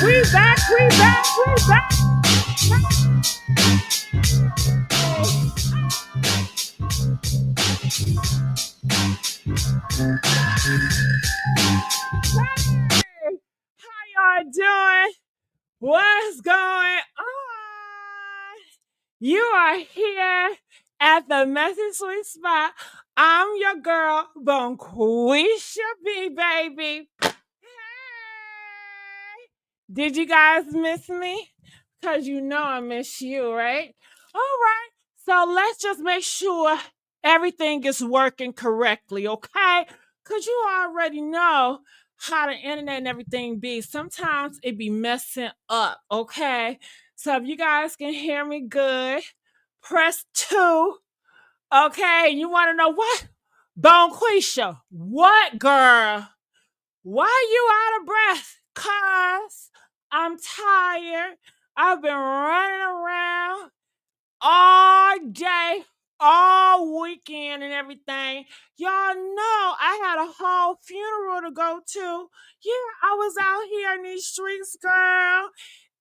We back, we back, we back. Hey, how y'all doing? What's going on? You are here at the Messy Sweet Spot. I'm your girl, Bonequisha B, baby. Hey! Did you guys miss me? Because you know I miss you, right? All right. So let's just make sure everything is working correctly, okay? Because you already know how the internet and everything be. Sometimes it be messing up, okay? So if you guys can hear me good, press 2. Okay, you want to know what? Bonequisha, what girl? Why you out of breath? Cause I'm tired. I've been running around all day, all weekend and everything. Y'all know I had a whole funeral to go to. Yeah, I was out here in these streets, girl.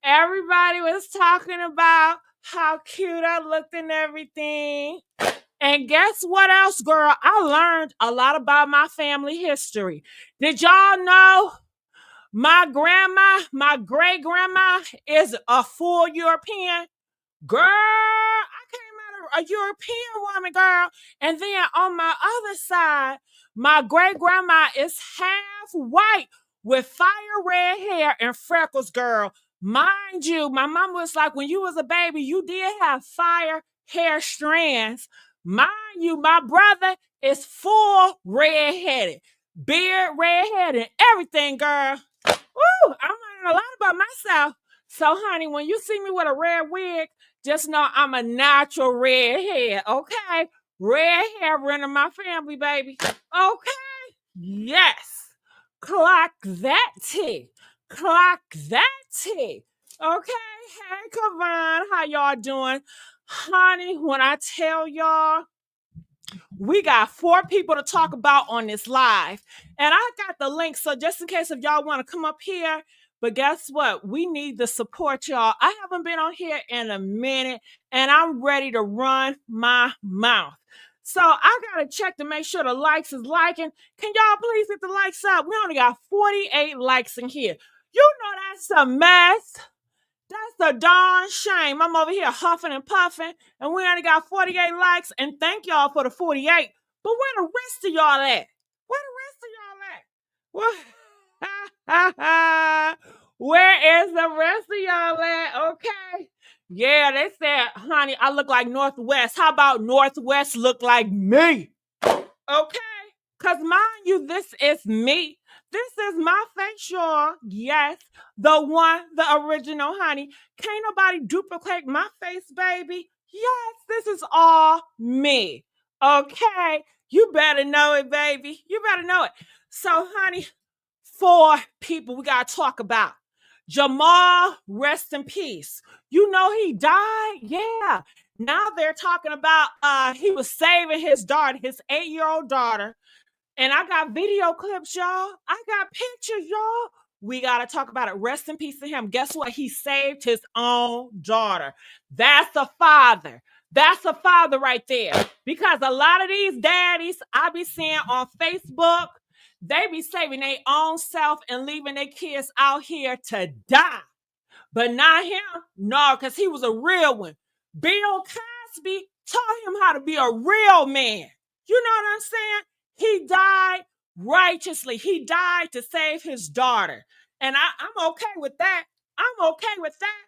Everybody was talking about how cute I looked and everything. And guess what else, girl? I learned a lot about my family history. Did y'all know my grandma, my great grandma, is a full European? Girl, I came out of a European woman, girl. And then on my other side, my great grandma is half white with fire red hair and freckles, girl. Mind you, my mom was like, when you was a baby, you did have fire hair strands. Mind you, my brother is full red-headed, beard red-headed, everything, girl. Woo, I'm learning a lot about myself. So, honey, when you see me with a red wig, just know I'm a natural redhead, okay? Red hair running my family, baby. Okay? Yes. Clock that tea. Clock that tea. Okay? Hey, Kavon, how y'all doing? Honey, when I tell y'all, we got 4 people to talk about on this live. And I got the link, so just in case if y'all want to come up here, but guess what? We need the support, y'all. I haven't been on here in a minute, and I'm ready to run my mouth. So I got to check to make sure the likes is liking. Can y'all please hit the likes up? We only got 48 likes in here. You know that's a mess. That's a darn shame. I'm over here huffing and puffing, and we only got 48 likes. And thank y'all for the 48. But where the rest of y'all at? Where the rest of y'all at? Where is the rest of y'all at? Okay. Yeah, they said, honey, I look like Northwest. How about Northwest look like me? Okay. Because mind you, this is me. This is my face, y'all. Yes, the one, the original, honey. Can't nobody duplicate my face, baby. Yes, this is all me. Okay? You better know it, baby. You better know it. So, honey, 4 people we got to talk about. Jamal, rest in peace. You know he died? Yeah. Now they're talking about he was saving his daughter, his 8-year-old daughter. And I got video clips, y'all. I got pictures, y'all. We got to talk about it. Rest in peace to him. Guess what? He saved his own daughter. That's a father. That's a father right there. Because a lot of these daddies I be seeing on Facebook, they be saving their own self and leaving their kids out here to die. But not him. No, because he was a real one. Bill Cosby taught him how to be a real man. You know what I'm saying? He died righteously. He died to save his daughter. And I'm okay with that. I'm okay with that.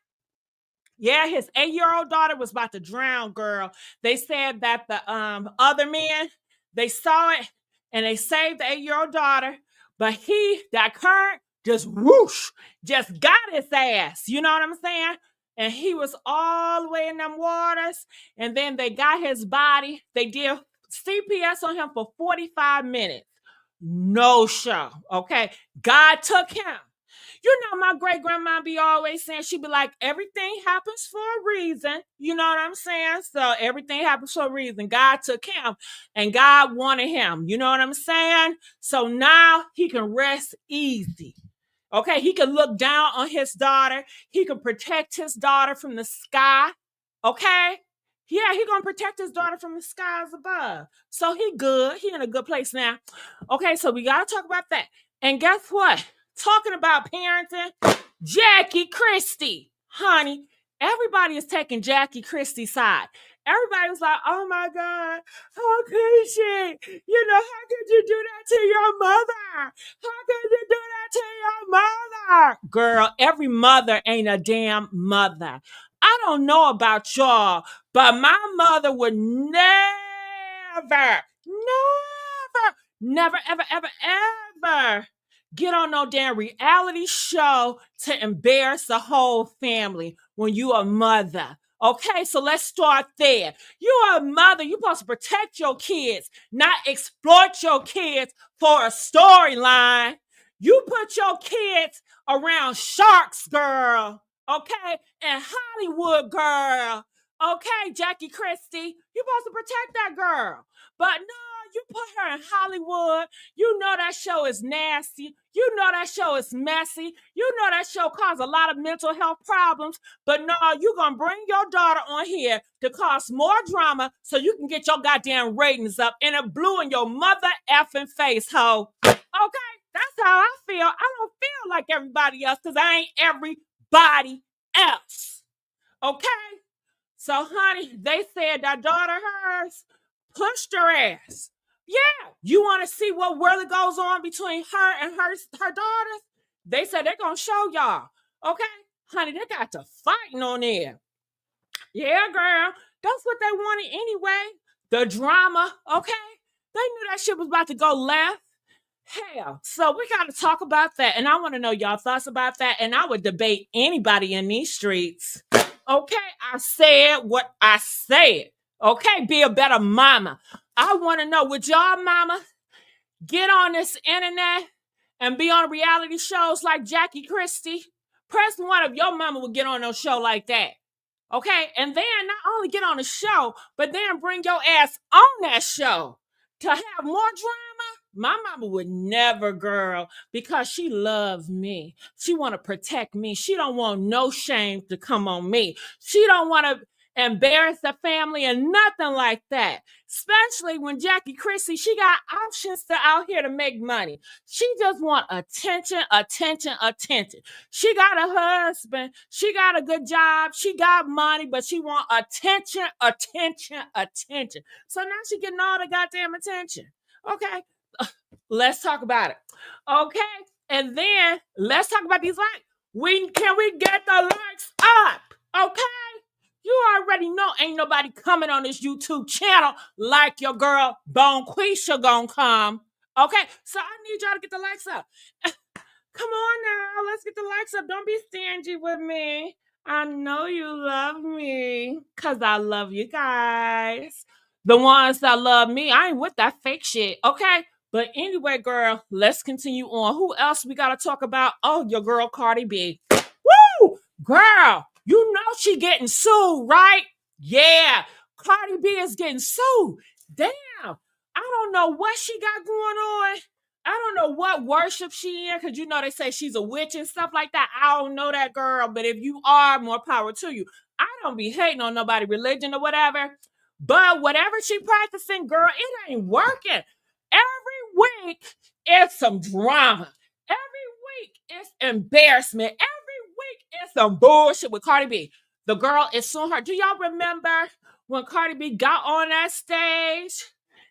Yeah, his 8-year-old daughter was about to drown, girl. They said that the other men, they saw it and they saved the 8-year-old daughter. But that current, just whoosh, just got his ass. You know what I'm saying? And he was all the way in them waters. And then they got his body. They did CPS on him for 45 minutes. No show. Okay. God took him. You know, my great grandma be always saying, she'd be like, everything happens for a reason. You know what I'm saying? So everything happens for a reason. God took him and God wanted him. You know what I'm saying? So now he can rest easy. Okay, he can look down on his daughter. He can protect his daughter from the sky. Okay? Yeah, he gonna protect his daughter from the skies above. So he good. He in a good place now. Okay, so we gotta talk about that. And guess what? Talking about parenting, Jackie Christie, honey. Everybody is taking Jackie Christie's side. Everybody was like, oh my God, how could she? How could you do that to your mother? How could you do that to your mother? Girl, every mother ain't a damn mother. I don't know about y'all, but my mother would never, ever get on no damn reality show to embarrass the whole family when you a mother. Okay, so let's start there. You are a mother. You're supposed to protect your kids, not exploit your kids for a storyline. You put your kids around sharks, girl. Okay, and Hollywood, girl. Okay, Jackie Christie, you're supposed to protect that girl. But no, you put her in Hollywood. You know that show is nasty. You know that show is messy. You know that show causes a lot of mental health problems. But no, you're going to bring your daughter on here to cause more drama so you can get your goddamn ratings up, and it blew in your mother effing face, ho. Okay, that's how I feel. I don't feel like everybody else because I ain't everybody else. Okay? So, honey, they said that daughter hers pushed her ass. Yeah, you want to see what really goes on between her and her daughters? They said they're going to show y'all. Okay? Honey, they got to fighting on there. Yeah, girl. That's what they wanted anyway. The drama, okay? They knew that shit was about to go left. Hell, so we got to talk about that. And I want to know y'all thoughts about that. And I would debate anybody in these streets. Okay, I said what I said. Okay, be a better mama. I want to know, would y'all mama get on this internet and be on reality shows like Jackie Christie? Press one if your mama would get on a show like that. Okay, and then not only get on the show, but then bring your ass on that show to have more drama. My mama would never, girl, because she loves me. She want to protect me. She don't want no shame to come on me. She don't want to embarrass the family and nothing like that. Especially when Jackie Christie, she got options to out here to make money. She just want attention. She got a husband. She got a good job. She got money, but she want attention. So now she getting all the goddamn attention. Okay. Let's talk about it. Okay. And then let's talk about these likes. Can we get the likes up? Okay. You already know ain't nobody coming on this YouTube channel like your girl Bonequisha gonna come. Okay. So I need y'all to get the likes up. Come on now. Let's get the likes up. Don't be stingy with me. I know you love me because I love you guys. The ones that love me, I ain't with that fake shit. Okay. But anyway, girl, let's continue on. Who else we got to talk about? Oh, your girl Cardi B. Woo! Girl, you know she getting sued, right? Yeah. Cardi B is getting sued. Damn. I don't know what she got going on. I don't know what worship she in, because you know they say she's a witch and stuff like that. I don't know that, girl. But if you are, more power to you. I don't be hating on nobody religion or whatever. But whatever she practicing, girl, it ain't working. Every week, it's some drama. Every week, it's embarrassment. Every week, it's some bullshit with Cardi B. The girl is suing her. Do y'all remember when Cardi B got on that stage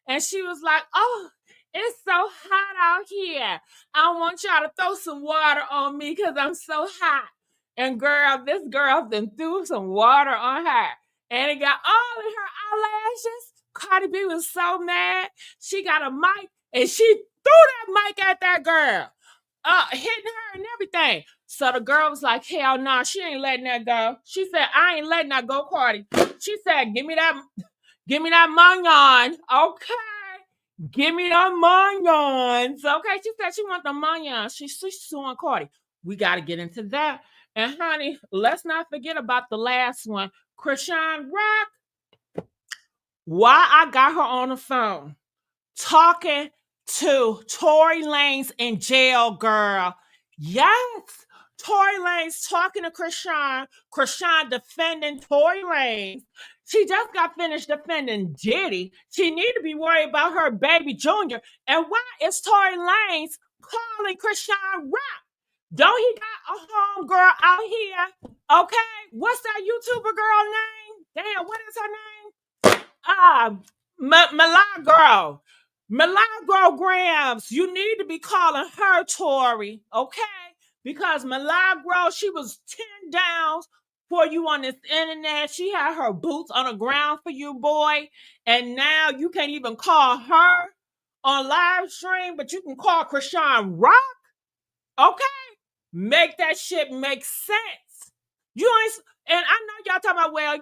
and she was like, oh, it's so hot out here. I want y'all to throw some water on me because I'm so hot. And girl, this girl then threw some water on her. And it got all in her eyelashes. Cardi B was so mad. She got a mic and she threw that mic at that girl, hitting her and everything. So the girl was like, hell no, she ain't letting that go. She said, I ain't letting that go, Cardi. She said, give me that mignon. Okay. Give me the mignon. Okay, she said she want the mignon. She's suing Cardi. We got to get into that. And honey, let's not forget about the last one, Chrisean Rock. Why I got her on the phone talking to Tory Lanez in jail, girl. Yes. Tory Lanez talking to Chrisean. Chrisean defending Tory Lanez. She just got finished defending Diddy. She need to be worried about her baby Junior. And why is Tory Lanez calling Chrisean Rock? Don't he got a homegirl out here? Okay. What's that YouTuber girl name? Damn, what is her name? Milagro. Milagro Grams. You need to be calling her Tory, okay? Because Milagro, she was 10 downs for you on this internet. She had her boots on the ground for you, boy. And now you can't even call her on live stream, but you can call Chrisean Rock, okay? Make that shit make sense. You ain't, and I know y'all talking about, well,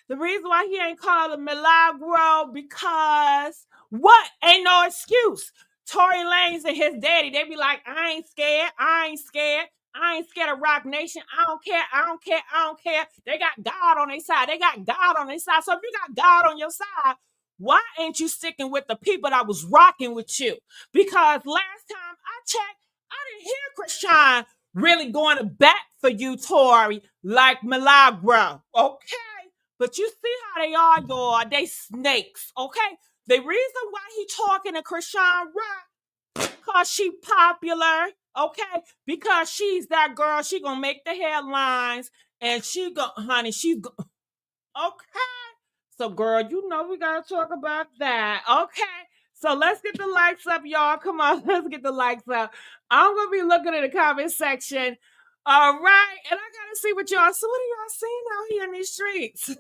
the reason why he ain't called a Milagro because what? Ain't no excuse. Tory Lanez and his daddy, they be like, I ain't scared. I ain't scared. I ain't scared of Rock Nation. I don't care. I don't care. I don't care. They got God on their side. They got God on their side. So if you got God on your side, why ain't you sticking with the people that was rocking with you? Because last time I checked, I didn't hear Chrisean really going to bat for you, Tory, like Milagro, okay? But you see how they are, y'all. They snakes, okay? The reason why he talking to Chrisean Rock, because she popular, okay? Because she's that girl. She gonna make the headlines, and honey, okay? So, girl, we gotta talk about that, okay? So let's get the likes up, y'all. Come on, let's get the likes up. I'm gonna be looking in the comment section. All right, and I gotta see what y'all. So, what are y'all seeing out here in these streets?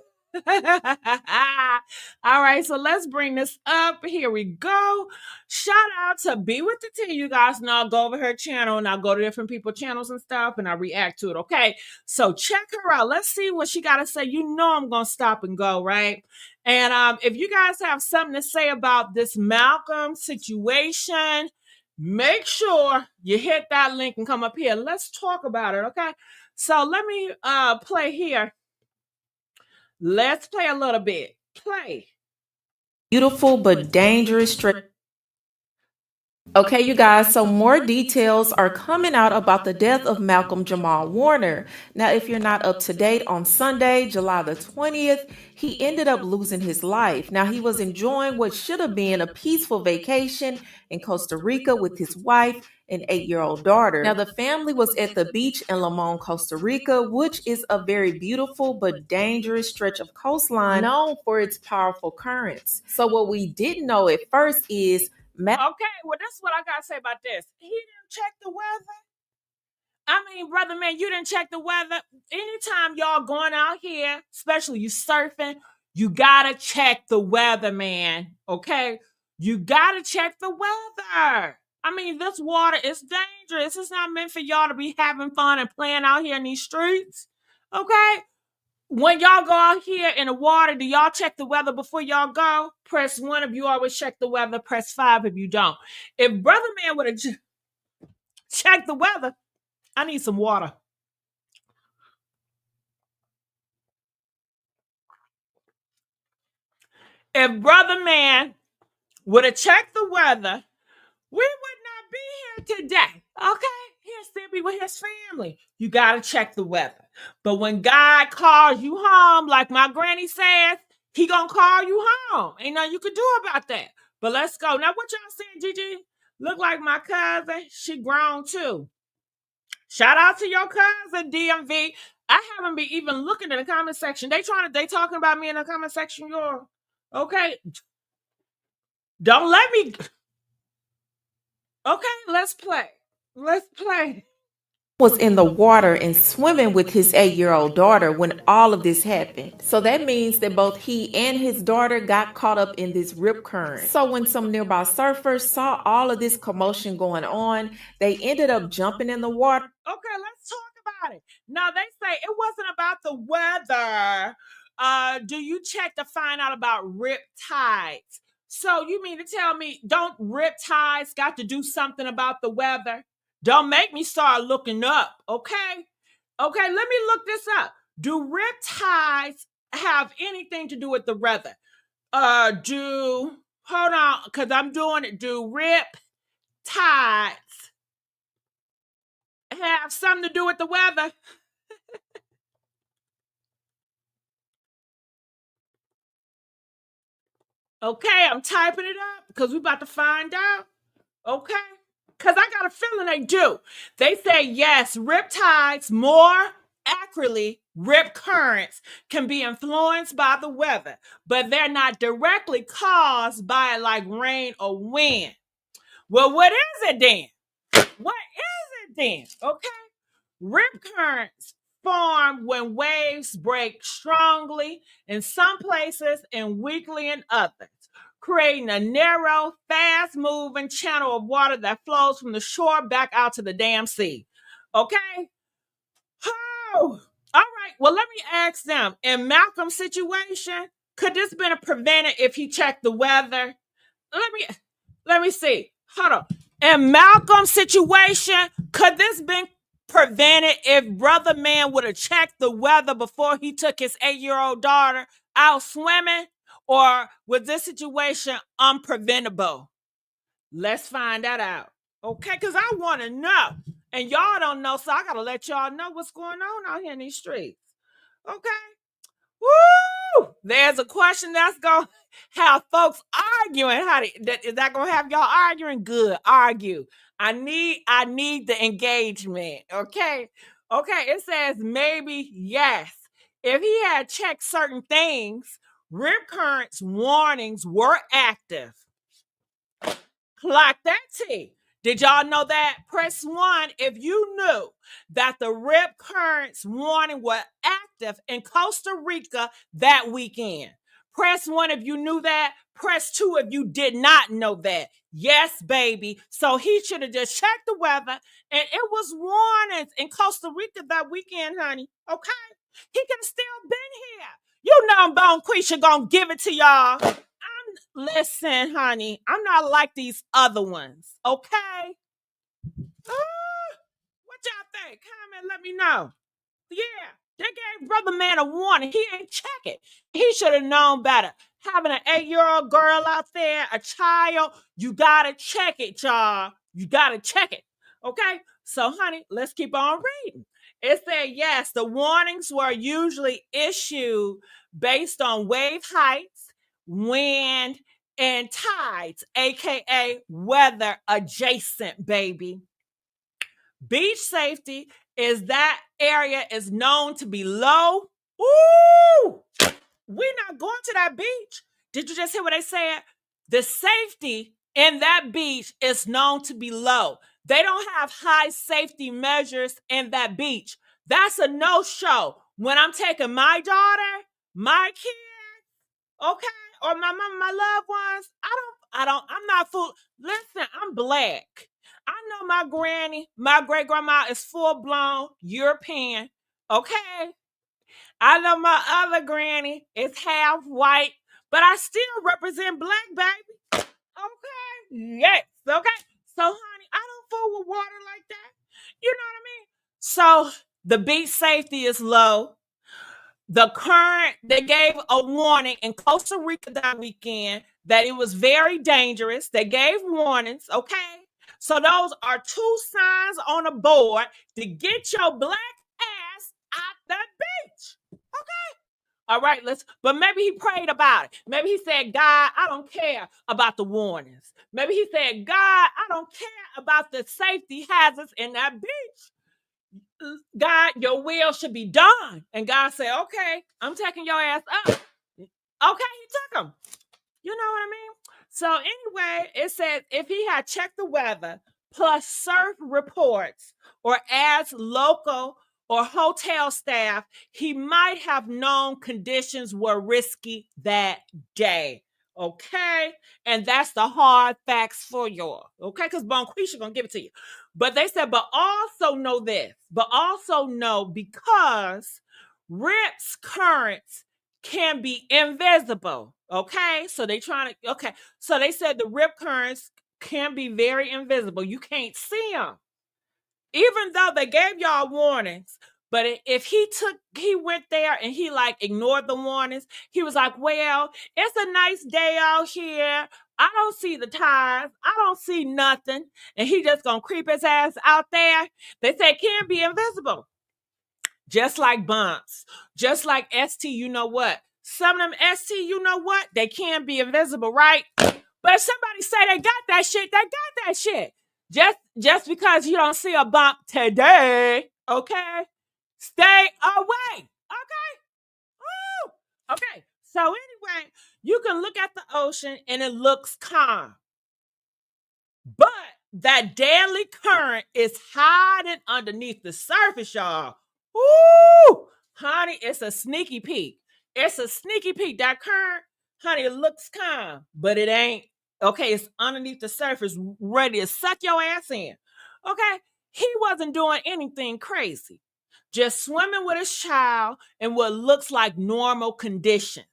All right, so let's bring this up. Here we go. Shout out to Be With The T. You guys know I'll go over her channel and I'll go to different people's channels and stuff and I react to it. Okay, so check her out. Let's see what she got to say. I'm gonna stop and go, right? And if you guys have something to say about this Malcolm situation, make sure you hit that link and come up here. Let's talk about it, okay? So let me play here. Let's play a little bit. Play. Beautiful but dangerous. Okay, you guys, so more details are coming out about the death of Malcolm-Jamal Warner. Now, if you're not up to date, on Sunday, July the 20th, he ended up losing his life. Now, he was enjoying what should have been a peaceful vacation in Costa Rica with his wife and 8-year-old daughter. Now, the family was at the beach in Limon, Costa Rica, which is a very beautiful but dangerous stretch of coastline known for its powerful currents. So what we didn't know at first is okay, well, that's what I gotta say about this. He didn't check the weather. I mean, brother man, you didn't check the weather. Anytime y'all going out here, especially you surfing, you gotta check the weather, man. Okay? You gotta check the weather. I mean, this water is dangerous. It's not meant for y'all to be having fun and playing out here in these streets. Okay? When y'all go out here in the water, do y'all check the weather before y'all go? Press 1 if you always check the weather. Press 5 if you don't. If brother man would have checked the weather, I need some water. If brother man would have checked the weather, we would not be here today. Okay? He'll still be with his family. You got to check the weather. But when God calls you home, like my granny says, he gonna call you home. Ain't nothing you could do about that. But let's go. Now, what y'all saying, Gigi? Look like my cousin. She grown too. Shout out to your cousin, DMV. I haven't been even looking in the comment section. They talking about me in the comment section, y'all. Okay. Don't let me. Okay, let's play. Let's play. Was in the water and swimming with his 8-year-old daughter when all of this happened. So that means that both he and his daughter got caught up in this rip current. So when some nearby surfers saw all of this commotion going on, they ended up jumping in the water. Okay, let's talk about it. Now, they say it wasn't about the weather. Do you check to find out about rip tides? So you mean to tell me don't rip tides got to do something about the weather? Don't make me start looking up, okay? Okay, let me look this up. Do rip tides have anything to do with the weather? Hold on, because I'm doing it. Do rip tides have something to do with the weather? Okay, I'm typing it up because we're about to find out. Okay. Because I got a feeling they do. They say yes, rip tides, more accurately, rip currents can be influenced by the weather, but they're not directly caused by like rain or wind. Well, what is it then? What is it then? Okay. Rip currents form when waves break strongly in some places and weakly in others, creating a narrow, fast moving channel of water that flows from the shore back out to the damn sea. Okay? Oh, all right. Well, let me ask them. In Malcolm's situation, could this been prevented if he checked the weather? Let me see. Hold on. In Malcolm's situation, could this been prevented if brother man would have checked the weather before he took his 8-year-old daughter out swimming? Or was this situation unpreventable? Let's find that out. Okay, because I want to know. And y'all don't know, so I gotta let y'all know what's going on out here in these streets. Okay. Woo! There's a question that's gonna have folks arguing. Is that gonna have y'all arguing? Good, argue. I need the engagement. Okay, okay. It says maybe yes. If he had checked certain things, rip currents warnings were active. Clock that T. Did y'all know that? Press 1 if you knew that the rip currents warning was active in Costa Rica that weekend. Press 1 if you knew that. Press 2 if you did not know that. Yes, baby. So he should have just checked the weather, and it was warnings in Costa Rica that weekend, honey. Okay? He could have still been here. You know Bonequisha gonna give it to y'all. Listen, honey, I'm not like these other ones, okay? What y'all think? Comment, let me know. Yeah, they gave brother man a warning. He ain't check it. He should have known better. Having an 8-year-old girl out there, a child, you gotta check it, y'all. You gotta check it, okay? So, honey, let's keep on reading. It said, yes, the warnings were usually issued based on wave heights, wind, and tides, aka weather adjacent, baby. Beach safety is that area is known to be low. Ooh, we're not going to that beach. Did you just hear what they said? The safety in that beach is known to be low. They don't have high safety measures in that beach. That's a no-show. When I'm taking my daughter, my kid, okay, or my mom, my loved ones, I'm not fool. Listen, I'm black. I know my granny, my great grandma is full blown European. Okay. I know my other granny is half white, but I still represent black, baby. Okay. Yes. Okay. So, honey, I don't fool with water like that. You know what I mean? So the beach safety is low. The current, they gave a warning in Costa Rica that weekend that it was very dangerous. They gave warnings, okay? So those are 2 signs on a board to get your black ass out that beach. Okay? All right, but maybe he prayed about it. Maybe he said, God, I don't care about the warnings. Maybe he said, God, I don't care about the safety hazards in that beach. God, your will should be done. And God said, okay, I'm taking your ass up. Okay, he took him. You know what I mean? So anyway, it says if he had checked the weather plus surf reports or as local or hotel staff, he might have known conditions were risky that day. Okay? And that's the hard facts for y'all. Okay? Because Bonequisha gonna give it to you. But they said, but also know this. But also know because rips currents can be invisible. Okay? So they trying to, okay. So they said the rip currents can be very invisible. You can't see them. Even though they gave y'all warnings, But if he went there and he like ignored the warnings, he was like, well, it's a nice day out here. I don't see the tires. I don't see nothing. And he just gonna creep his ass out there. They say it can be invisible. Just like bumps, just like ST, you know what? Some of them ST, you know what? They can be invisible, right? But if somebody say they got that shit, they got that shit. Just because you don't see a bump today, okay? Stay away. Okay? Woo! Okay. So anyway, you can look at the ocean and it looks calm. But that deadly current is hiding underneath the surface, y'all. Ooh, honey, it's a sneaky peek. It's a sneaky peek. That current, honey, it looks calm, but it ain't. Okay, it's underneath the surface, ready to suck your ass in. Okay, he wasn't doing anything crazy, just swimming with his child in what looks like normal conditions.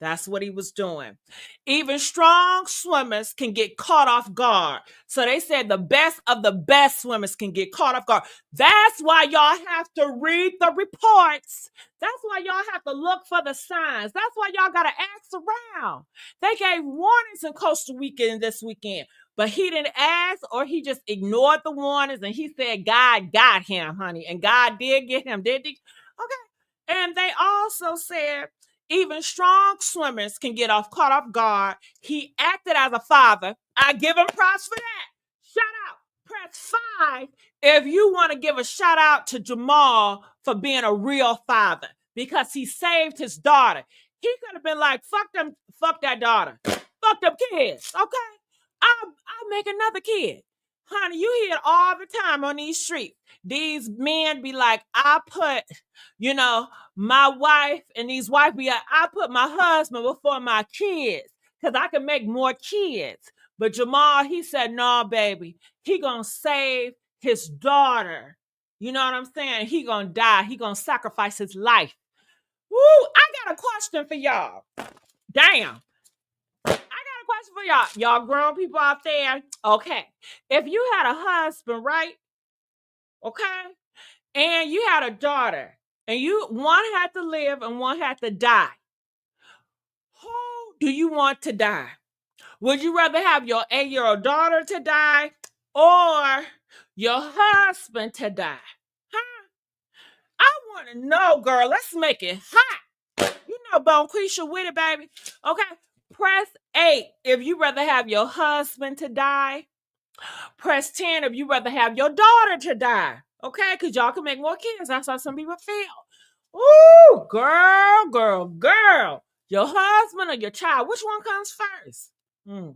That's what he was doing. Even strong swimmers can get caught off guard. So they said the best of the best swimmers can get caught off guard. That's why y'all have to read the reports. That's why y'all have to look for the signs. That's why y'all got to ask around. They gave warnings in Costa Rica this weekend, but he didn't ask or he just ignored the warnings and he said God got him, honey. And God did get him, did he? Okay. And they also said even strong swimmers can get caught off guard. He acted as a father. I give him props for that. Shout out. Press 5 if you want to give a shout out to Jamal for being a real father because he saved his daughter. He could have been like, fuck that daughter. Fuck them kids. Okay? I'll make another kid. Honey, you hear it all the time on these streets. These men be like, I put, my wife, and these wives be like, I put my husband before my kids because I can make more kids. But Jamal, he said, no, baby, he gonna save his daughter. You know what I'm saying? He gonna die. He gonna sacrifice his life. Woo, I got a question for y'all. Damn. Question for y'all grown people out there. Okay, if you had a husband, right? Okay, and you had a daughter, and one had to live and one had to die. Who do you want to die? Would you rather have your 8-year-old daughter to die or your husband to die? Huh? I want to know, girl. Let's make it hot. You know, Bonequisha with it, baby. Okay. Press 8 if you rather have your husband to die. Press 10 if you rather have your daughter to die. Okay? Because y'all can make more kids. That's how some people feel. Ooh, girl. Your husband or your child, which one comes first? I'm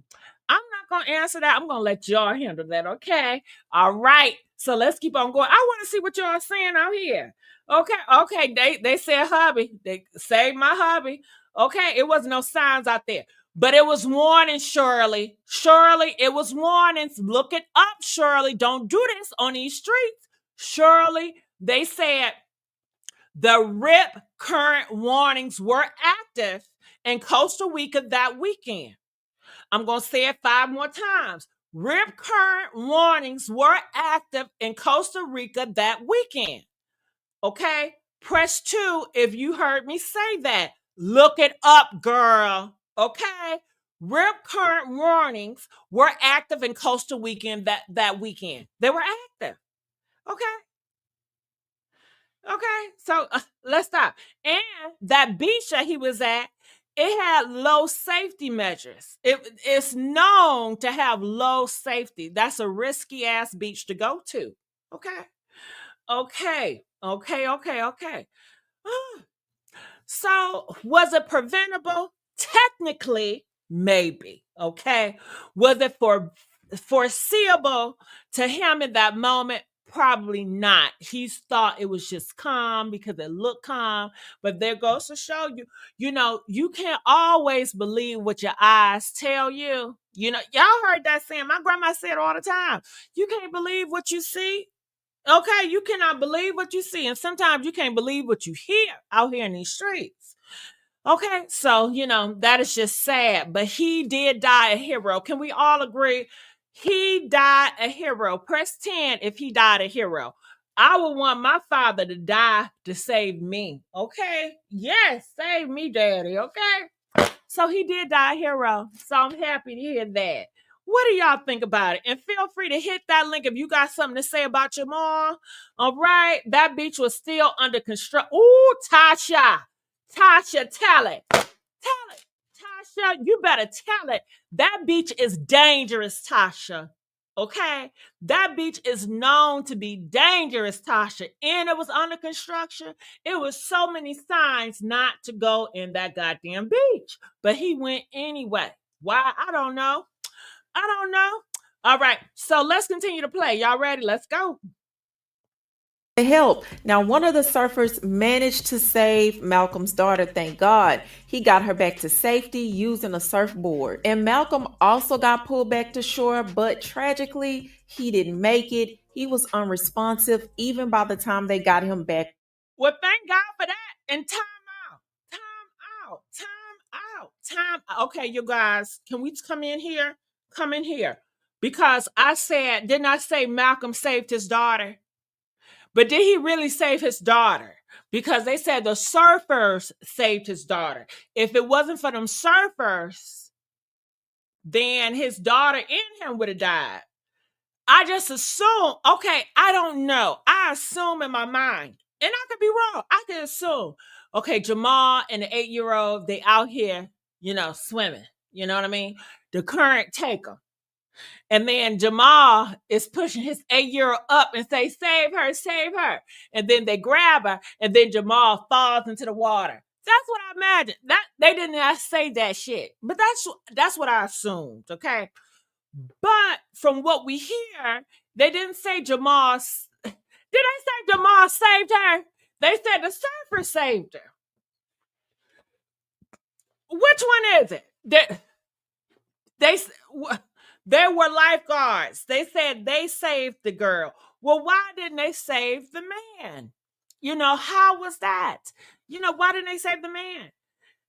not going to answer that. I'm going to let y'all handle that, okay? All right. So let's keep on going. I want to see what y'all are saying out here. Okay. They said hubby. They saved my hubby. Okay, it was no signs out there. But it was warning, Shirley. Shirley, it was warnings. Look it up, Shirley. Don't do this on these streets. Shirley, they said the RIP current warnings were active in Costa Rica that weekend. I'm going to say it 5 more times. RIP current warnings were active in Costa Rica that weekend. Okay? Press 2 if you heard me say that. Look it up, girl. Okay? RIP current warnings were active in Costa Rica that weekend. They were active. Okay? Okay? So let's stop. And that beach that he was at, it had low safety measures. It's known to have low safety. That's a risky ass beach to go to. Okay. So was it preventable? Technically, maybe. Okay. Was it foreseeable to him in that moment? Probably not. He thought it was just calm because it looked calm. But there goes to show you, you can't always believe what your eyes tell you. Y'all heard that saying. My grandma said all the time. You can't believe what you see. Okay, you cannot believe what you see. And sometimes you can't believe what you hear out here in these streets. Okay, so, that is just sad. But he did die a hero. Can we all agree? He died a hero. Press 10 if he died a hero. I would want my father to die to save me. Okay? Yes, save me, daddy. Okay? So he did die a hero. So I'm happy to hear that. What do y'all think about it? And feel free to hit that link if you got something to say about your mom. All right. That beach was still under construction. Ooh, Tasha. Tasha, tell it. Tell it. Tasha, you better tell it. That beach is dangerous, Tasha. Okay? That beach is known to be dangerous, Tasha. And it was under construction. It was so many signs not to go in that goddamn beach. But he went anyway. Why? I don't know. I don't know. All right. So let's continue to play. Y'all ready? Let's go. Help. Now, one of the surfers managed to save Malcolm's daughter, thank God. He got her back to safety using a surfboard. And Malcolm also got pulled back to shore, but tragically, he didn't make it. He was unresponsive even by the time they got him back. Well, thank God for that. And time out. Time out. Time out. Time out. Okay, you guys, can we come in here? Come in here. Because didn't I say Malcolm saved his daughter? But did he really save his daughter? Because they said the surfers saved his daughter. If it wasn't for them surfers, then his daughter and him would have died. I just assume, okay, I don't know. I assume in my mind, and I could be wrong. I could assume, okay, Jamal and the 8-year-old, they out here, swimming. You know what I mean? The current take them. And then Jamal is pushing his 8-year-old up and say, save her, save her. And then they grab her, and then Jamal falls into the water. That's what I imagine. That they did not say that shit. But that's what I assumed, okay? But from what we hear, they didn't say Jamal. Did they say Jamal saved her? They said the surfer saved her. Which one is it? They were lifeguards. They said they saved the girl. Well, why didn't they save the man? How was that? Why didn't they save the man?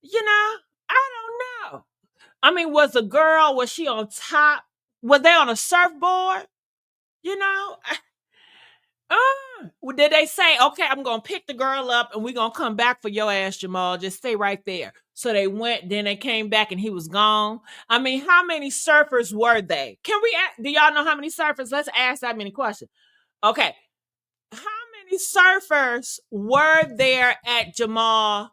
I don't know. I mean, was she on top? Was they on a surfboard? Did they say, okay, I'm going to pick the girl up and we're going to come back for your ass, Jamal. Just stay right there. So they went, then they came back and he was gone. I mean, how many surfers were they? Do y'all know how many surfers? Let's ask that many questions. Okay. How many surfers were there at Jamal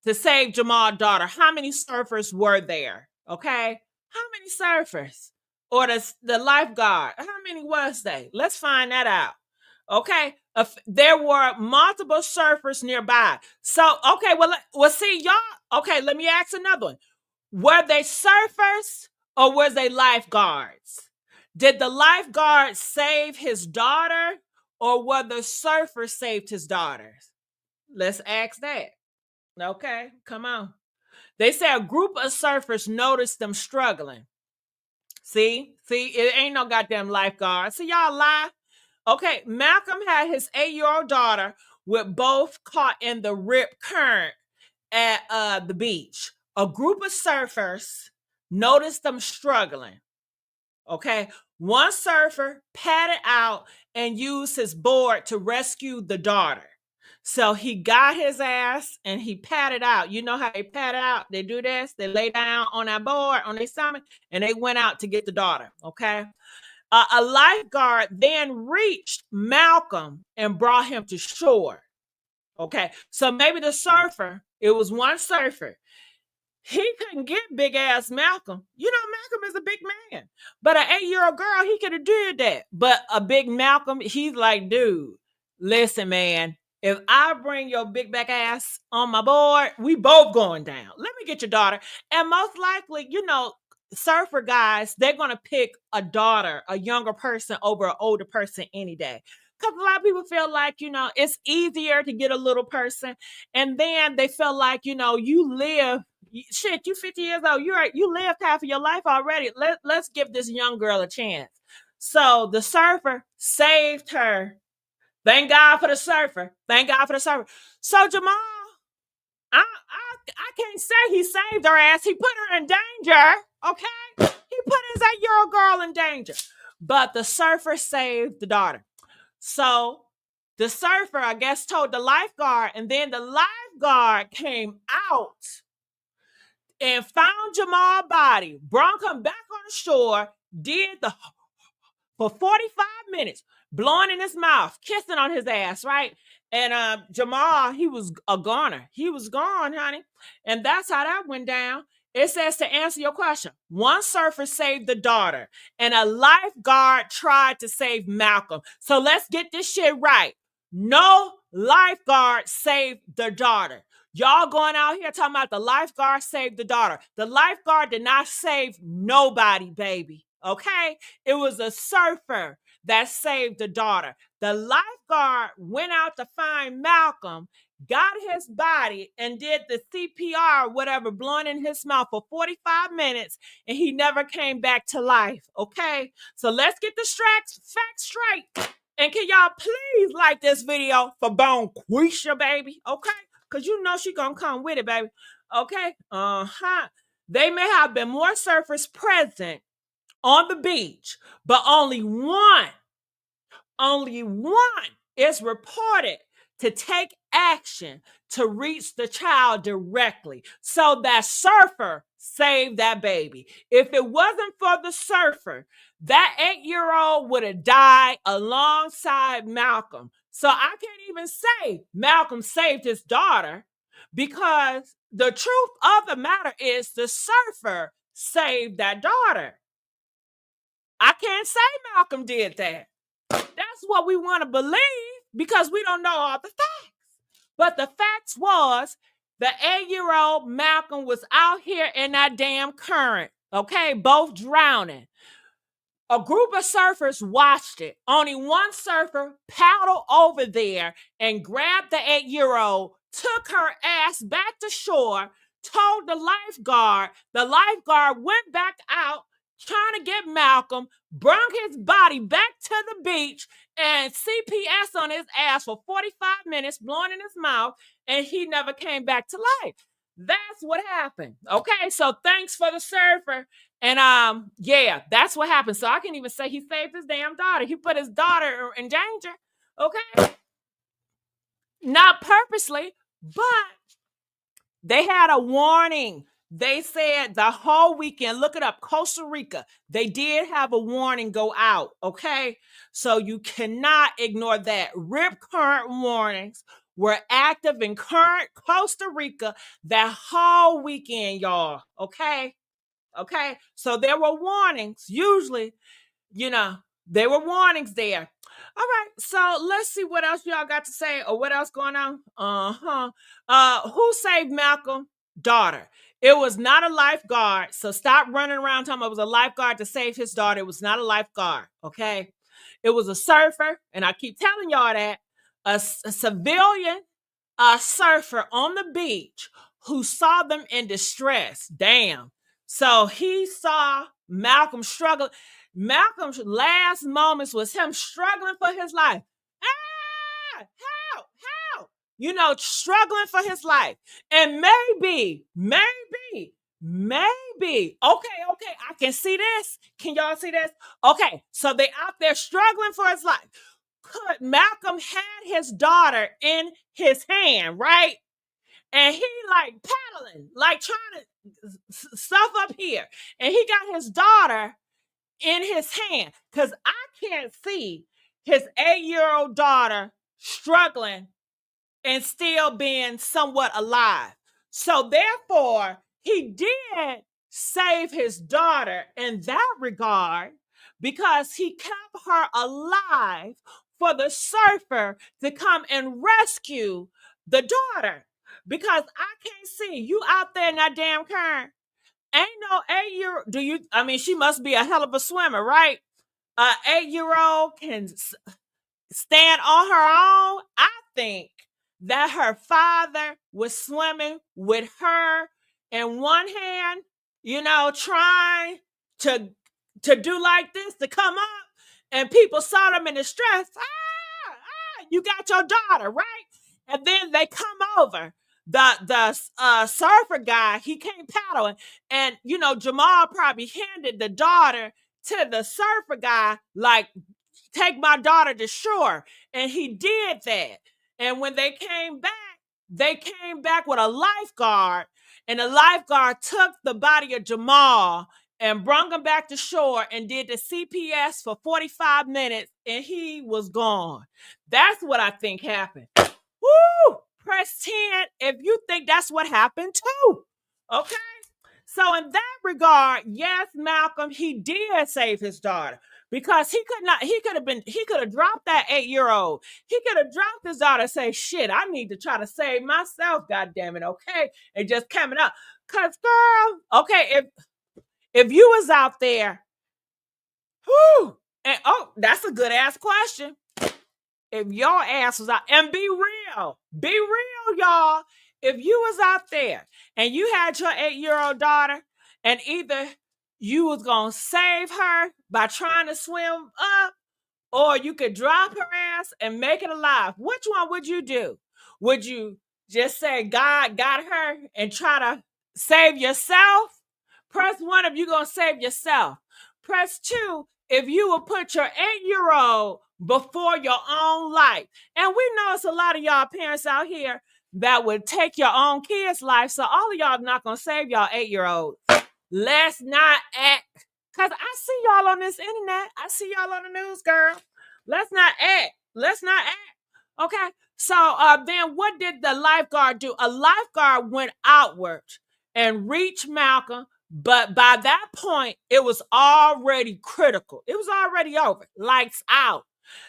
to save Jamal's daughter? How many surfers were there? Okay. How many surfers? Or the lifeguard? How many was they? Let's find that out. Okay. There were multiple surfers nearby. So, okay, well, see, y'all. Okay, let me ask another one. Were they surfers or were they lifeguards? Did the lifeguard save his daughter or were the surfers saved his daughter? Let's ask that. Okay, come on. They say a group of surfers noticed them struggling. See, it ain't no goddamn lifeguard. See, y'all lie. Okay, Malcolm had his 8-year-old daughter with both caught in the rip current at the beach. A group of surfers noticed them struggling. Okay, one surfer padded out and used his board to rescue the daughter. So he got his ass and he padded out. You know how they pad out? They do this. They lay down on that board, on their stomach, and they went out to get the daughter. Okay. A lifeguard then reached Malcolm and brought him to shore. Okay. So maybe the surfer, it was one surfer. He couldn't get big ass Malcolm. Malcolm is a big man. But an 8-year-old girl, he could have did that. But a big Malcolm, he's like, dude, listen, man. If I bring your big back ass on my board, we both going down. Let me get your daughter. And most likely, surfer guys, they're going to pick a daughter, a younger person over an older person any day. Because a lot of people feel like, it's easier to get a little person. And then they feel like, you live, shit, you 50 years old. You're right. You lived half of your life already. Let's give this young girl a chance. So the surfer saved her. Thank God for the surfer. Thank God for the surfer. So Jamal, I can't say he saved her ass. He put her in danger. Okay? He put his 8-year-old girl in danger. But the surfer saved the daughter. So The surfer, I guess, told the lifeguard, and then the lifeguard came out and found Jamal's body, brought him back on the shore, did the for 45 minutes, blowing in his mouth, kissing on his ass, right? And Jamal, he was a goner. He was gone, honey. And that's how that went down. It says, to answer your question, one surfer saved the daughter, and a lifeguard tried to save Malcolm. So let's get this shit right. No lifeguard saved the daughter. Y'all going out here talking about the lifeguard saved the daughter. The lifeguard did not save nobody, baby. Okay? It was a surfer that saved the daughter. The lifeguard went out to find Malcolm, got his body, and did the CPR, whatever, blowing in his mouth for 45 minutes, and he never came back to life. Okay? So let's get the facts straight. And can y'all please like this video for Bonequisha, baby? Okay? Because you know she gonna come with it, baby. Okay? They may have been more surfers present on the beach, but only one is reported to take action to reach the child directly. So that surfer saved that baby. If it wasn't for the surfer, that 8-year-old would have died alongside Malcolm. So I can't even say Malcolm saved his daughter, because the truth of the matter is the surfer saved that daughter. I can't say Malcolm did that. That's what we want to believe, because we don't know all the facts. But the facts was the 8-year-old Malcolm was out here in that damn current, okay, both drowning. A group of surfers watched it. Only one surfer paddled over there and grabbed the 8-year-old, took her ass back to shore, told the lifeguard. The lifeguard went back out trying to get Malcolm, brought his body back to the beach, and CPS on his ass for 45 minutes, blowing in his mouth, and he never came back to life. That's what happened. Okay, so thanks for the surfer. And yeah, that's what happened. So I can't even say he saved his damn daughter. He put his daughter in danger. Okay, not purposely, but they had a warning. They said the whole weekend, look it up, Costa Rica, they did have a warning go out, okay? So you cannot ignore that. Rip current warnings were active in current Costa Rica that whole weekend, y'all, okay? Okay? So there were warnings. Usually, there were warnings there. All right, so let's see what else y'all got to say, or what else going on. Who saved Malcolm? Daughter. It was not a lifeguard, so stop running around talking about it was a lifeguard to save his daughter. It was not a lifeguard, okay? It was a surfer, and I keep telling y'all that. A civilian, a surfer on the beach who saw them in distress. Damn. So he saw Malcolm struggle. Malcolm's last moments was him struggling for his life. Help! Struggling for his life. And maybe, okay, I can see this. Can y'all see this? Okay, so they out there struggling for his life. Malcolm had his daughter in his hand, right? And he paddling, trying to stuff up here. And he got his daughter in his hand, because I can't see his 8-year-old daughter struggling and still being somewhat alive. So therefore, he did save his daughter in that regard, because he kept her alive for the surfer to come and rescue the daughter. Because I can't see you out there in that damn current. Ain't no 8-year-old. She must be a hell of a swimmer, right? An 8-year-old can stand on her own. I think that her father was swimming with her in one hand, trying to do like this, to come up, and people saw them in distress. You got your daughter, right? And then they come over. The surfer guy, he came paddling, and Jamal probably handed the daughter to the surfer guy, take my daughter to shore. And he did that. And when they came back with a lifeguard, and the lifeguard took the body of Jamal and brought him back to shore and did the CPS for 45 minutes, and he was gone. That's what I think happened. Woo! Press 10 if you think that's what happened too. Okay? So in that regard, yes, Malcolm, he did save his daughter because he could have dropped that 8-year-old. He could have dropped his daughter and say, shit, I need to try to save myself, goddamn it, okay? And just coming up. Cause girl, okay, if you was out there, whoo, and that's a good ass question. If your ass was out, and be real, y'all. If you was out there and you had your 8-year-old daughter, and either you was gonna save her by trying to swim up, or you could drop her ass and make it alive, which one would you do? Would you just say God got her and try to save yourself? Press 1 if you're gonna save yourself. Press 2 if you will put your 8-year-old before your own life. And we know it's a lot of y'all parents out here that would take your own kids' life. So all of y'all not gonna save y'all 8-year-old. Let's not act. Because I see y'all on this internet. I see y'all on the news, girl. Let's not act. Okay. So then what did the lifeguard do? A lifeguard went outward and reached Malcolm. But by that point, it was already critical. It was already over. Lights out.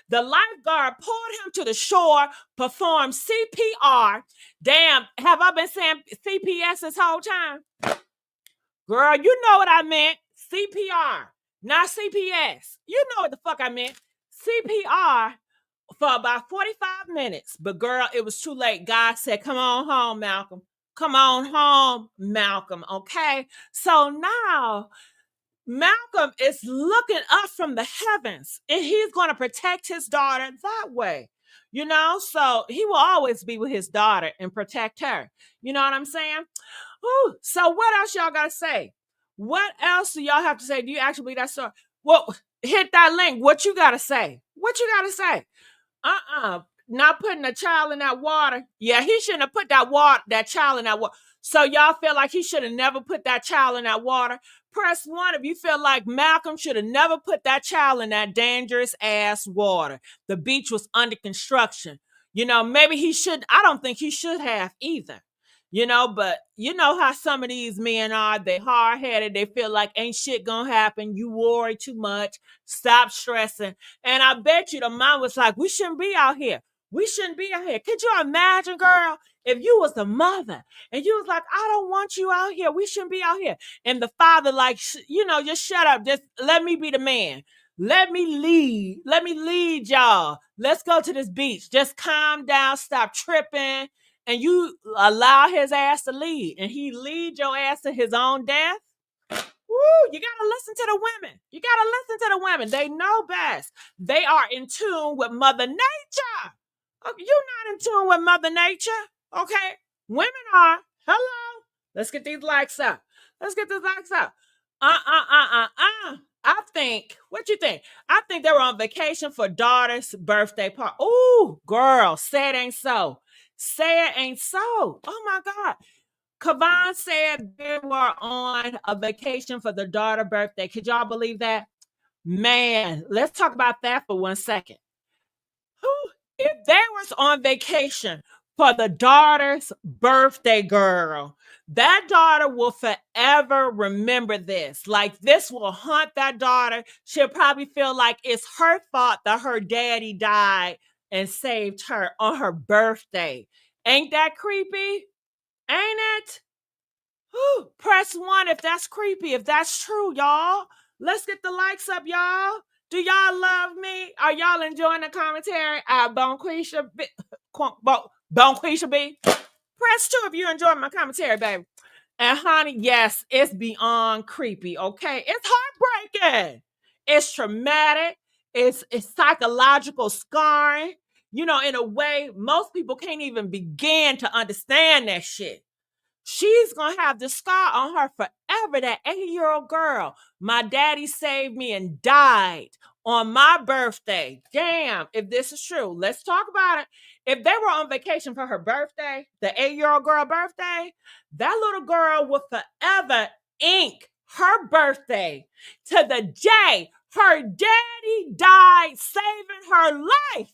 The lifeguard pulled him to the shore, performed CPR. Damn, have I been saying CPS this whole time? Girl, you know what I meant. CPR, not CPS. You know what the fuck I meant. CPR for about 45 minutes. But girl, it was too late. God said, come on home, Malcolm. Come on home, Malcolm. Okay? So now Malcolm is looking up from the heavens, and he's going to protect his daughter that way. You know, so he will always be with his daughter and protect her. You know what I'm saying? Ooh, so what else y'all got to say? What else do y'all have to say? Do you actually believe that story? Well, hit that link. What you got to say? What you got to say? Not putting a child in that water. Yeah, he shouldn't have put that child in that water. So y'all feel like he should have never put that child in that water? Press 1 if you feel like Malcolm should have never put that child in that dangerous ass water. The beach was under construction. You know, maybe he should. I don't think he should have either. You know, but you know how some of these men are. They hard-headed. They feel like ain't shit gonna happen. You worry too much. Stop stressing. And I bet you the mom was like, we shouldn't be out here. We shouldn't be out here. Could you imagine, girl, if you was the mother and you was like, I don't want you out here. We shouldn't be out here. And the father like, just shut up. Just let me be the man. Let me lead. Let me lead y'all. Let's go to this beach. Just calm down. Stop tripping. And you allow his ass to lead. And he lead your ass to his own death. Woo, you gotta listen to the women. You gotta listen to the women. They know best. They are in tune with Mother Nature. Okay, you're not in tune with Mother Nature. Okay? Women are. Hello. Let's get these likes up. Let's get these likes up. I think, what you think? I think they were on vacation for daughter's birthday party. Ooh, girl, say it ain't so. Say it ain't so. Oh my God. Kavan said they were on a vacation for the daughter birthday. Could y'all believe that? Man, let's talk about that for 1 second. If they was on vacation for the daughter's birthday, girl, that daughter will forever remember this. Like, this will haunt that daughter. She'll probably feel like it's her fault that her daddy died and saved her on her birthday. Ain't that creepy? Ain't it? Whew. Press 1 if that's creepy, if that's true, y'all. Let's get the likes up, y'all. Do y'all love me? Are y'all enjoying the commentary? Bonequisha B. Bonequisha B. Press 2 if you're enjoying my commentary, baby. And honey, yes, it's beyond creepy, okay? It's heartbreaking. It's traumatic. It's psychological scarring. You know, in a way, most people can't even begin to understand that shit. She's going to have the scar on her forever, that 8-year-old girl. My daddy saved me and died on my birthday. Damn, if this is true, let's talk about it. If they were on vacation for her birthday, the 8-year-old girl birthday, that little girl would forever ink her birthday to the day her daddy died saving her life.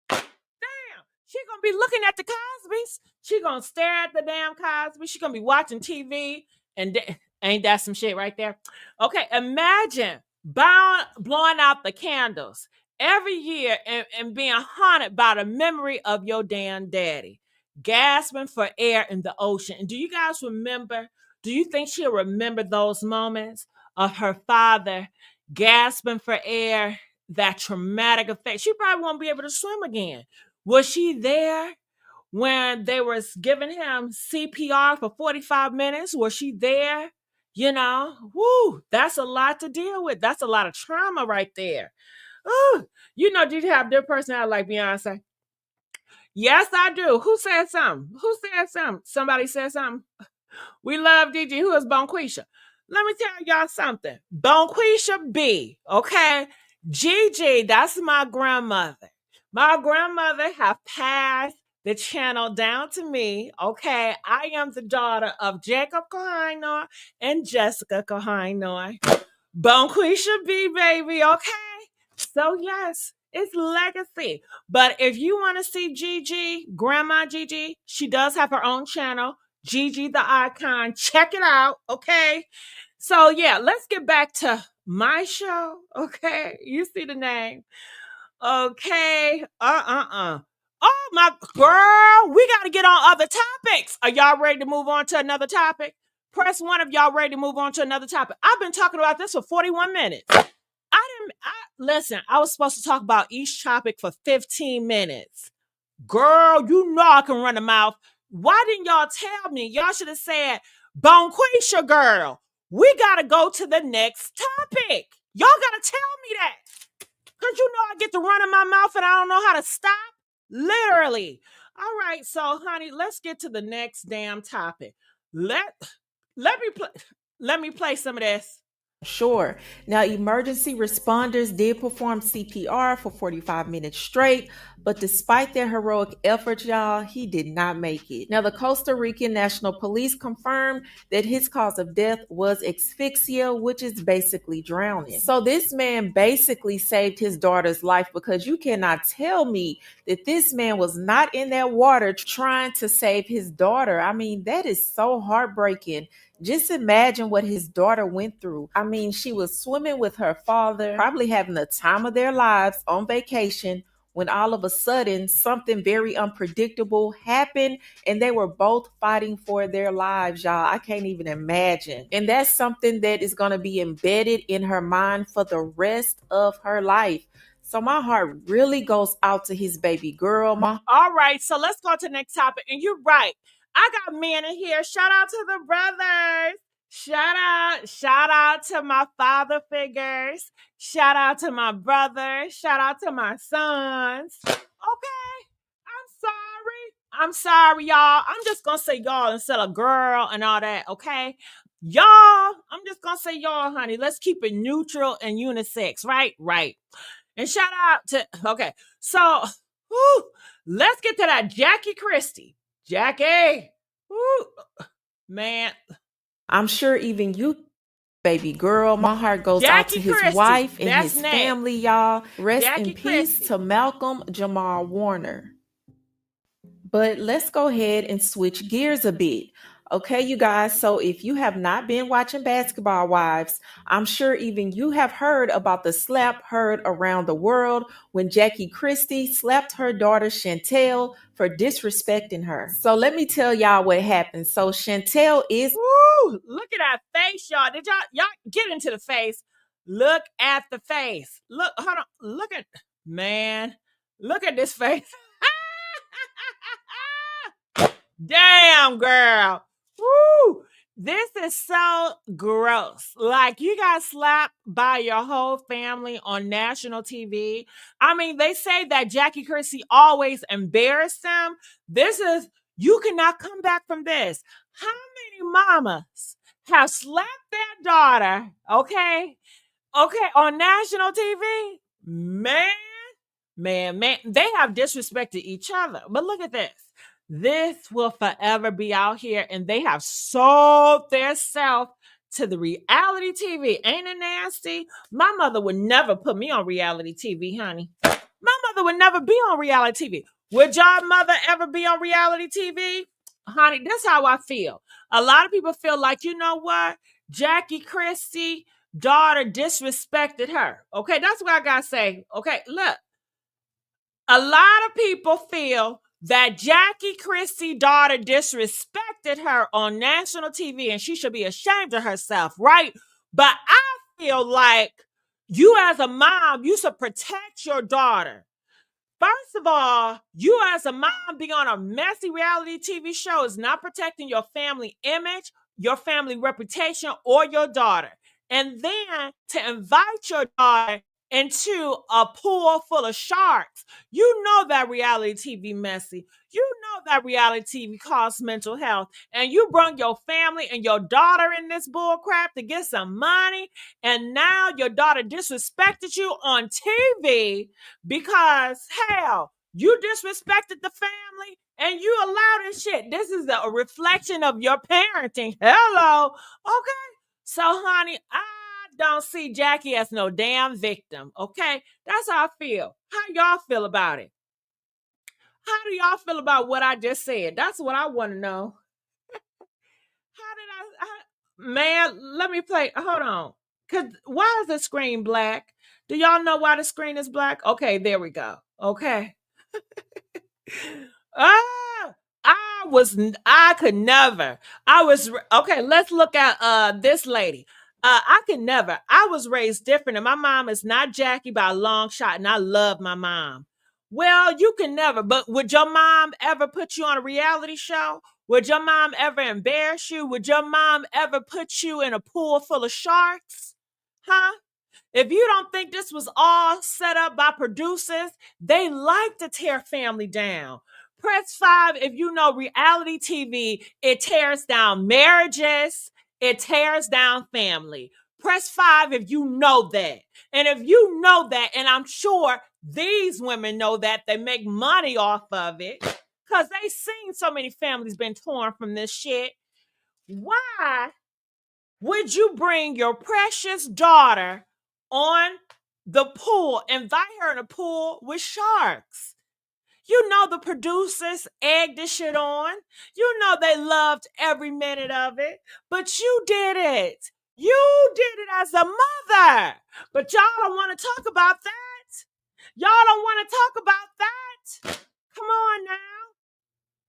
Damn, she gonna be looking at the Cosbys. She gonna stare at the damn Cosby. She gonna be watching TV, and ain't that some shit right there? Okay, imagine blowing out the candles every year and being haunted by the memory of your damn daddy, gasping for air in the ocean. And do you guys remember? Do you think she'll remember those moments of her father gasping for air? That traumatic effect. She probably won't be able to swim again. Was she there when they was giving him CPR for 45 minutes? Was she there? You know, whoo, that's a lot to deal with. That's a lot of trauma right there. Ooh, you know, did you have their personality like Beyonce? Yes, I do. Who said something? Who said something? Somebody said something. We love DG. Who is Bonequisha? Let me tell y'all something. Bonequisha B, okay? Gigi, that's my grandmother. My grandmother have passed the channel down to me, okay? I am the daughter of Jacob Kohinoy and Jessica Kohinoy. Bonequisha B, baby, okay? So yes, it's legacy. But if you want to see Gigi, Grandma Gigi, she does have her own channel, Gigi the Icon. Check it out, okay? So yeah, let's get back to my show, okay? You see the name. Okay. Oh my girl, we got to get on other topics. Are y'all ready to move on to another topic? Press 1 if y'all ready to move on to another topic. I've been talking about this for 41 minutes. Listen, I was supposed to talk about each topic for 15 minutes. Girl, you know I can run a mouth. Why didn't y'all tell me? Y'all should have said, Bonequisha girl, we got to go to the next topic. Y'all got to tell me that. Because you know I get to run in my mouth and I don't know how to stop. Literally. All right, so honey, let's get to the next damn topic. Let me play some of this. Sure. Now, emergency responders did perform CPR for 45 minutes straight, but despite their heroic efforts, y'all, he did not make it. Now, the Costa Rican National Police confirmed that his cause of death was asphyxia, which is basically drowning. So this man basically saved his daughter's life, because you cannot tell me that this man was not in that water trying to save his daughter. I mean, that is so heartbreaking. Just imagine what his daughter went through. I mean, she was swimming with her father, probably having the time of their lives on vacation, when all of a sudden something very unpredictable happened and they were both fighting for their lives, y'all. I can't even imagine. And that's something that is going to be embedded in her mind for the rest of her life. So my heart really goes out to his baby girl. All right, so let's go to the next topic. And you're right. I got men in here. Shout out to the brothers. Shout out to my father figures. Shout out to my brothers. Shout out to my sons. Okay. I'm sorry, y'all. I'm just gonna say y'all instead of girl and all that, okay? Y'all, I'm just gonna say y'all, honey. Let's keep it neutral and unisex, right? Right. And shout out to, okay, so let's get to that Jackie Christie. Jackie, man. I'm sure even you, baby girl, my heart goes out to his wife and his family, y'all. Rest in peace to Malcolm-Jamal Warner. But let's go ahead and switch gears a bit. Okay, you guys, so if you have not been watching Basketball Wives, I'm sure even you have heard about the slap heard around the world when Jackie Christie slapped her daughter Chantel for disrespecting her. So let me tell y'all what happened. So Chantel is... Woo! Look at that face, y'all. Did y'all get into the face? Look at the face. Look, hold on. Look at, man. Look at this face. Damn, girl. Woo! This is so gross. Like, you got slapped by your whole family on national TV. I mean, they say that Jackie Christie always embarrassed them. You cannot come back from this. How many mamas have slapped their daughter, okay, on national TV? Man, man, they have disrespected each other. But look at this. This will forever be out here, and they have sold their self to the reality TV. Ain't it nasty? My mother would never put me on reality TV, honey. My mother would never be on reality TV. Would y'all mother ever be on reality TV? Honey, that's how I feel. A lot of people feel like, you know what? Jackie Christie daughter disrespected her. Okay, that's what I gotta say. Okay, look. A lot of people feel that Jackie Christie daughter disrespected her on national TV and she should be ashamed of herself, right? But I feel like you as a mom, you should protect your daughter. First of all, you as a mom being on a messy reality TV show is not protecting your family image, your family reputation, or your daughter. And then to invite your daughter into a pool full of sharks, you know that reality TV messy. You know that reality TV causes mental health. And you bring your family and your daughter in this bull crap to get some money. And now your daughter disrespected you on TV because, hell, you disrespected the family and you allowed this shit. This is a reflection of your parenting. Hello. Okay. So, honey, I don't see Jackie as no damn victim. Okay. That's how I feel. How y'all feel about it? How do y'all feel about what I just said? That's what I want to know. Man, let me play. Hold on. Why is the screen black? Do y'all know why the screen is black? Okay, there we go. Okay. I could never. Okay, let's look at this lady. I could never. I was raised different, and my mom is not Jackie by a long shot, and I love my mom. Well, you can never, but would your mom ever put you on a reality show? Would your mom ever embarrass you? Would your mom ever put you in a pool full of sharks? Huh? If you don't think this was all set up by producers, they like to tear family down. Press 5 if you know reality TV, it tears down marriages, it tears down family. Press 5 if you know that. And if you know that, and I'm sure these women know that, they make money off of it because they seen so many families been torn from this shit. Why would you bring your precious daughter on the pool, invite her in a pool with sharks? You know the producers egged this shit on. You know they loved every minute of it. But you did it. You did it as a mother. But y'all don't want to talk about that. Y'all don't want to talk about that. Come on now.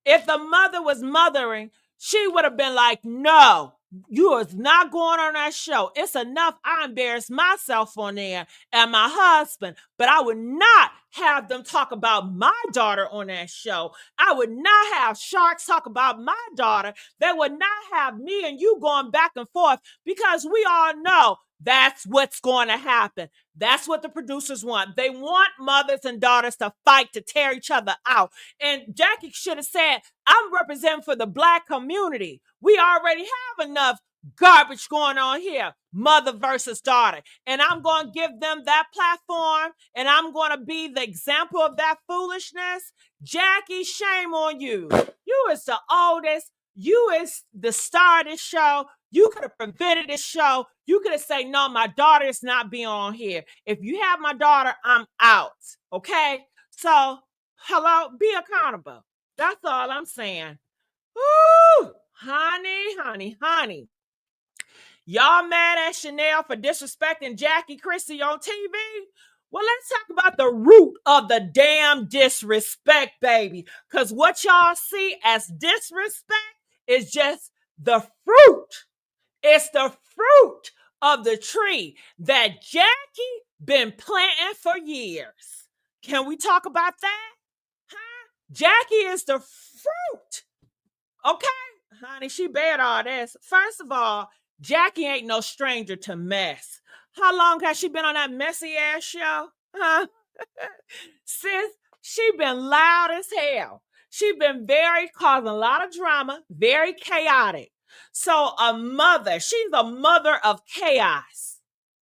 If the mother was mothering, she would have been like, no, you is not going on that show. It's enough. I embarrassed myself on there and my husband, but I would not have them talk about my daughter on that show. I would not have sharks talk about my daughter. They would not have me and you going back and forth because we all know that's what's going to happen. That's what the producers want. They want mothers and daughters to fight to tear each other out. And Jackie should have said, I'm representing for the Black community. We already have enough garbage going on here, mother versus daughter. And I'm going to give them that platform, and I'm going to be the example of that foolishness. Jackie, shame on you. You is the oldest. You is the star of this show. You could have prevented this show. You could have said, no, my daughter is not being on here. If you have my daughter, I'm out. Okay? So, hello, be accountable. That's all I'm saying. Woo! Honey. Y'all mad at Chanel for disrespecting Jackie Christie on TV? Well, let's talk about the root of the damn disrespect, baby. Because what y'all see as disrespect is just the fruit. It's the fruit of the tree that Jackie been planting for years. Can we talk about that? Huh? Jackie is the fruit. Okay? Honey, she bared all this. First of all, Jackie ain't no stranger to mess. How long has she been on that messy ass show? Huh? Sis, she been loud as hell. She been causing a lot of drama, very chaotic. So she's a mother of chaos.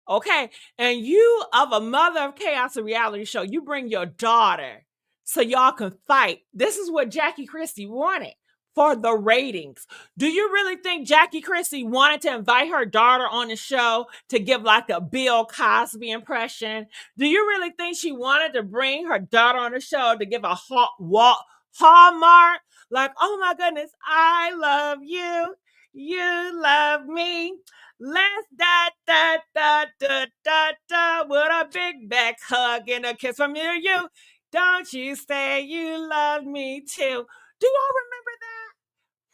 Okay. And you, of a mother of chaos, a reality show, you bring your daughter so y'all can fight. This is what Jackie Christie wanted for the ratings. Do you really think Jackie Christie wanted to invite her daughter on the show to give like a Bill Cosby impression? Do you really think she wanted to bring her daughter on the show to give a hallmark? Like, oh my goodness, I love you. You love me. Let's da with a big back hug and a kiss from you. Don't you say you love me too. Do y'all remember that?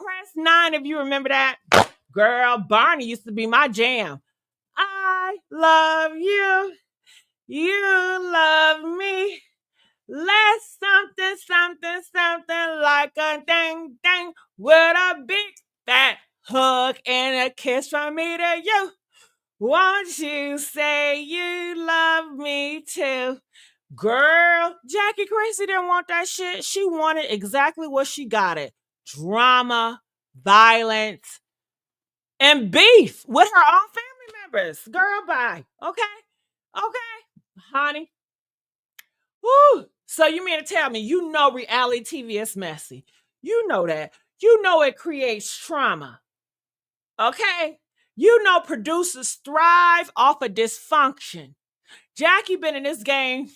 Press 9 if you remember that. Girl, Barney used to be my jam. I love you. You love me. Let's something like a dang with a big fat hug and a kiss from me to you. Won't you say you love me too? Girl, Jackie Christie didn't want that shit. She wanted exactly what she got it. Drama, violence, and beef with her own family members. Girl, bye. Okay? Okay? Honey. Woo! So you mean to tell me you know reality TV is messy? You know that. You know it creates trauma. Okay? You know producers thrive off of dysfunction. Jackie been in this game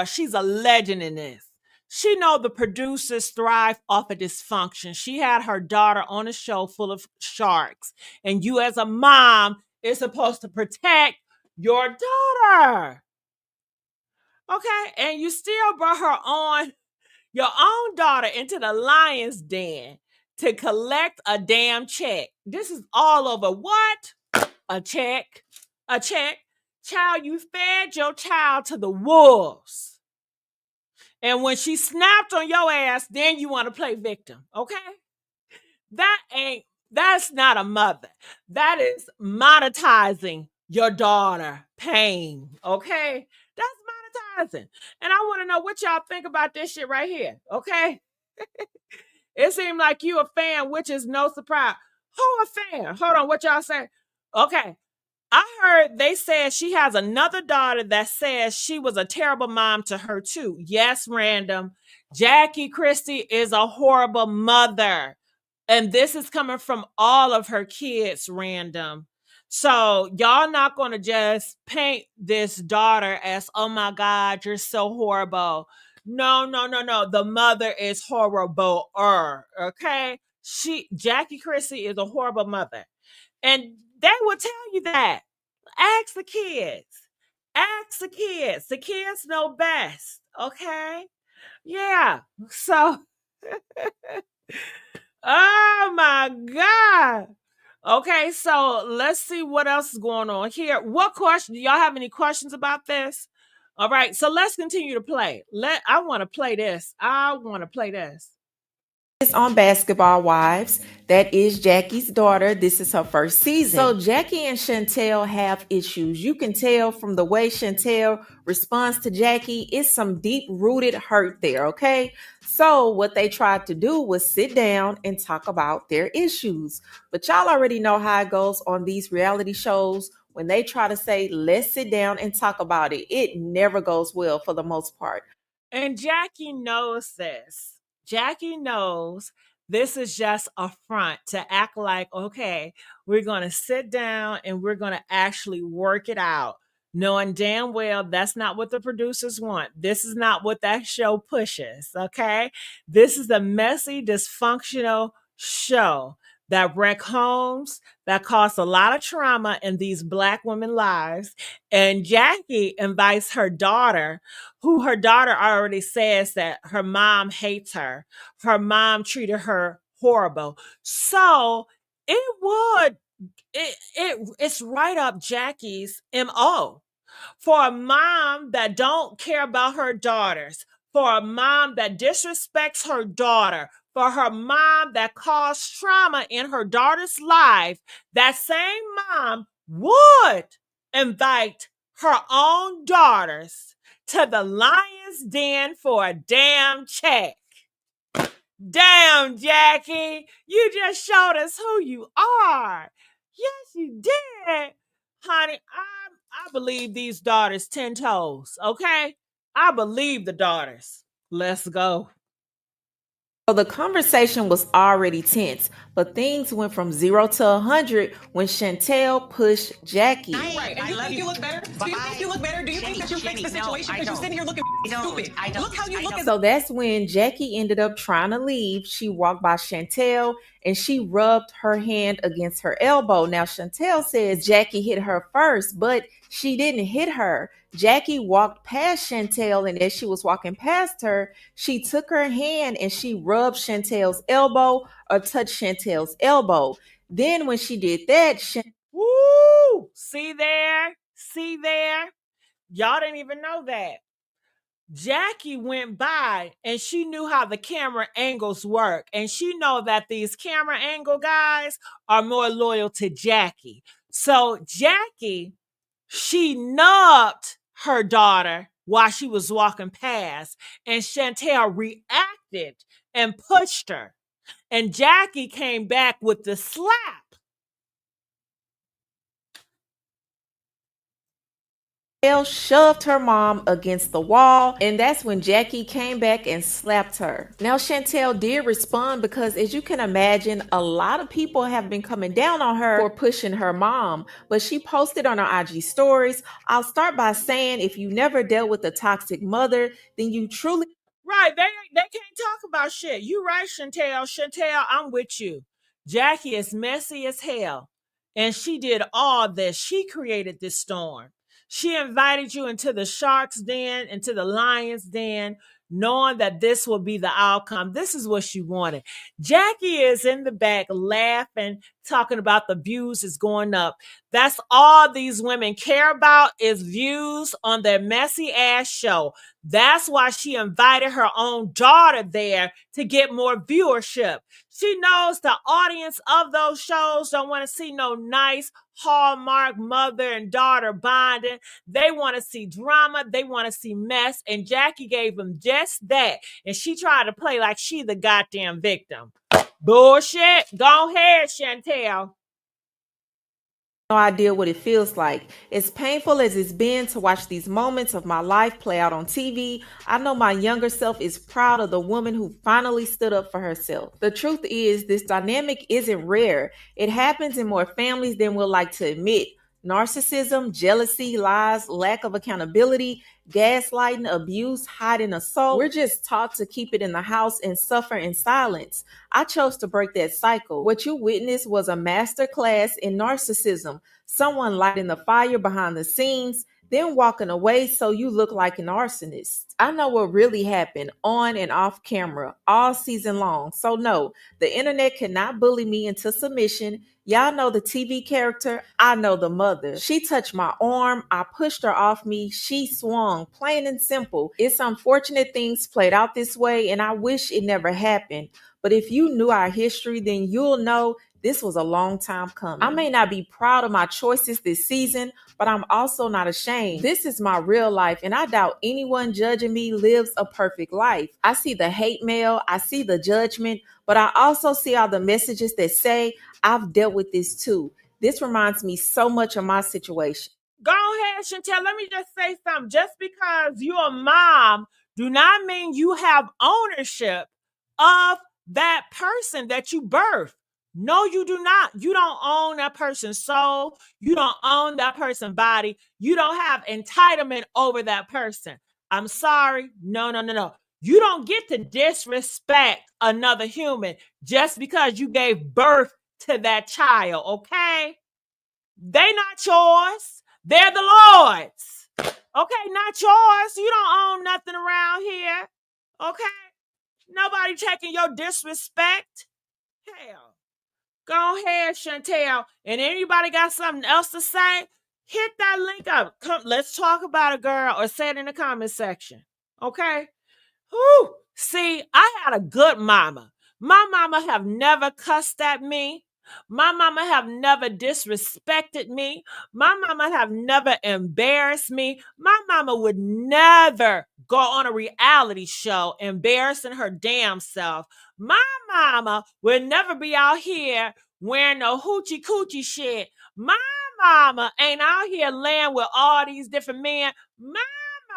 she's a legend in this. She know the producers thrive off of dysfunction. She had her daughter on a show full of sharks. And you as a mom is supposed to protect your daughter. Okay? And you still brought her on, your own daughter, into the lion's den to collect a damn check. This is all over what? A check. A check. Child, you fed your child to the wolves. And when she snapped on your ass, then you want to play victim. Okay? That's not a mother. That is monetizing your daughter pain. Okay? That's monetizing. And I want to know what y'all think about this shit right here. Okay? It seemed like you a fan, which is no surprise. Who a fan? Hold on, what y'all say? Okay. I heard they said she has another daughter that says she was a terrible mom to her too. Yes, random. Jackie Christie is a horrible mother. And this is coming from all of her kids, random. So y'all not going to just paint this daughter as, oh my God, you're so horrible. No. The mother is horrible. Okay? Jackie Christie is a horrible mother. And they will tell you that. Ask the kids. Ask the kids. The kids know best. Okay? Yeah. So, oh my God. Okay, so let's see what else is going on here. What question? Do y'all have any questions about this? All right, so let's continue to play. I want to play this. On Basketball Wives. That is Jackie's daughter. This is her first season. So Jackie and Chantel have issues. You can tell from the way Chantel responds to Jackie, it's some deep-rooted hurt there, okay? So what they tried to do was sit down and talk about their issues. But y'all already know how it goes on these reality shows. When they try to say, let's sit down and talk about it, it never goes well for the most part. And Jackie knows this. Jackie knows this is just a front to act like, okay, we're going to sit down and we're going to actually work it out, knowing damn well that's not what the producers want. This is not what that show pushes, okay? This is a messy, dysfunctional show that wreck homes, that cause a lot of trauma in these Black women lives. And Jackie invites her daughter, who her daughter already says that her mom hates her. Her mom treated her horrible. So it's right up Jackie's MO. For a mom that don't care about her daughters, for a mom that disrespects her daughter, for her mom that caused trauma in her daughter's life, that same mom would invite her own daughters to the lion's den for a damn check. Damn, Jackie, you just showed us who you are. Yes, you did. Honey, I believe these daughters 10 toes, okay? I believe the daughters. Let's go. So the conversation was already tense, but things went from 0 to 100 when Chantel pushed Jackie. Right. And you think you look better? Do you think you look better? Do you think that you fixed the situation? Because you're sitting here looking stupid. I don't. Look how you look. So that's when Jackie ended up trying to leave. She walked by Chantel and she rubbed her hand against her elbow. Now, Chantel says Jackie hit her first, but she didn't hit her. Jackie walked past Chantel, and as she was walking past her, she took her hand and she rubbed Chantel's elbow or touched Chantel's elbow. Then when she did that, Woo! See there? See there? Y'all didn't even know that. Jackie went by and she knew how the camera angles work. And she know that these camera angle guys are more loyal to Jackie. So Jackie, she nubbed her daughter while she was walking past, and Chantel reacted and pushed her. And Jackie came back with the slap. Shoved her mom against the wall, and that's when Jackie came back and slapped her. Now Chantel did respond because, as you can imagine, a lot of people have been coming down on her for pushing her mom, but she posted on her IG stories, "I'll start by saying if you never dealt with a toxic mother, then you truly..." Right, they can't talk about shit. You right, Chantel. Chantel, I'm with you. Jackie is messy as hell, and she did all this. She created this storm. She invited you into the shark's den, into the lion's den, knowing that this will be the outcome. This is what she wanted. Jackie is in the back laughing, talking about the views is going up. That's all these women care about is views on their messy ass show. That's why she invited her own daughter there to get more viewership. She knows the audience of those shows don't want to see no nice Hallmark mother and daughter bonding. They want to see drama. They want to see mess. And Jackie gave them just that. And she tried to play like she the goddamn victim. Bullshit. Go ahead, Chantel. No idea what it feels like. As painful as it's been to watch these moments of my life play out on TV, I know my younger self is proud of the woman who finally stood up for herself. The truth is, this dynamic isn't rare. It happens in more families than we'll like to admit. Narcissism, jealousy, lies, lack of accountability, gaslighting, abuse, hiding assault. We're just taught to keep it in the house and suffer in silence. I chose to break that cycle. What you witnessed was a master class in narcissism. Someone lighting the fire behind the scenes, then walking away so you look like an arsonist. I know what really happened on and off camera all season long. So no, the internet cannot bully me into submission. Y'all know the TV character, I know the mother. She touched my arm, I pushed her off me, she swung, plain and simple. It's unfortunate things played out this way, and I wish it never happened. But if you knew our history, then you'll know this was a long time coming. I may not be proud of my choices this season, but I'm also not ashamed. This is my real life, and I doubt anyone judging me lives a perfect life. I see the hate mail, I see the judgment, but I also see all the messages that say, I've dealt with this too. This reminds me so much of my situation. Go ahead, Chantel. Let me just say something. Just because you're a mom do not mean you have ownership of that person that you birthed. No, you do not. You don't own that person's soul. You don't own that person's body. You don't have entitlement over that person. I'm sorry. No. You don't get to disrespect another human just because you gave birth to that child, okay? They not yours. They're the Lord's. Okay, not yours. You don't own nothing around here. Okay? Nobody taking your disrespect. Hell. Go ahead, Chantel. And anybody got something else to say? Hit that link up. Come, let's talk about it, girl, or say it in the comment section. Okay? Whew. See, I had a good mama. My mama have never cussed at me. My mama have never disrespected me. My mama have never embarrassed me. My mama would never go on a reality show embarrassing her damn self. My mama would never be out here wearing no hoochie coochie shit. My mama ain't out here laying with all these different men. My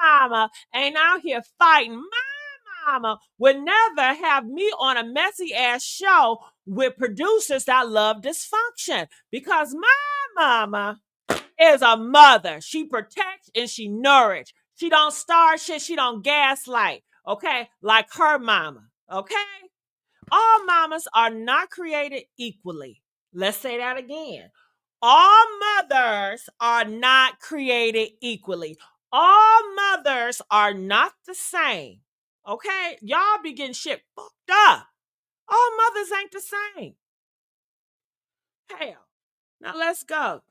mama ain't out here fighting. My mama would never have me on a messy ass show with producers that love dysfunction, because my mama is a mother. She protects and she nourishes. She don't star shit. She don't gaslight. Okay, like her mama. Okay, all mamas are not created equally. Let's say that again. All mothers are not created equally. All mothers are not the same. Okay? Y'all be getting shit fucked up. All mothers ain't the same. Hell. Now let's go.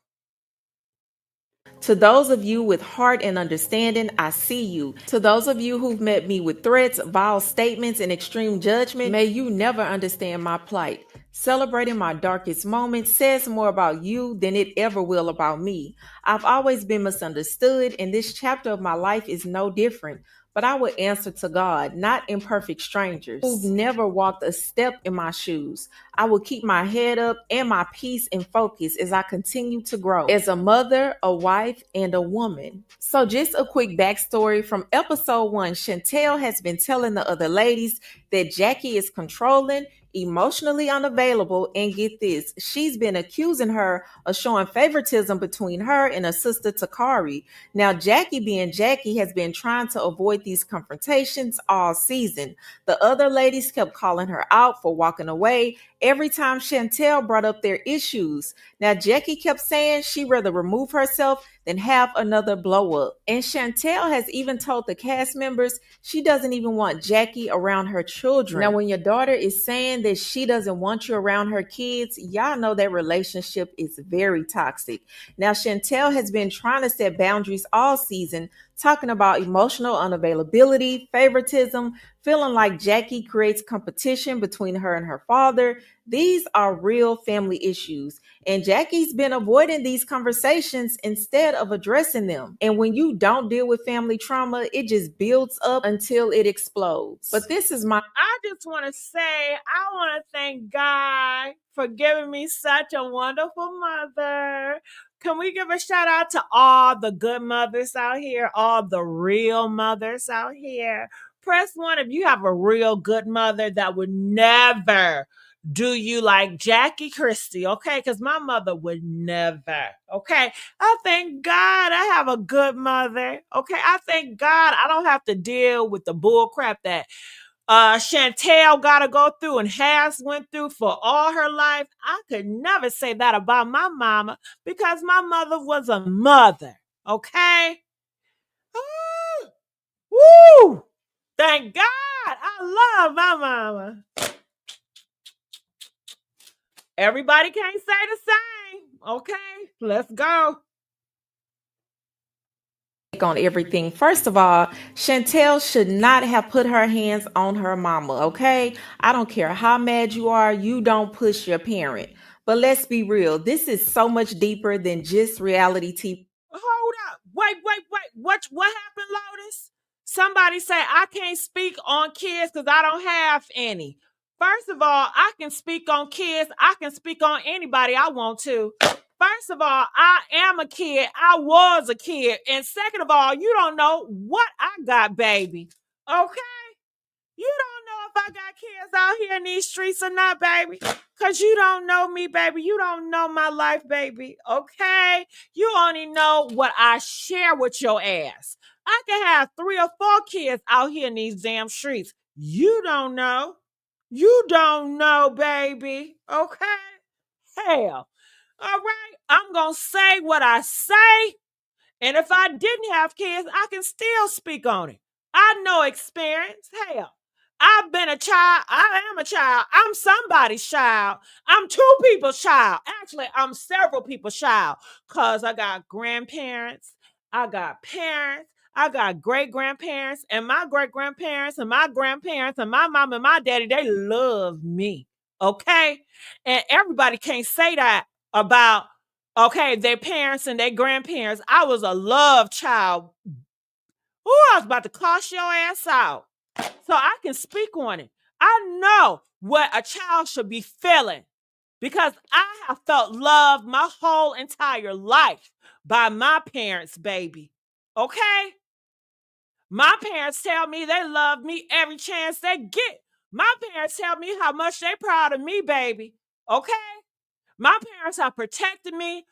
To those of you with heart and understanding, I see you. To those of you who've met me with threats, vile statements, and extreme judgment, may you never understand my plight. Celebrating my darkest moments says more about you than it ever will about me. I've always been misunderstood, and this chapter of my life is no different. But I will answer to God, not imperfect strangers who've never walked a step in my shoes. I will keep my head up and my peace and focus as I continue to grow as a mother, a wife, and a woman. So just a quick backstory from episode 1, Chantel has been telling the other ladies that Jackie is controlling, emotionally unavailable, and get this, she's been accusing her of showing favoritism between her and her sister Takari. Now, Jackie being Jackie has been trying to avoid these confrontations all season. The other ladies kept calling her out for walking away every time Chantel brought up their issues. Now, Jackie kept saying she'd rather remove herself than have another blow up. And Chantel has even told the cast members she doesn't even want Jackie around her children. Now, when your daughter is saying that she doesn't want you around her kids, y'all know that relationship is very toxic. Now, Chantel has been trying to set boundaries all season, talking about emotional unavailability, favoritism, feeling like Jackie creates competition between her and her father. These are real family issues, and Jackie's been avoiding these conversations instead of addressing them. And when you don't deal with family trauma, it just builds up until it explodes. But this is my... I just want to say, I want to thank God for giving me such a wonderful mother. Can we give a shout out to all the good mothers out here, all the real mothers out here? Press 1 if you have a real good mother that would never do you like Jackie Christie, okay? Because my mother would never, okay? I thank God I have a good mother, okay? I thank God I don't have to deal with the bull crap that Chantel got to go through and has went through for all her life. I could never say that about my mama, because my mother was a mother, okay? Woo! Thank God I love my mama. Everybody can't say the same, okay? Let's go. On everything. First of all, Chantel should not have put her hands on her mama, okay? I don't care how mad you are, you don't push your parent. But let's be real, this is so much deeper than just reality TV. Hold up. Wait. What happened, Lotus? Somebody say I can't speak on kids because I don't have any. First of all, I can speak on kids. I can speak on anybody I want to. First of all, I am a kid. I was a kid. And second of all, you don't know what I got, baby. Okay? You don't know if I got kids out here in these streets or not, baby. Because you don't know me, baby. You don't know my life, baby. Okay? You only know what I share with your ass. I can have 3 or 4 kids out here in these damn streets. You don't know. You don't know, baby. Okay? Hell. All right? I'm going to say what I say. And if I didn't have kids, I can still speak on it. I know experience. Hell. I've been a child. I am a child. I'm somebody's child. I'm 2 people's child. Actually, I'm several people's child. Because I got grandparents. I got parents. I got great-grandparents. And my great-grandparents and my grandparents and my mom and my daddy, they love me. Okay? And everybody can't say that about, okay, their parents and their grandparents. I was a love child. Ooh, I was about to cuss your ass out. So I can speak on it. I know what a child should be feeling. because I have felt love my whole entire life by my parents, baby. Okay? My parents tell me they love me every chance they get. My parents tell me how much they proud of me, baby. Okay? My parents have protected me,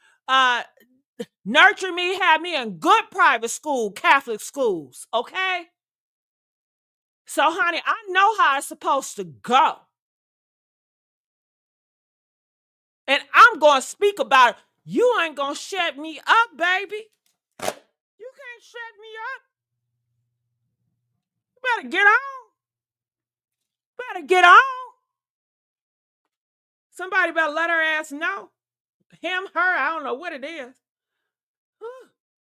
nurtured me, had me in good private school, Catholic schools. Okay? So, honey, I know how it's supposed to go. And I'm going to speak about it. You ain't going to shut me up, baby. You can't shut me up. You better get on. Better get on. Somebody better let her ass know. Him, her, I don't know what it is.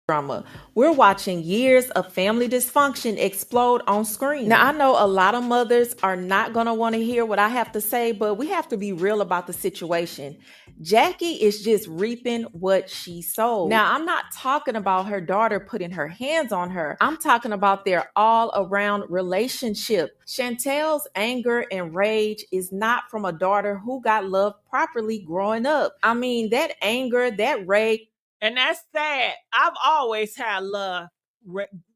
Drama. We're watching years of family dysfunction explode on screen. Now, I know a lot of mothers are not going to want to hear what I have to say, but we have to be real about the situation. Jackie is just reaping what she sowed. Now, I'm not talking about her daughter putting her hands on her. I'm talking about their all-around relationship. Chantel's anger and rage is not from a daughter who got loved properly growing up. I mean, that anger, that rage, and that's sad. I've always had love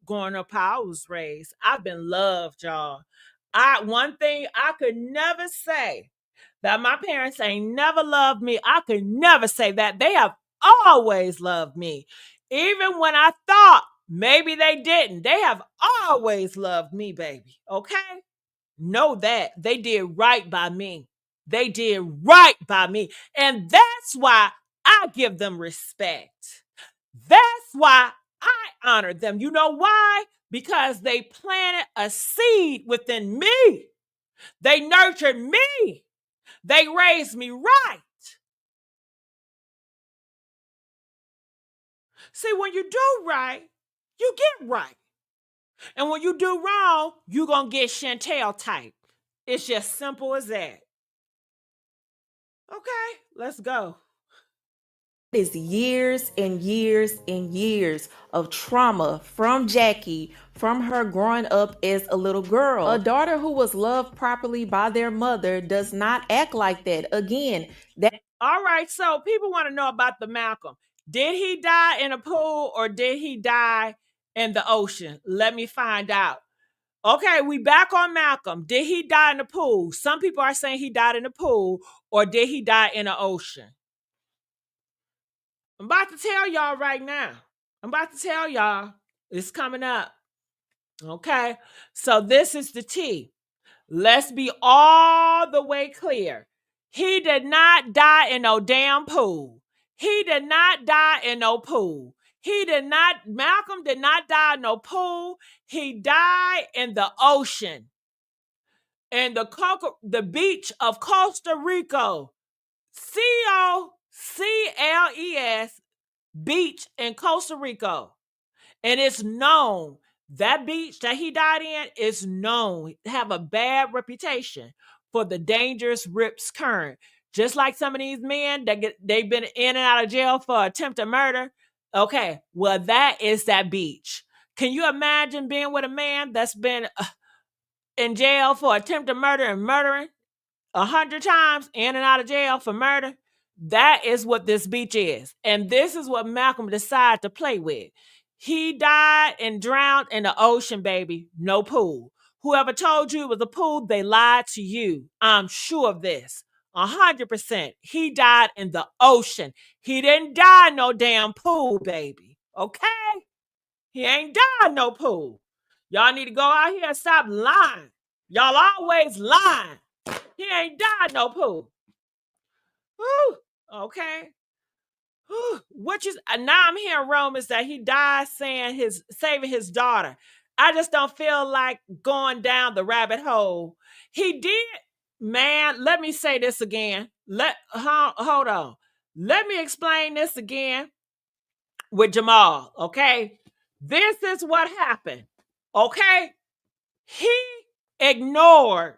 growing up how I was raised. I've been loved, y'all. One thing I could never say that my parents ain't never loved me. I could never say that. They have always loved me. Even when I thought maybe they didn't, they have always loved me, baby. Okay? Know that. They did right by me. They did right by me. And that's why I give them respect. That's why I honor them. You know why? Because they planted a seed within me. They nurtured me. They raised me right. See, when you do right, you get right. And when you do wrong, you're going to get Chantel type. It's just simple as that. Okay, let's go. Is years and years and years of trauma from Jackie, from her growing up as a little girl. A daughter who was loved properly by their mother does not act like that. Again, that. All right, so people want to know about the Malcolm. Did he die in a pool or did he die in the ocean? Let me find out. Okay, we back on Malcolm. Did he die in the pool? Some people are saying he died in the pool, or did he die in the ocean? I'm about to tell y'all right now. I'm about to tell y'all. It's coming up. Okay, so this is the T. Let's be all the way clear. He did not die in no damn pool. He did not die in no pool. Malcolm did not die in no pool. He died in the ocean. In the beach of Costa Rica. Cocles beach in Costa Rica. And it's known, that beach that he died in is known to have a bad reputation for the dangerous rips current. Just like some of these men they've been in and out of jail for attempted murder. Okay, well, that is that beach. Can you imagine being with a man that's been in jail for attempted murder and murdering 100 times, in and out of jail for murder? That is what this beach is. And this is what Malcolm decided to play with. He died and drowned in the ocean, baby. No pool. Whoever told you it was a pool, they lied to you. I'm sure of this. 100%. He died in the ocean. He didn't die in no damn pool, baby. Okay? He ain't died in no pool. Y'all need to go out here and stop lying. Y'all always lying. He ain't died in no pool. Whew. Okay. Which is now I'm hearing rumors that he died saving his daughter. I just don't feel like going down the rabbit hole. He did, man. Let me say this again. Hold on. Let me explain this again with Jamal. Okay, this is what happened. Okay, he ignored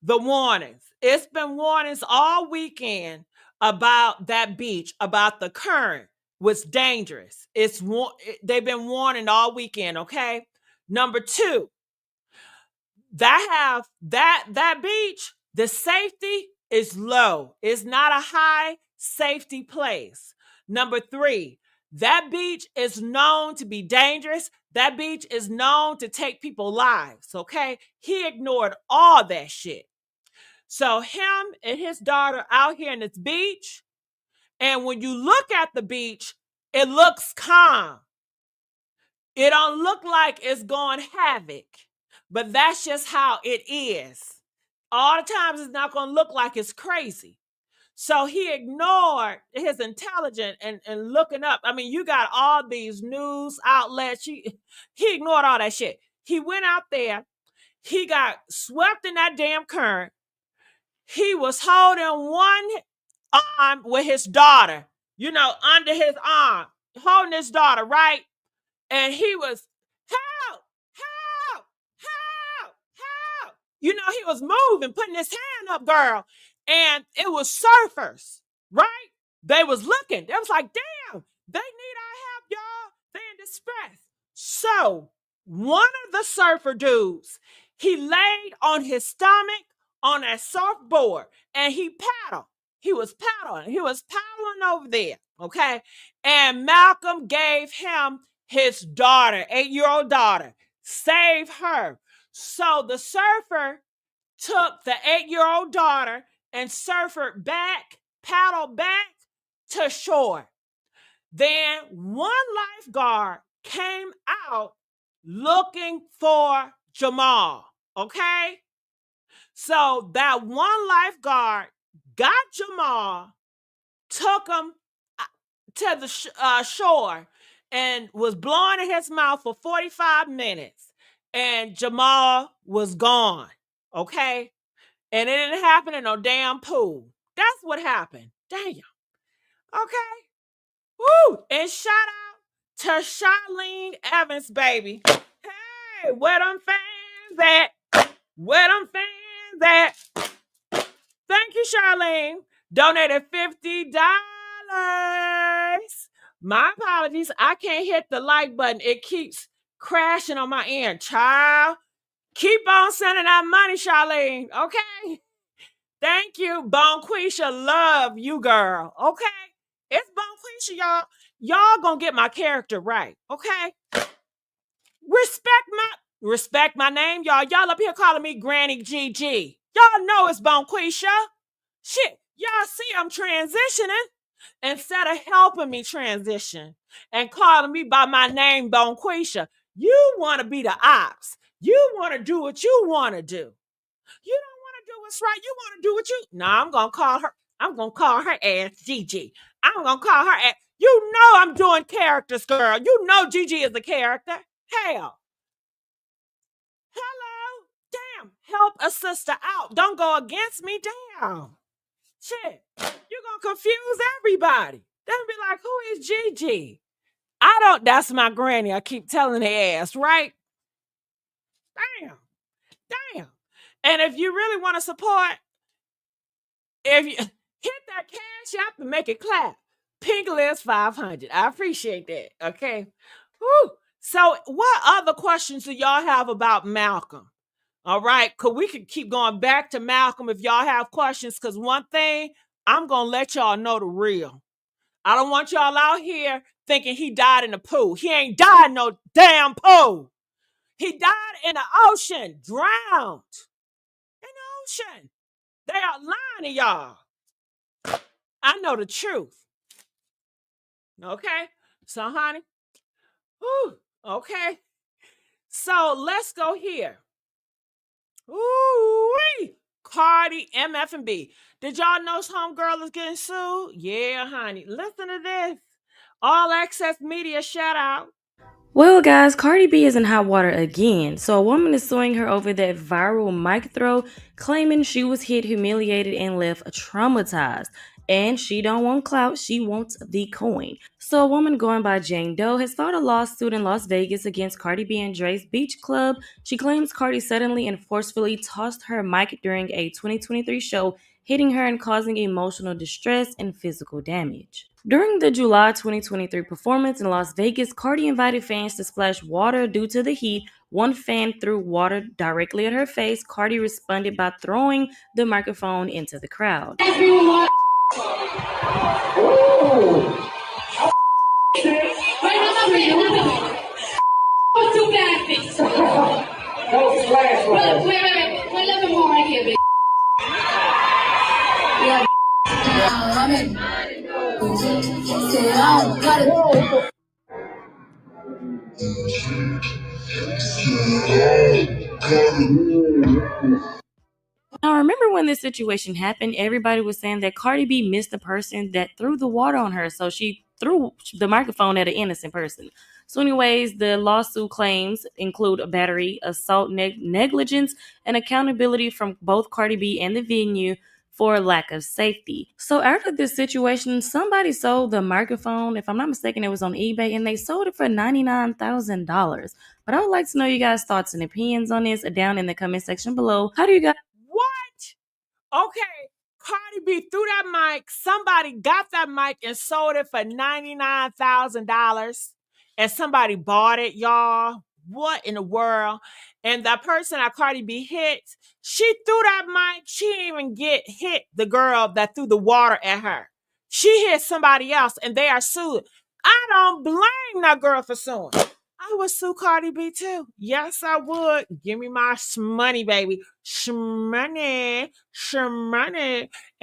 the warnings. It's been warnings all weekend about that beach, about the current was dangerous. They've been warning all weekend, okay? Number two, that beach, the safety is low. It's not a high safety place. Number 3, that beach is known to be dangerous. That beach is known to take people's lives, okay? He ignored all that shit. So him and his daughter out here in this beach, and when you look at the beach, it looks calm. It don't look like it's going havoc, but that's just how it is. All the times it's not going to look like it's crazy. So he ignored his intelligence and looking up. I mean, you got all these news outlets. He ignored all that shit. He went out there. He got swept in that damn current. He was holding one arm with his daughter, under his arm, holding his daughter, right? And he was, help, help, help, help. He was moving, putting his hand up, girl. And it was surfers, right? They was looking. They was like, damn, they need our help, y'all. They in distress. So one of the surfer dudes, he laid on his stomach on that surfboard and he paddled. He was paddling over there, okay? And Malcolm gave him his daughter, 8-year-old daughter, save her. So the surfer took the 8-year-old daughter and paddled back to shore. Then one lifeguard came out looking for Jamal, okay? So that one lifeguard got Jamal, took him to the shore, and was blowing in his mouth for 45 minutes. And Jamal was gone, okay? And it didn't happen in no damn pool. That's what happened. Damn. Okay. Woo! And shout out to Charlene Evans, baby. Hey, where them fans at? Where them fans at? Thank you, Charlene. Donated $50. My apologies. I can't hit the like button. It keeps crashing on my end. Child, keep on sending that money, Charlene. Okay? Thank you. Bonequisha, love you, girl. Okay? It's Bonequisha, y'all. Y'all gonna get my character right. Okay? Respect my name, y'all. Y'all up here calling me Granny GG. Y'all know it's Bonequisha. Shit, y'all see I'm transitioning. Instead of helping me transition and calling me by my name, Bonequisha, you want to be the ops. You want to do what you want to do. You don't want to do what's right. You want to do what you. No, I'm going to call her ass Gigi. I'm going to call her ass. You know I'm doing characters, girl. You know Gigi is a character. Hell. Hello. Damn. Help a sister out. Don't go against me. Damn. Shit. You're going to confuse everybody. They'll be like, who is Gigi? That's my granny. I keep telling her ass, right? Damn. And if you really want to support, if you hit that cash app and make it clap, Pink Liz 500. I appreciate that. Okay. Woo. So what other questions do y'all have about Malcolm? All right. Because we could keep going back to Malcolm if y'all have questions. Because one thing, I'm going to let y'all know the real. I don't want y'all out here thinking he died in the pool. He ain't died in no damn pool. He died in the ocean, drowned in the ocean. They are lying to y'all. I know the truth. Okay? So, honey, whew, okay. So, let's go here. Ooh-wee. Cardi, MF, and B. Did y'all know some girl is getting sued? Yeah, honey. Listen to this. All Access Media, shout out. Well, guys, Cardi B is in hot water again. So a woman is suing her over that viral mic throw, claiming she was hit, humiliated, and left traumatized. And she don't want clout, she wants the coin. So a woman going by Jane Doe has filed a lawsuit in Las Vegas against Cardi B and Dre's Beach Club. She claims Cardi suddenly and forcefully tossed her mic during a 2023 show, hitting her and causing emotional distress and physical damage. During the July 2023 performance in Las Vegas, Cardi invited fans to splash water due to the heat, One fan threw water directly at her face. Cardi responded by throwing the microphone into the crowd. Now, remember when this situation happened, everybody was saying that Cardi B missed the person that threw the water on her, so she threw the microphone at an innocent person. So anyways, the lawsuit claims include a battery, assault, negligence, and accountability from both Cardi B and the venue for lack of safety. So after this situation, somebody sold the microphone. If I'm not mistaken, it was on eBay, and they sold it for $99,000. But I would like to know you guys' thoughts and opinions on this down in the comment section below. How do you guys... What? Okay, Cardi B threw that mic. Somebody got that mic and sold it for $99,000. And somebody bought it, y'all. What in the world? And that person that Cardi B hit, she threw that mic. She didn't even hit the girl that threw the water at her. She hit somebody else, and they are sued. I don't blame that girl for suing. I would sue Cardi B too. Yes, I would. Give me my shmoney, baby. Shmoney.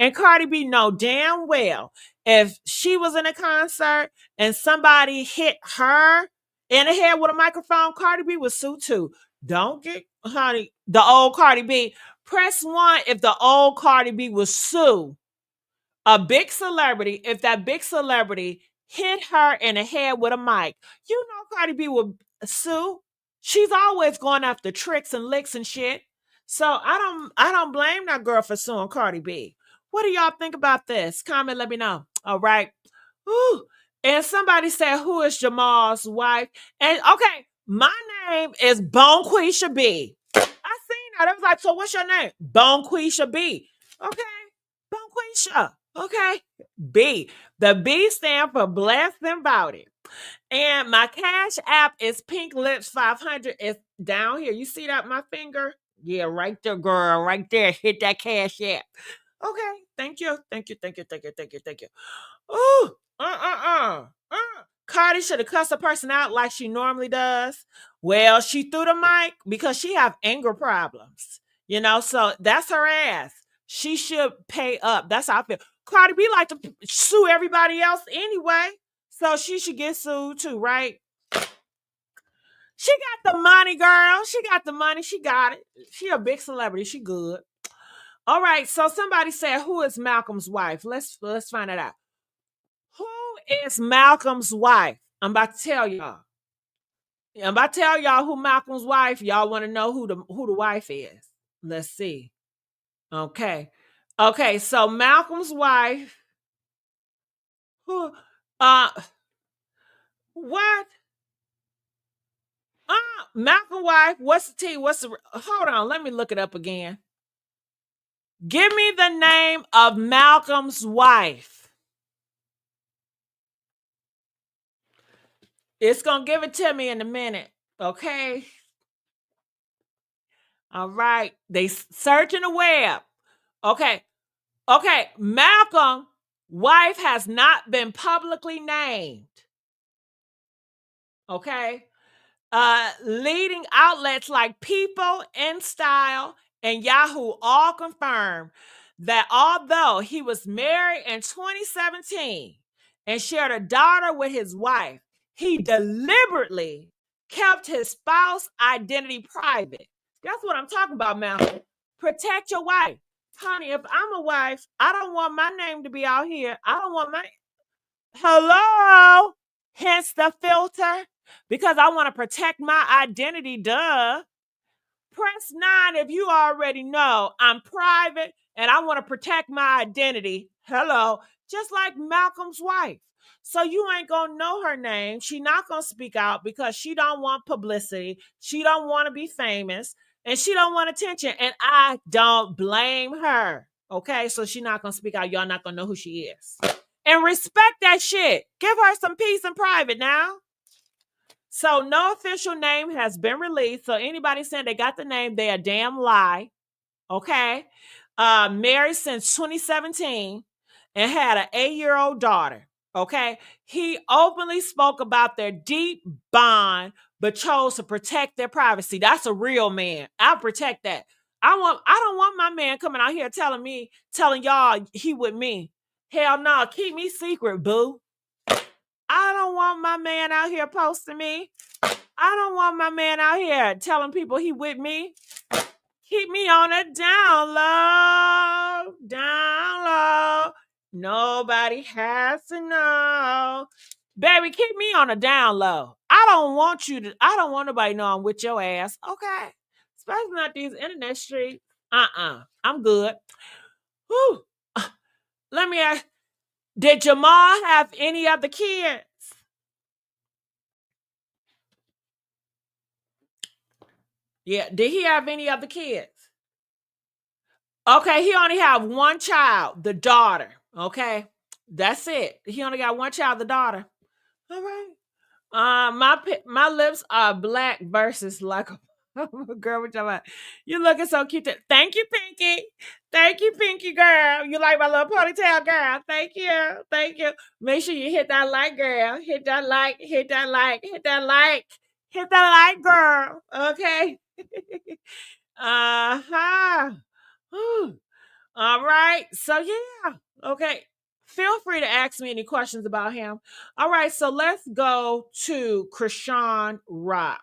And Cardi B know damn well if she was in a concert and somebody hit her in the head with a microphone, Cardi B would sue too. Don't get, honey, the old Cardi B. Press 1 if the old Cardi B would sue a big celebrity, if that big celebrity hit her in the head with a mic. You know Cardi B would sue. She's always going after tricks and licks and shit. So I don't blame that girl for suing Cardi B. What do y'all think about this? Comment, let me know. All right. Whew. And somebody said, who is Jamal's wife? And okay, my name is Bonequisha B. I seen that. I was like, so what's your name? Bonequisha B. Okay. Bonequisha. Okay. B. The B stand for blessed and about it. And my Cash App is Pink Lips 500. It's down here. You see that, my finger? Yeah, right there, girl. Right there. Hit that Cash App. Okay. Thank you. Ooh. Cardi should have cussed a person out like she normally does. Well, she threw the mic because she have anger problems. You know, so that's her ass. She should pay up. That's how I feel. Cardi B like to sue everybody else anyway. So she should get sued too, right? She got the money, girl. She got the money. She got it. She a big celebrity. She good. All right. So somebody said, who is Malcolm's wife? Let's find it out. Who is Malcolm's wife? I'm about to tell y'all. I'm about to tell y'all who Malcolm's wife. Y'all want to know who the wife is? Let's see. Okay. So Malcolm's wife. Who? What? Malcolm's wife. What's the T? Hold on. Let me look it up again. Give me the name of Malcolm's wife. It's gonna give it to me in a minute. Okay. All right. They searching the web. Okay. Malcolm's wife has not been publicly named. Okay. Leading outlets like People, InStyle, and Yahoo all confirmed that although he was married in 2017 and shared a daughter with his wife, he deliberately kept his spouse identity private. That's what I'm talking about, Malcolm. Protect your wife. Honey, if I'm a wife, I don't want my name to be out here. I don't want my... Hello? Hence the filter. Because I want to protect my identity, duh. Press 9 if you already know I'm private and I want to protect my identity. Hello. Just like Malcolm's wife. So you ain't going to know her name. She not going to speak out because she don't want publicity. She don't want to be famous. And she don't want attention. And I don't blame her. Okay? So she not going to speak out. Y'all not going to know who she is. And respect that shit. Give her some peace in private now. So no official name has been released. So anybody saying they got the name, they a damn lie. Okay. Married since 2017 and had an 8-year-old daughter. Okay. He openly spoke about their deep bond, but chose to protect their privacy. That's a real man. I'll protect that. I don't want my man coming out here telling y'all he with me. Hell no, keep me secret, boo. I don't want my man out here posting me. I don't want my man out here telling people he with me. Keep me on a down low. Nobody has to know. Baby, keep me on a down low. I don't want nobody to know I'm with your ass. Okay. Especially not these internet streets. I'm good. Whew. Let me ask, did Jamal have any other kids? Yeah, did he have any other kids? Okay, he only have one child, the daughter. Okay, that's it. He only got one child, the daughter. All right. My lips are black versus like a girl. What you about? You looking so cute. Thank you, Pinky. Thank you, Pinky girl. You like my little ponytail, girl. Thank you. Make sure you hit that like, girl. Hit that like, girl. Okay. Uh-huh. All right. So yeah. Okay. Feel free to ask me any questions about him. All right. So let's go to Chrisean Rock.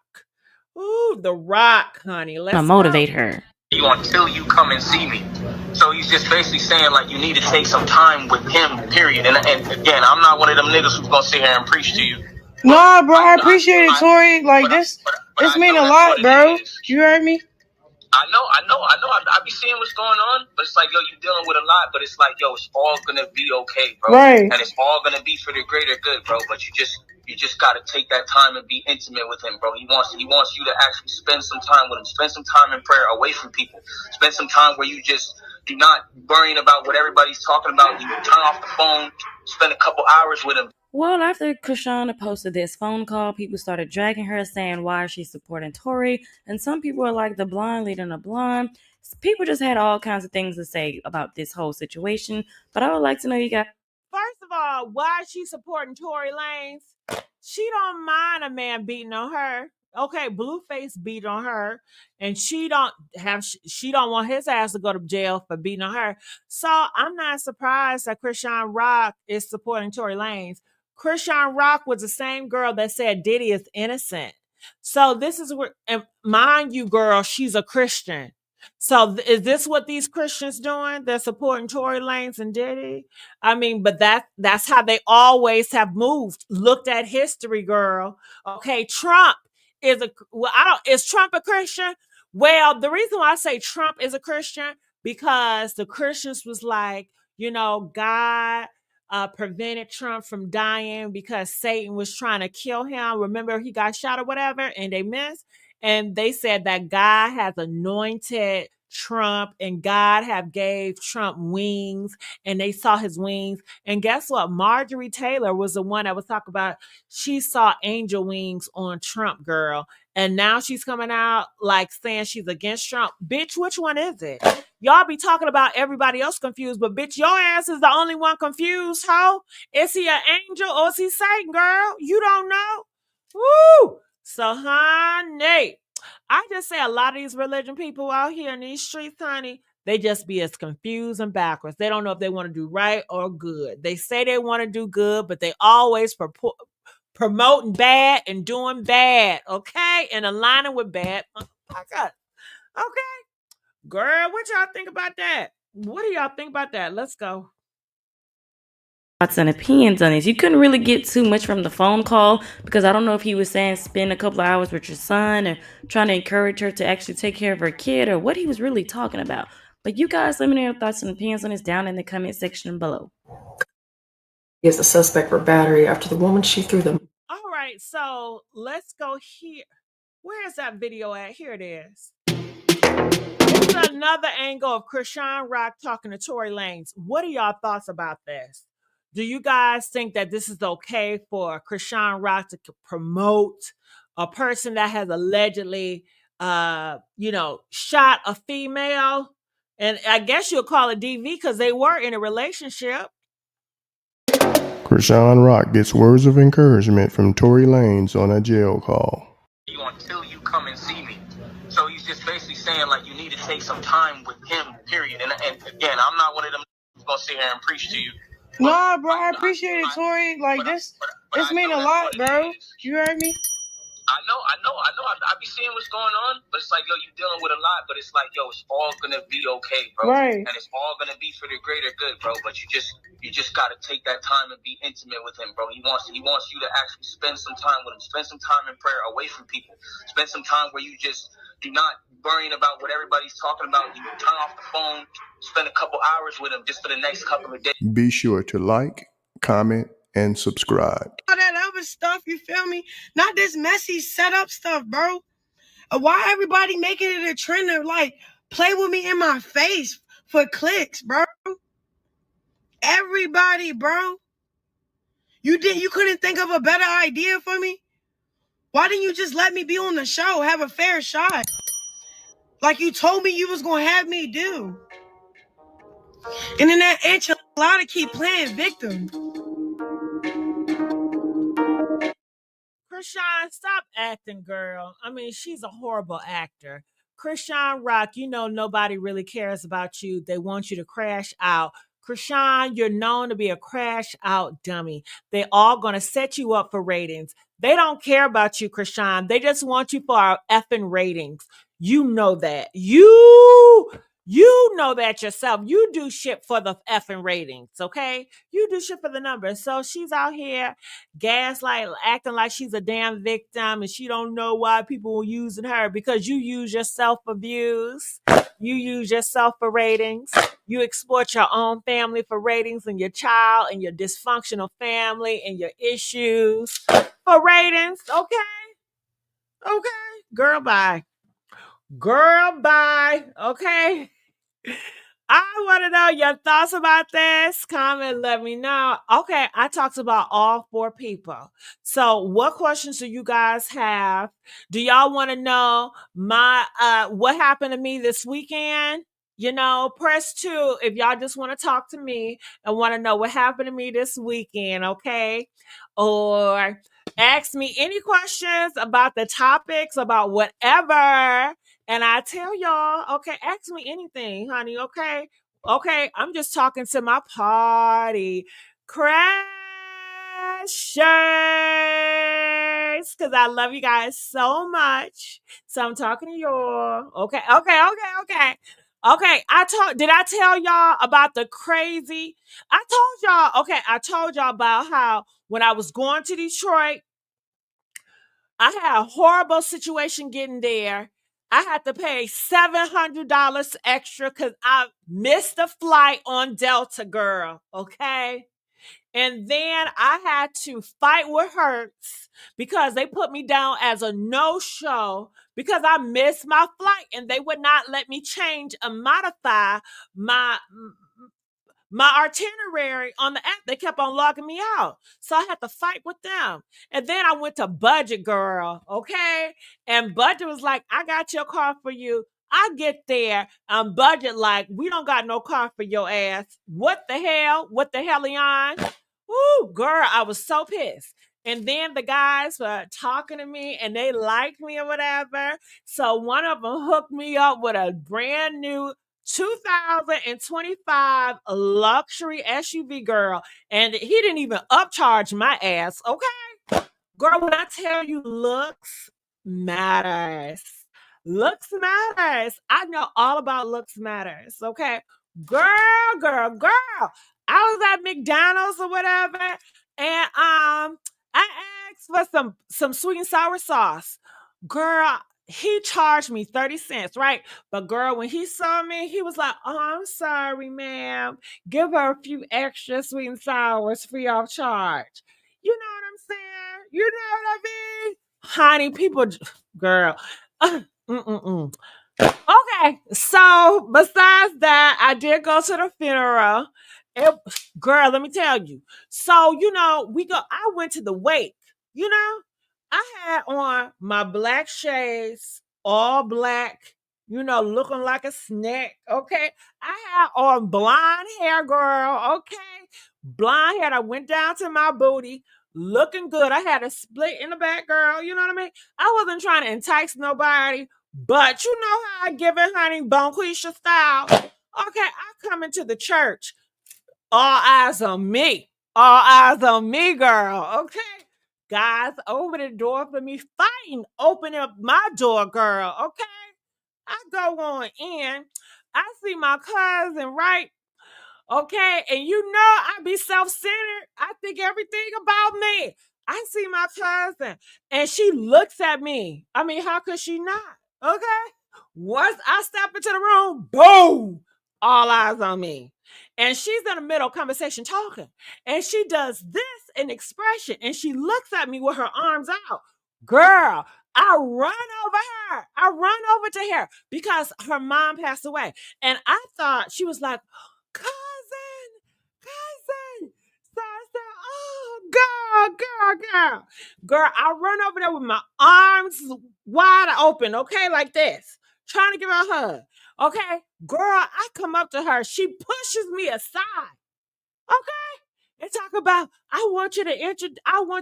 Ooh, the Rock, honey. Let's motivate her. You until you come and see me. So he's just basically saying like you need to take some time with him, period. And again, I'm not one of them niggas who's gonna sit here and preach to you. No, bro, I appreciate it, Tory. Like this mean a lot, bro. You heard me? I know. I be seeing what's going on, but it's like, yo, you dealing with a lot, but it's like, yo, it's all gonna be okay, bro. Right. And it's all gonna be for the greater good, bro. But you just gotta take that time and be intimate with him, bro. He wants you to actually spend some time with him. Spend some time in prayer away from people. Spend some time where you're not worrying about what everybody's talking about. You turn off the phone, spend a couple hours with him. Well, after Chrisean posted this phone call, people started dragging her, saying why she's supporting Tory. And some people are like, the blind leading the blind. People just had all kinds of things to say about this whole situation. But I would like to know you guys. First of all, why is she supporting Tory Lanez? She don't mind a man beating on her. Okay, Blueface beat on her, and she don't want his ass to go to jail for beating on her. So I'm not surprised that Chrisean Rock is supporting Tory Lanez. Chrisean Rock was the same girl that said Diddy is innocent. So this is where, and mind you, girl, she's a Christian. So is this what these Christians doing? They're supporting Tory Lanez and Diddy. I mean, but that's how they always have moved. Looked at history, girl. Okay, Trump is Trump a Christian? Well, the reason why I say Trump is a Christian, because the Christians was like, God prevented Trump from dying because Satan was trying to kill him. Remember, he got shot or whatever, and they missed. And they said that God has anointed Trump and God have gave Trump wings, and they saw his wings. And guess what? Marjorie Taylor was the one that was talking about, she saw angel wings on Trump, girl. And now she's coming out like saying she's against Trump. Bitch, which one is it? Y'all be talking about everybody else confused, but bitch, your ass is the only one confused, ho. Is he an angel or is he Satan, girl? You don't know? Woo! So, honey, I just say a lot of these religion people out here in these streets, honey, they just be as confused and backwards. They don't know if they want to do right or good. They say they want to do good, but they always promoting bad and doing bad, okay? And aligning with bad. Okay. Girl, what y'all think about that? What do y'all think about that? Let's go. Thoughts and opinions on this. You couldn't really get too much from the phone call because I don't know if he was saying spend a couple of hours with your son or trying to encourage her to actually take care of her kid or what he was really talking about. But you guys, let me know your thoughts and opinions on this down in the comment section below. He is the suspect for battery after the woman she threw them. All right, so let's go here. Where is that video at? Here it is. This is another angle of Chrisean Rock talking to Tory Lanez. What are y'all thoughts about this? Do you guys think that this is okay for Chrisean Rock to promote a person that has allegedly, shot a female. And I guess you'll call it DV because they were in a relationship. Chrisean Rock gets words of encouragement from Tory Lanez on a jail call. Until you come and see me. So he's just basically saying, like, you need to take some time with him, period. And again, I'm not one of them who's going to sit here and preach to you. Nah, bro, I appreciate it, Tory. Like, this mean a lot, bro. You heard me? I know. I be seeing what's going on, but it's like, yo, you dealing with a lot, but it's like, yo, it's all gonna be okay, bro. Right. And it's all gonna be for the greater good, bro. But you just gotta take that time and be intimate with him, bro. He wants you to actually spend some time with him. Spend some time in prayer away from people. Spend some time where you just do not worrying about what everybody's talking about. You turn off the phone, spend a couple hours with him just for the next couple of days. Be sure to like, comment, and subscribe. All that other stuff, you feel me? Not this messy setup stuff, bro. Why everybody making it a trend to like play with me in my face for clicks, bro? Everybody, bro. You couldn't think of a better idea for me? Why didn't you just let me be on the show, have a fair shot? Like you told me you was gonna have me do. And then that enchilada keep playing victim. Chrisean, stop acting, girl. I mean, she's a horrible actor. Chrisean Rock, nobody really cares about you. They want you to crash out. Chrisean, you're known to be a crash out dummy. They all gonna set you up for ratings. They don't care about you, Chrisean. They just want you for our effing ratings. You know that. You know that yourself. You do shit for the effing ratings, okay? You do shit for the numbers. So she's out here gaslight, acting like she's a damn victim and she don't know why people are using her because you use yourself for views. You use yourself for ratings. You exploit your own family for ratings and your child and your dysfunctional family and your issues for ratings, okay? Okay. Girl, bye. Girl, bye. Okay. I want to know your thoughts about this. Comment, let me know. Okay, I talked about all 4 people. So, what questions do you guys have? Do y'all want to know what happened to me this weekend? Press 2 if y'all just want to talk to me and want to know what happened to me this weekend, okay? Or ask me any questions about the topics, about whatever. And I tell y'all, okay, ask me anything, honey, okay? Okay, I'm just talking to my party crashers because I love you guys so much. So I'm talking to y'all. Okay. Okay, did I tell y'all about the crazy? I told y'all about how when I was going to Detroit, I had a horrible situation getting there. I had to pay $700 extra because I missed the flight on Delta, girl. Okay. And then I had to fight with Hertz because they put me down as a no-show because I missed my flight and they would not let me change and modify my itinerary on the app. They kept on logging me out. So I had to fight with them. And then I went to Budget, girl. Okay. And Budget was like, I got your car for you. I get there. Budget like, we don't got no car for your ass. What the hell? What the hell, Leon? Woo, girl, I was so pissed. And then the guys were talking to me and they liked me or whatever. So one of them hooked me up with a brand new 2025 luxury SUV, girl. And he didn't even upcharge my ass. Okay. Girl, when I tell you looks matters. Looks matters. I know all about looks matters. Okay. Girl. I was at McDonald's or whatever. And I asked for some sweet and sour sauce. Girl, he charged me 30 cents, right? But girl, when he saw me, he was like, oh, I'm sorry, ma'am. Give her a few extra sweet and sours free of charge. You know what I'm saying? You know what I mean? Honey, people, girl. Okay, so besides that, I did go to the funeral. Girl, let me tell you. So, I went to the wake, I had on my black shades, all black, looking like a snack. Okay. I had on blonde hair, girl. Okay. Blonde hair. I went down to my booty, looking good. I had a split in the back, girl. You know what I mean? I wasn't trying to entice nobody, but you know how I give it, honey, Bonequisha style. Okay. I come into the church. All eyes on me. All eyes on me, girl. Okay. Guys, open the door for me. Fighting. Open up my door, girl. Okay. I go on in. I see my cousin, right? Okay. And I be self-centered. I think everything about me. I see my cousin and she looks at me. I mean, how could she not? Okay. Once I step into the room, boom, all eyes on me. And she's in the middle of conversation talking. And she does this in expression. And she looks at me with her arms out. Girl, I run over her. I run over to her because her mom passed away. And I thought she was like, cousin. So I said, oh, girl. Girl, I run over there with my arms wide open, okay, like this, trying to give her a hug. Okay, girl, I come up to her. She pushes me aside. Okay, and talk about, I want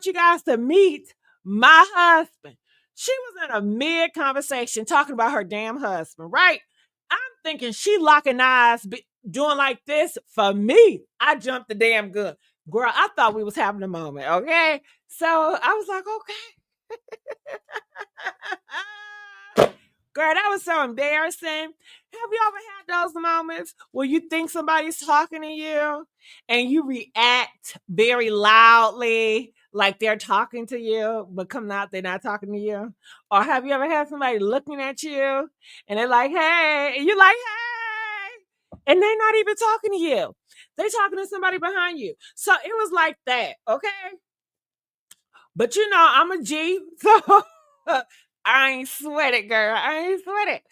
you guys to meet my husband. She was in a mid conversation talking about her damn husband, right? I'm thinking she locking eyes, doing like this for me. I jumped the damn gun. Girl, I thought we was having a moment, okay? So I was like, okay. Girl, that was so embarrassing. Have you ever had those moments where you think somebody's talking to you and you react very loudly like they're talking to you, but come out, they're not talking to you? Or have you ever had somebody looking at you and they're like, hey, and you're like, hey, and they're not even talking to you. They're talking to somebody behind you. So it was like that, okay? But I'm a G, so I ain't sweat it, girl. I ain't sweat it.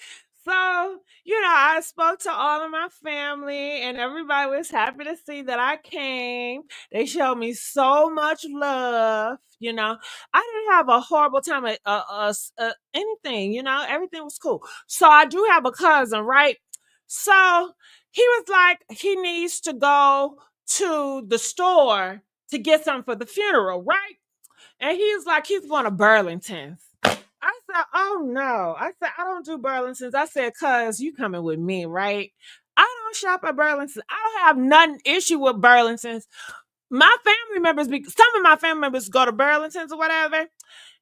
So, I spoke to all of my family and everybody was happy to see that I came. They showed me so much love. I didn't have a horrible time at anything, everything was cool. So I do have a cousin, right? So he was like, he needs to go to the store to get something for the funeral, right? And he's like, he's going to Burlington's. I said, oh no. I said, I don't do Burlington's. I said, cuz you coming with me, right? I don't shop at Burlington's. I don't have nothing issue with Burlington's. My family members, some of my family members go to Burlington's or whatever.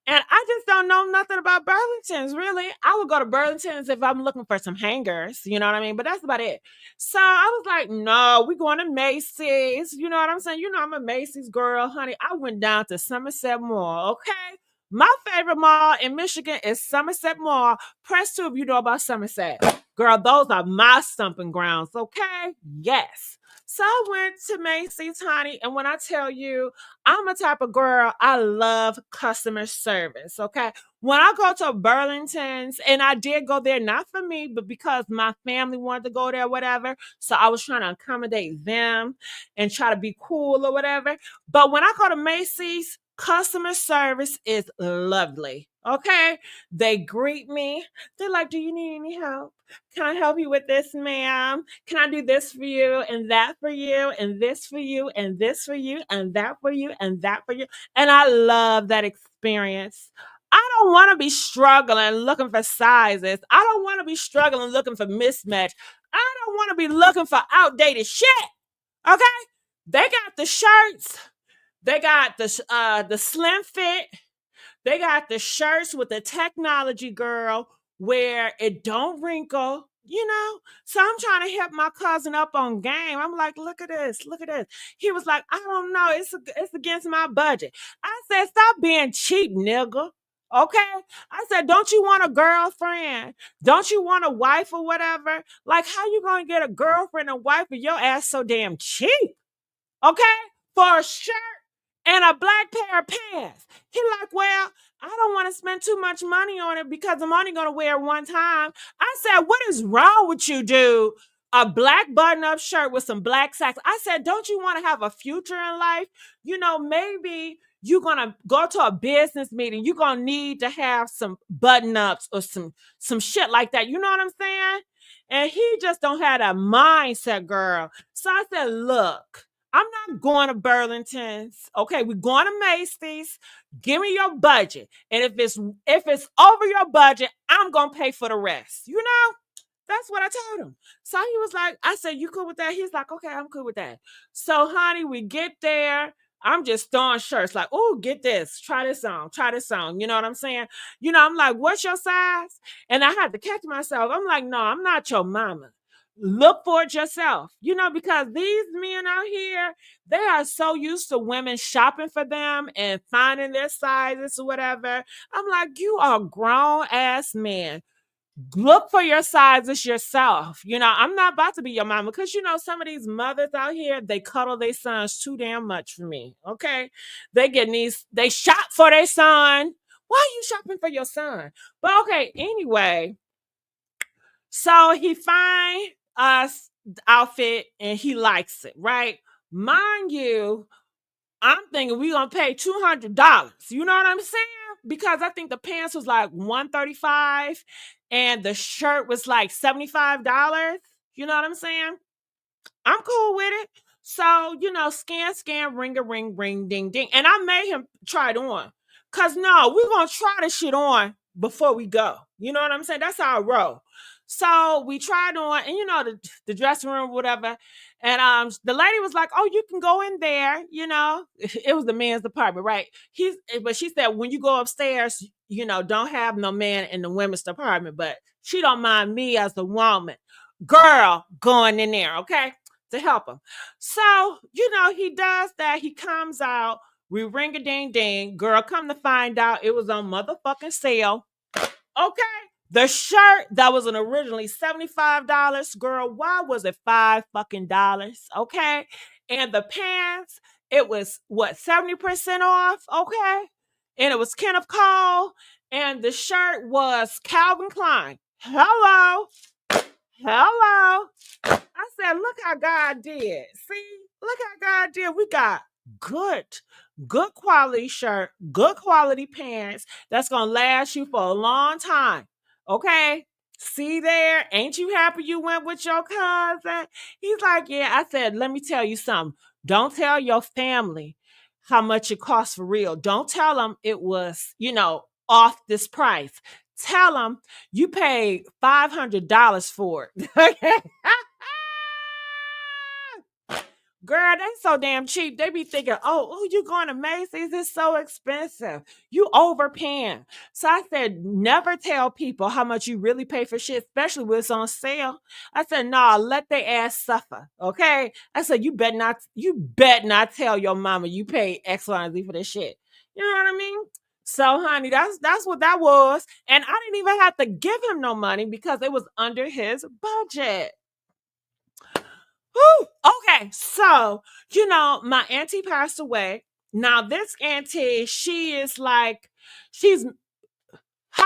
And I just don't know nothing about Burlington's, really. I would go to Burlington's if I'm looking for some hangers, you know what I mean? But that's about it. So I was like, no, we going to Macy's. You know what I'm saying? I'm a Macy's girl, honey. I went down to Somerset Mall, okay? My favorite mall in Michigan is Somerset Mall. Press 2 if you know about Somerset. Girl, those are my stomping grounds, okay? Yes. So I went to Macy's, honey, and when I tell you, I'm a type of girl, I love customer service, okay? When I go to Burlington's, and I did go there, not for me, but because my family wanted to go there, whatever, so I was trying to accommodate them and try to be cool or whatever. But when I go to Macy's, customer service is lovely, okay? They greet me. They're like, do you need any help? Can I help you with this, ma'am? Can I do this for you and that for you and this for you and this for you and that for you and that for you? And I love that experience. I don't want to be struggling looking for sizes. I don't want to be struggling looking for mismatch. I don't want to be looking for outdated shit. Okay? They got the shirts. They got the slim fit. They got the shirts with the technology, girl, where it don't wrinkle, So I'm trying to help my cousin up on game. I'm like, look at this. He was like, I don't know. It's against my budget. I said, stop being cheap, nigga. Okay? I said, don't you want a girlfriend? Don't you want a wife or whatever? Like, how you going to get a girlfriend and wife with your ass so damn cheap? Okay? For a shirt and a black pair of pants. He like, well, I don't want to spend too much money on it because I'm only going to wear it one time. I said, what is wrong with you, dude? A black button-up shirt with some black socks. I said, don't you want to have a future in life? Maybe you're gonna go to a business meeting, you're gonna need to have some button-ups or some shit like that. You know what I'm saying? And he just don't have that mindset, girl. So I said, look, I'm not going to Burlington's. Okay, we're going to Macy's. Give me your budget. And if it's over your budget, I'm gonna pay for the rest. You know? That's what I told him. So he was like, I said, you cool with that? He's like, okay, I'm cool with that. So, honey, we get there. I'm just throwing shirts like, oh, get this. Try this on. Try this on. You know what I'm saying? You know, I'm like, what's your size? And I had to catch myself. I'm like, no, I'm not your mama. Look for it yourself. You know, because these men out here, they are so used to women shopping for them and finding their sizes or whatever. I'm like, you are a grown ass man. Look for your sizes yourself. You know, I'm not about to be your mama because, you know, some of these mothers out here, they cuddle their sons too damn much for me. Okay. They shop for their son. Why are you shopping for your son? But okay, anyway. So he find us the outfit and he likes it, right? Mind you, I'm thinking we're gonna pay $200. You know what I'm saying? Because I think the pants was like $135 and the shirt was like $75. You know what I'm saying? I'm cool with it. So, you know, scan, ring a ring, ring, ding, ding. And I made him try it on. Cause no, we're gonna try this shit on before we go. You know what I'm saying? That's how I roll. So we tried on, and you know, the dressing room, whatever. And the lady was like, oh, you can go in there, you know. It was the man's department, right? But she said, when you go upstairs, you know, don't have no man in the women's department. But she don't mind me as a woman. Girl going in there, okay? To help him. So, you know, he does that. He comes out. We ring a ding ding. Girl, come to find out it was on motherfucking sale. Okay. The shirt that was originally $75, girl, why was it $5 fucking? Okay. And the pants, it was what, 70% off? Okay. And it was Kenneth Cole. And the shirt was Calvin Klein. Hello. Hello. I said, look how God did. See, look how God did. We got good quality shirt, good quality pants that's going to last you for a long time. Okay? See there? Ain't you happy you went with your cousin? He's like, yeah. I said, let me tell you something. Don't tell your family how much it costs for real. Don't tell them it was, you know, off this price. Tell them you paid $500 for it. Okay? Girl, they so damn cheap. They be thinking, oh, you going to Macy's? It's so expensive. You overpaying. So I said, never tell people how much you really pay for shit, especially when it's on sale. I said, nah, let their ass suffer. Okay? I said, you bet not tell your mama you pay X, Y, and Z for this shit. You know what I mean? So, honey, that's what that was. And I didn't even have to give him no money because it was under his budget. Whew. Okay, so, you know, my auntie passed away. Now, this auntie, she's, how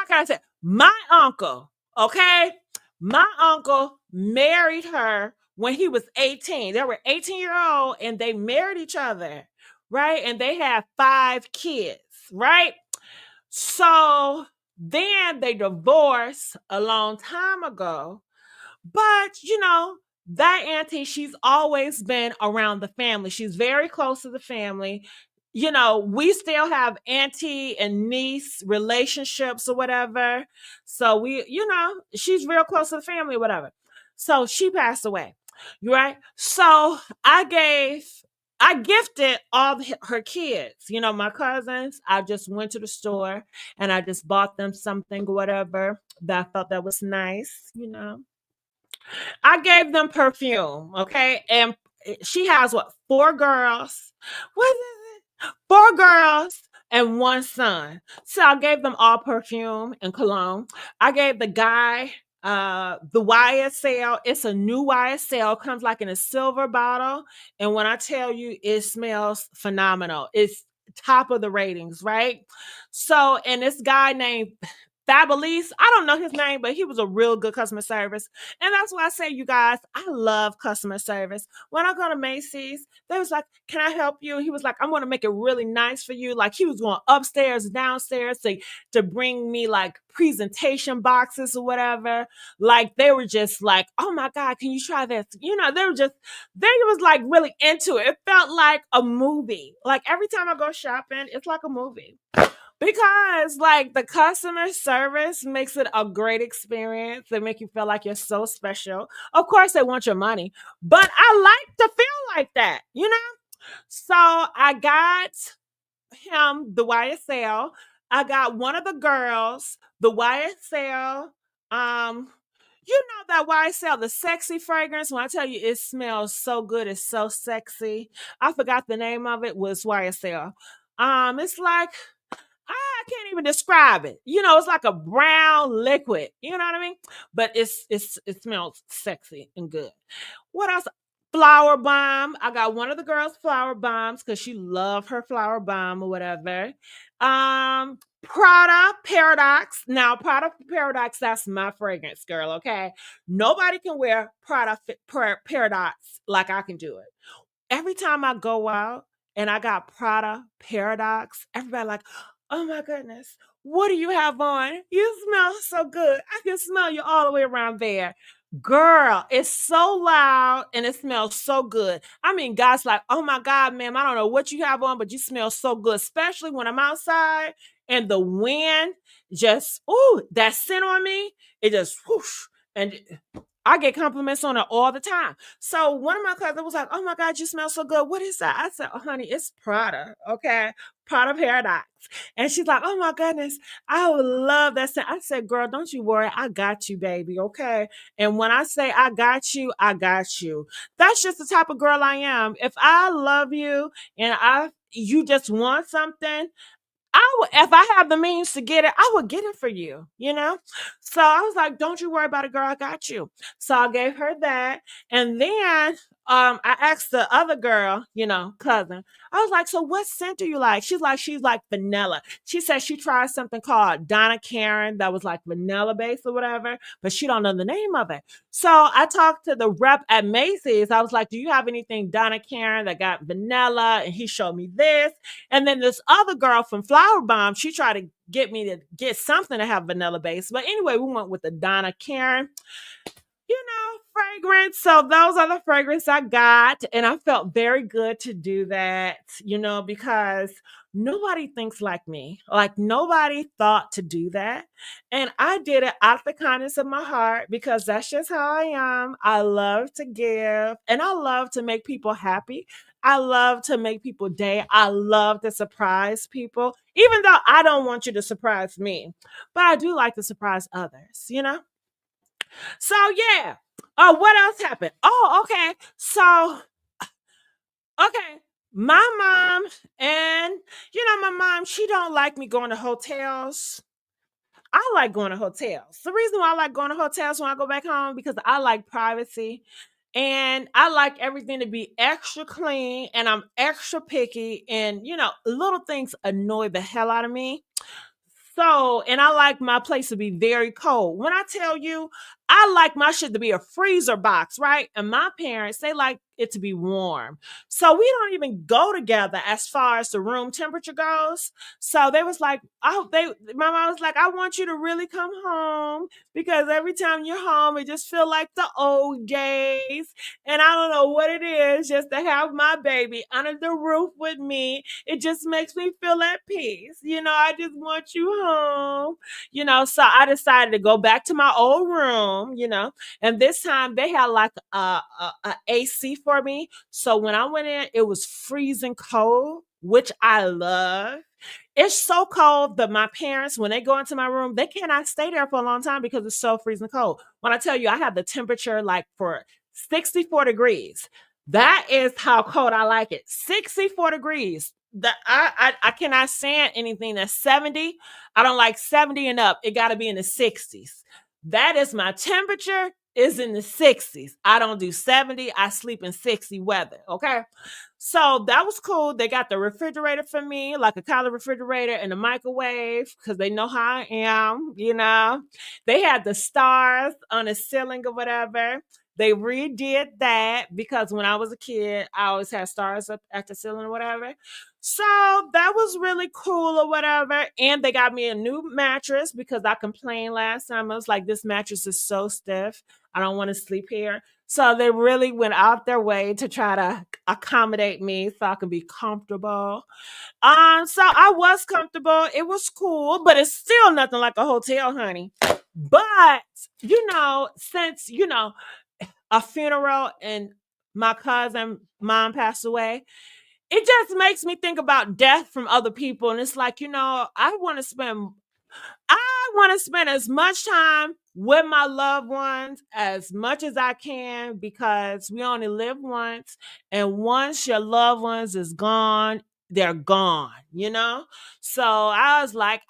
can I say, my uncle, okay? My uncle married her when he was 18. They were 18-year-old and they married each other, right? And they had 5 kids, right? So then they divorced a long time ago. But, you know, that auntie, she's always been around the family. She's very close to the family. You know, we still have auntie and niece relationships or whatever. So we, you know, she's real close to the family or whatever. So she passed away. Right? So I gifted all her kids, you know, my cousins. I just went to the store and I just bought them something or whatever that I thought that was nice, you know. I gave them perfume, okay? And she has what, 4 girls? What is it? 4 girls and 1 son. So I gave them all perfume and cologne. I gave the guy the YSL. It's a new YSL. Comes like in a silver bottle. And when I tell you, it smells phenomenal. It's top of the ratings, right? So, and this guy named Fabulous. I don't know his name, but he was a real good customer service. And that's why I say, you guys, I love customer service. When I go to Macy's, they was like, can I help you? He was like, I'm going to make it really nice for you. Like he was going upstairs, downstairs to bring me like presentation boxes or whatever. Like they were just like, oh my God, can you try this? You know, they was like really into it. It felt like a movie. Like every time I go shopping, it's like a movie. Because like the customer service makes it a great experience. They make you feel like you're so special. Of course, they want your money, but I like to feel like that, you know? So I got him the YSL. I got one of the girls the YSL. Um, you know that YSL, the sexy fragrance. When I tell you it smells so good, it's so sexy. I forgot the name of it, was YSL. It's like I can't even describe it. You know, it's like a brown liquid. You know what I mean? But it smells sexy and good. What else? Flower bomb. I got one of the girls flower bombs because she loved her flower bomb or whatever. Prada Paradox. Now, Prada Paradox, that's my fragrance, girl. Okay, nobody can wear Prada Paradox like I can do it. Every time I go out and I got Prada Paradox, everybody like, oh my goodness, what do you have on? You smell so good. I can smell you all the way around there. Girl, it's so loud and it smells so good. I mean, guys like, oh my God, ma'am, I don't know what you have on, but you smell so good, especially when I'm outside and the wind just, ooh, that scent on me, it just whoosh. And I get compliments on it all the time. So one of my cousins was like, oh my God, you smell so good. What is that? I said, oh, honey, it's Prada. Okay. Prada Paradox. And she's like, oh my goodness, I would love that scent. I said, girl, don't you worry. I got you, baby. Okay. And when I say I got you, I got you. That's just the type of girl I am. If I love you and you just want something, if I have the means to get it, I would get it for you, you know? So I was like, don't you worry about it, girl. I got you. So I gave her that. And then I asked the other girl, you know, cousin, I was like, so what scent do you like? She's like vanilla. She said she tried something called Donna Karen that was like vanilla based or whatever, but she don't know the name of it. So I talked to the rep at Macy's. I was like, do you have anything Donna Karen that got vanilla? And he showed me this. And then this other girl from Flower Bomb, she tried to get me to get something to have vanilla base. But anyway, we went with the Donna Karen, you know, fragrance. So those are the fragrance I got. And I felt very good to do that, you know, because nobody thinks like me. Like nobody thought to do that. And I did it out the kindness of my heart because that's just how I am. I love to give and I love to make people happy. I love to make people day. I love to surprise people, even though I don't want you to surprise me. But I do like to surprise others, you know? So yeah. What else happened? Oh, okay. So okay. My mom and my mom, she don't like me going to hotels. I like going to hotels. The reason why I like going to hotels when I go back home because I like privacy and I like everything to be extra clean and I'm extra picky and little things annoy the hell out of me. So, and I like my place to be very cold. When I tell you, I like my shit to be a freezer box, right? And my parents, they like it to be warm. So we don't even go together as far as the room temperature goes. So they was like, my mom was like, I want you to really come home because every time you're home, it just feel like the old days. And I don't know what it is, just to have my baby under the roof with me. It just makes me feel at peace. I just want you home. So I decided to go back to my old room, and this time they had like a AC for me. So when I went in, it was freezing cold, which I love. It's so cold that my parents, when they go into my room, they cannot stay there for a long time because it's so freezing cold. When I tell you, I have the temperature like for 64 degrees. That is how cold I like it. 64 degrees. I cannot stand anything that's 70. I don't like 70 and up. It got to be in the 60s. That is my temperature. is in the 60s. I don't do 70. I sleep in 60 weather. Okay. So that was cool. They got the refrigerator for me, like a collar refrigerator and a microwave, because they know how I am, you know. They had the stars on the ceiling or whatever. They redid that because when I was a kid, I always had stars up at the ceiling or whatever. So that was really cool or whatever. And they got me a new mattress because I complained last time. I was like, this mattress is so stiff. I don't want to sleep here. So they really went out their way to try to accommodate me so I can be comfortable. So I was comfortable. It was cool, but it's still nothing like a hotel, honey. But since a funeral and my cousin mom passed away, it just makes me think about death from other people. And it's like, I want to spend as much time with my loved ones as much as I can because we only live once. And once your loved ones is gone, they're gone. So I was like,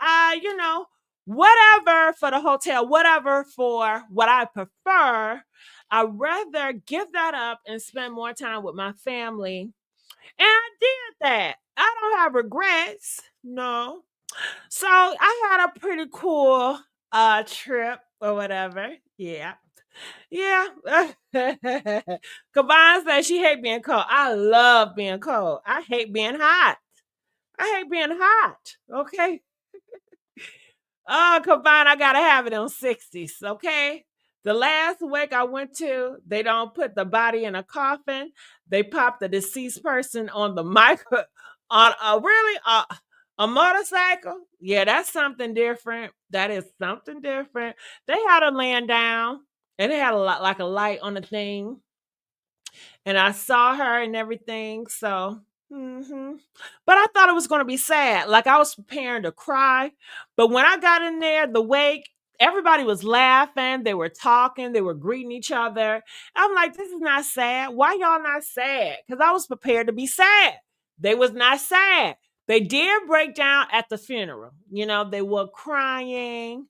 whatever for the hotel, whatever for what I prefer. I'd rather give that up and spend more time with my family. And I did that. I don't have regrets. No. So I had a pretty cool trip or whatever. Yeah. Yeah. Kaban says she hate being cold. I love being cold. I hate being hot. I hate being hot. Okay. Oh, Kaban, I gotta have it on 60s. Okay. The last wake I went to, they don't put the body in a coffin. They pop the deceased person on the micro on a motorcycle. Yeah, that's something different. That is something different. They had her laying down, and they had like a light on the thing, and I saw her and everything. So, but I thought it was going to be sad. Like I was preparing to cry, but when I got in there, the wake, everybody was laughing. They were talking. They were greeting each other. I'm like, this is not sad. Why y'all not sad? Because I was prepared to be sad. They was not sad. They did break down at the funeral. They were crying.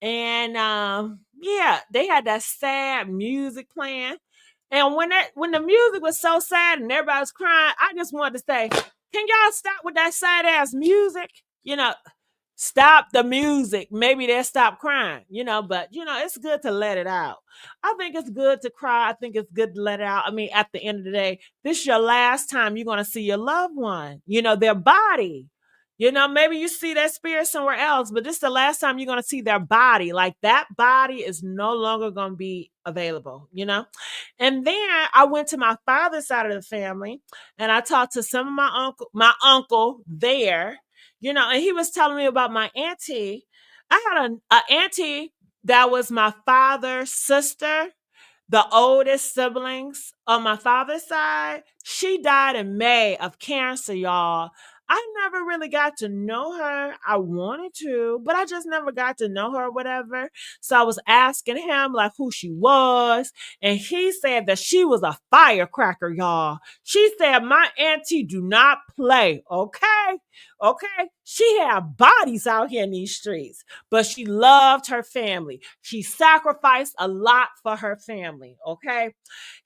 And yeah, they had that sad music playing. And when the music was so sad and everybody was crying, I just wanted to say, can y'all stop with that sad ass music? Stop the music. Maybe they'll stop crying, but it's good to let it out. I think it's good to cry. I think it's good to let it out. I mean, at the end of the day, this is your last time you're going to see your loved one, their body. Maybe you see that spirit somewhere else, but this is the last time you're going to see their body. Like that body is no longer going to be available, And then I went to my father's side of the family and I talked to some of my uncle there, and he was telling me about my auntie. I had an auntie that was my father's sister, the oldest siblings on my father's side. She died in May of cancer, y'all. I never really got to know her. I wanted to, but I just never got to know her or whatever. So I was asking him like who she was. And he said that she was a firecracker, y'all. She said, my auntie do not play. Okay. She had bodies out here in these streets, but she loved her family. She sacrificed a lot for her family. Okay.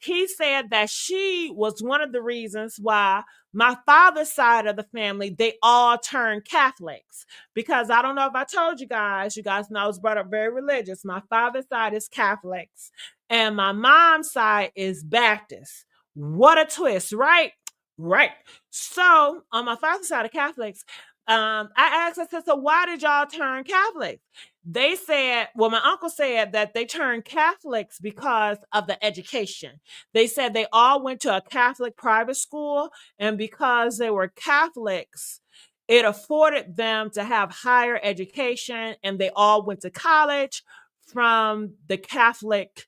He said that she was one of the reasons why my father's side of the family, they all turned Catholics. Because I don't know if I told you guys know I was brought up very religious. My father's side is Catholics and my mom's side is Baptist. What a twist, right? Right. So on my father's side of Catholics, I asked, I said, so why did y'all turn Catholic? They said, well, my uncle said that they turned Catholics because of the education. They said they all went to a Catholic private school, and because they were Catholics, it afforded them to have higher education, and they all went to college from the Catholic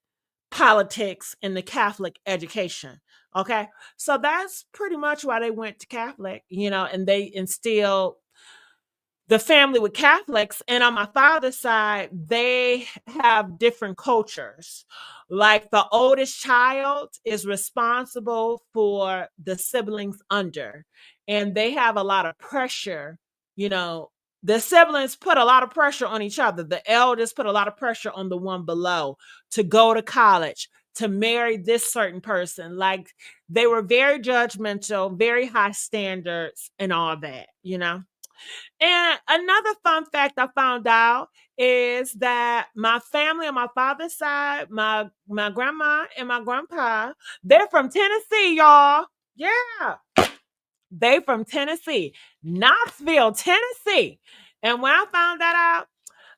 politics and the Catholic education. Okay. So that's pretty much why they went to Catholic, and they instilled the family with Catholics. And on my father's side, they have different cultures. Like the oldest child is responsible for the siblings under, and they have a lot of pressure, the siblings put a lot of pressure on each other. The eldest put a lot of pressure on the one below to go to college, to marry this certain person. Like, they were very judgmental, very high standards, and all that, you know? And another fun fact I found out is that my family on my father's side, my grandma and my grandpa, they're from Tennessee, y'all. Yeah. They from Tennessee, Knoxville, Tennessee. And when I found that out,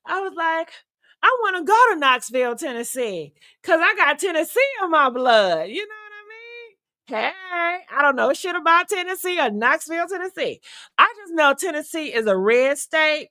I was like, I want to go to Knoxville, Tennessee, because I got Tennessee in my blood. You know what I mean? Hey, I don't know shit about Tennessee or Knoxville, Tennessee. I just know Tennessee is a red state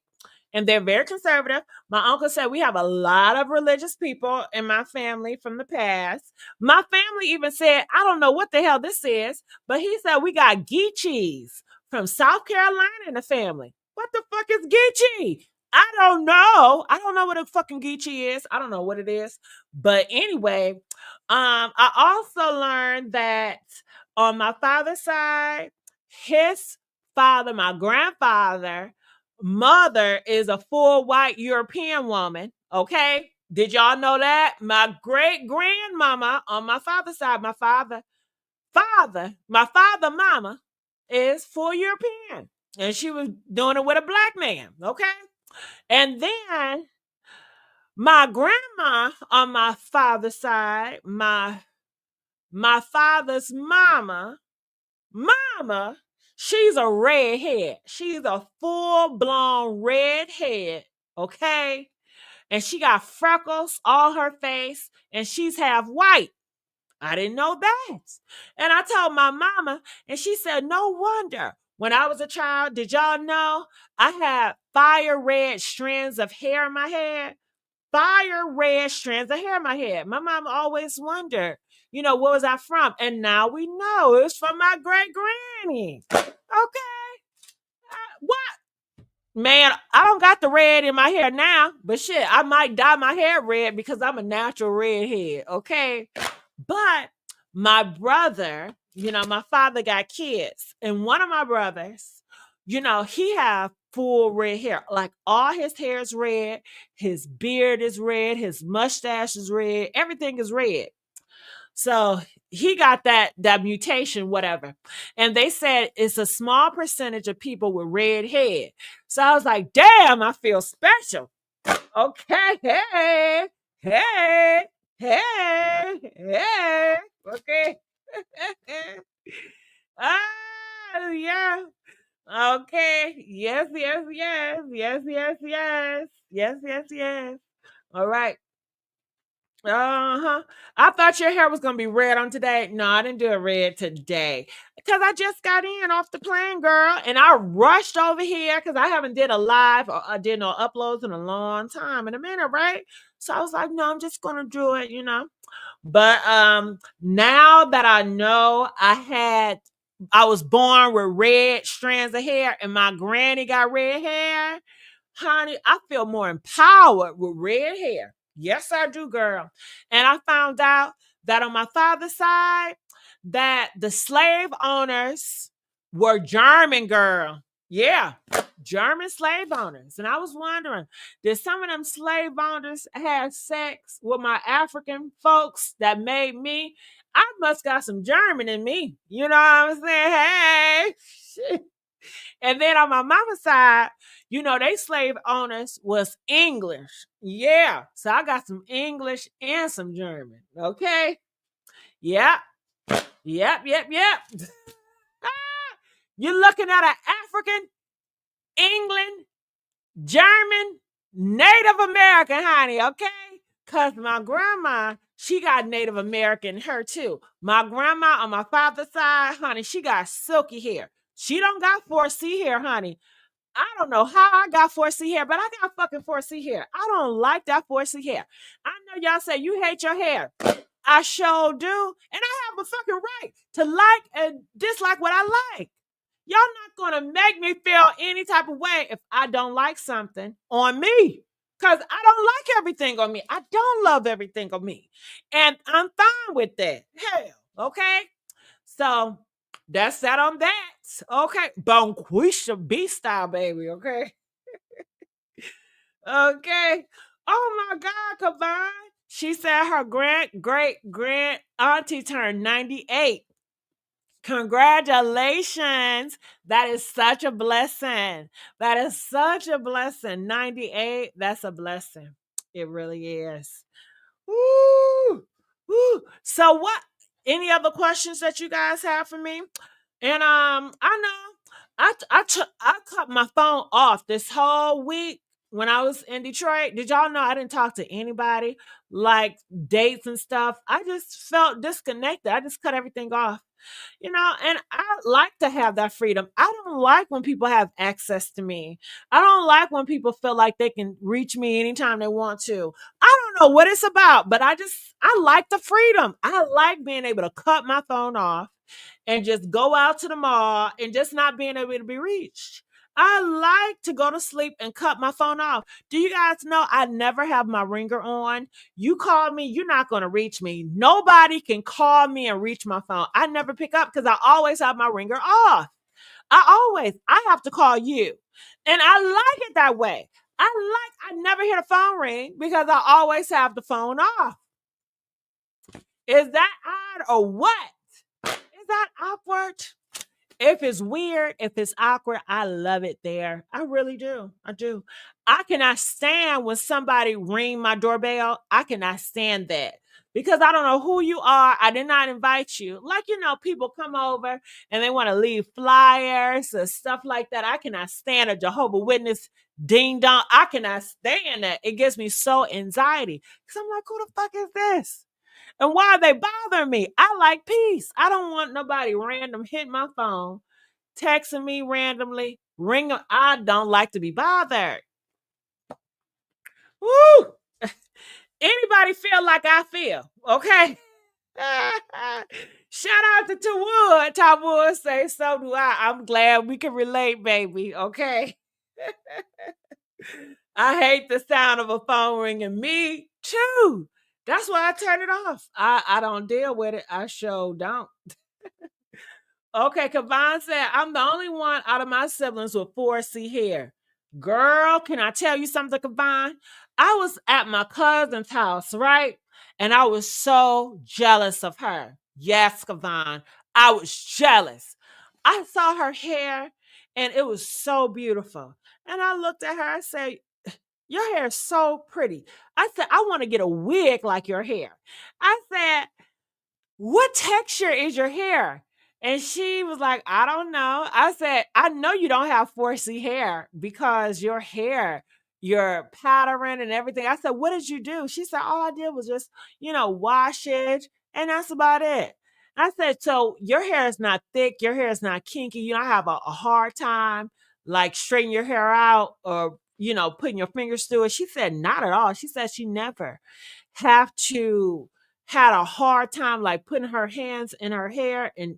and they're very conservative. My uncle said we have a lot of religious people in my family from the past. My family even said, I don't know what the hell this is, but he said we got Geechees from South Carolina in the family. What the fuck is Geechee? I don't know. I don't know what a fucking Geechee is. I don't know what it is. But anyway, I also learned that on my father's side, his father, my grandfather, mother is a full white European woman. Okay. Did y'all know that? My great grandmama on my father's side, my father mama is full European. And she was doing it with a black man. Okay. And then my grandma on my father's side, my father's mama, she's a redhead. She's a full-blown redhead, okay? And she got freckles all her face, and she's half white. I didn't know that. And I told my mama, and she said, no wonder. When I was a child, did y'all know I had fire red strands of hair in my head? Fire red strands of hair in my head. My mom always wondered, you know, where was I from? And now we know it was from my great granny. Okay. What? Man, I don't got the red in my hair now, but shit, I might dye my hair red because I'm a natural redhead. Okay. But my brother, you know, my father got kids, and one of my brothers, you know, he have full red hair. Like, all his hair is red, his beard is red, his mustache is red, everything is red. So he got that mutation, whatever. And they said it's a small percentage of people with red hair. So I was like, damn, I feel special. Okay, hey, hey, hey, hey. Okay. Yeah. Okay. Yes, yes, yes. Yes, yes, yes. Yes, yes, yes. All right. Uh-huh. I thought your hair was gonna be red on today. No, I didn't do it red today. Because I just got in off the plane, girl. And I rushed over here because I haven't did a live or I did no uploads in a long time, in a minute, right? So I was like, no, I'm just gonna do it, you know. But now that I know I was born with red strands of hair and my granny got red hair, honey, I feel more empowered with red hair. Yes, I do, girl. And I found out that on my father's side, that the slave owners were German, girl. Yeah, German slave owners. And I was wondering, did some of them slave owners have sex with my African folks that made me? I must got some German in me. You know what I'm saying? Hey. Shit. And then on my mama's side, you know, they slave owners was English. Yeah. So I got some English and some German. Okay. Yep. Yep. You're looking at an African, England, German, Native American, honey. Okay. Because my grandma, she got Native American in her too. My grandma on my father's side, honey, she got silky hair. She don't got 4C hair, honey. I don't know how I got 4C hair, but I got fucking 4C hair. I don't like that 4C hair. I know y'all say you hate your hair. I sure do. And I have a fucking right to like and dislike what I like. Y'all not going to make me feel any type of way if I don't like something on me. Because I don't like everything on me. I don't love everything on me. And I'm fine with that. Hell, okay? So that's that on that. Okay. Bonequisha B style, baby. Okay. Okay. Oh my God, Kavan. She said her great auntie turned 98. Congratulations. That is such a blessing. That is such a blessing. 98, that's a blessing. It really is. Woo! Woo! So what any other questions that you guys have for me? And I know I cut my phone off this whole week when I was in Detroit. Did y'all know I didn't talk to anybody like dates and stuff? I just felt disconnected. I just cut everything off. And I like to have that freedom. I don't like when people have access to me. I don't like when people feel like they can reach me anytime they want to. I don't know what it's about, but I like the freedom. I like being able to cut my phone off and just go out to the mall and just not being able to be reached. I like to go to sleep and cut my phone off. Do you guys know I never have my ringer on? You call me, you're not going to reach me. Nobody can call me and reach my phone. I never pick up because I always have my ringer off. I have to call you. And I like it that way. I never hear the phone ring because I always have the phone off. Is that odd or what? Is that awkward? If it's weird, if it's awkward, I love it there. I really do. I do. I cannot stand when somebody ring my doorbell. I cannot stand that because I don't know who you are. I did not invite you. Like, people come over and they want to leave flyers or stuff like that. I cannot stand a Jehovah's Witness ding dong. I cannot stand that. It gives me so anxiety because I'm like, who the fuck is this? And why are they bothering me? I like peace. I don't want nobody random hit my phone, texting me randomly, ringing. I don't like to be bothered. Woo! Anybody feel like I feel? Okay. Shout out to Wood. Tom Wood say, so do I. I'm glad we can relate, baby. Okay. I hate the sound of a phone ringing. Me too. That's why I turn it off. I don't deal with it. I sure don't. Okay, Kavan said, I'm the only one out of my siblings with 4C hair. Girl, can I tell you something, Kavan? I was at my cousin's house, right? And I was so jealous of her. Yes, Kavan. I was jealous. I saw her hair and it was so beautiful. And I looked at her, I said, your hair is so pretty. I said, I want to get a wig like your hair. I said, what texture is your hair? And she was like, I don't know. I said, I know you don't have 4C hair because your hair, your pattern and everything. I said, what did you do? She said, all I did was just, wash it. And that's about it. I said, so your hair is not thick. Your hair is not kinky. You don't have a hard time like straightening your hair out or, putting your fingers through it. She said, not at all. She said she never had a hard time like putting her hands in her hair and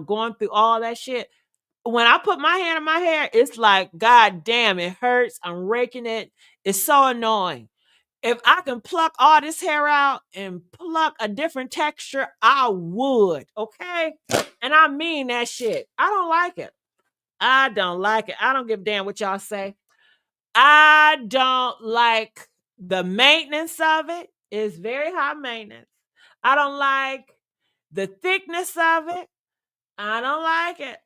going through all that shit. When I put my hand in my hair, it's like, god damn, it hurts. I'm raking it. It's so annoying. If I can pluck all this hair out and pluck a different texture, I would. Okay, and I mean that shit. I don't like it. I don't like it. I don't give a damn what y'all say. I don't like the maintenance of it. It's very high maintenance. I don't like the thickness of it. I don't like it.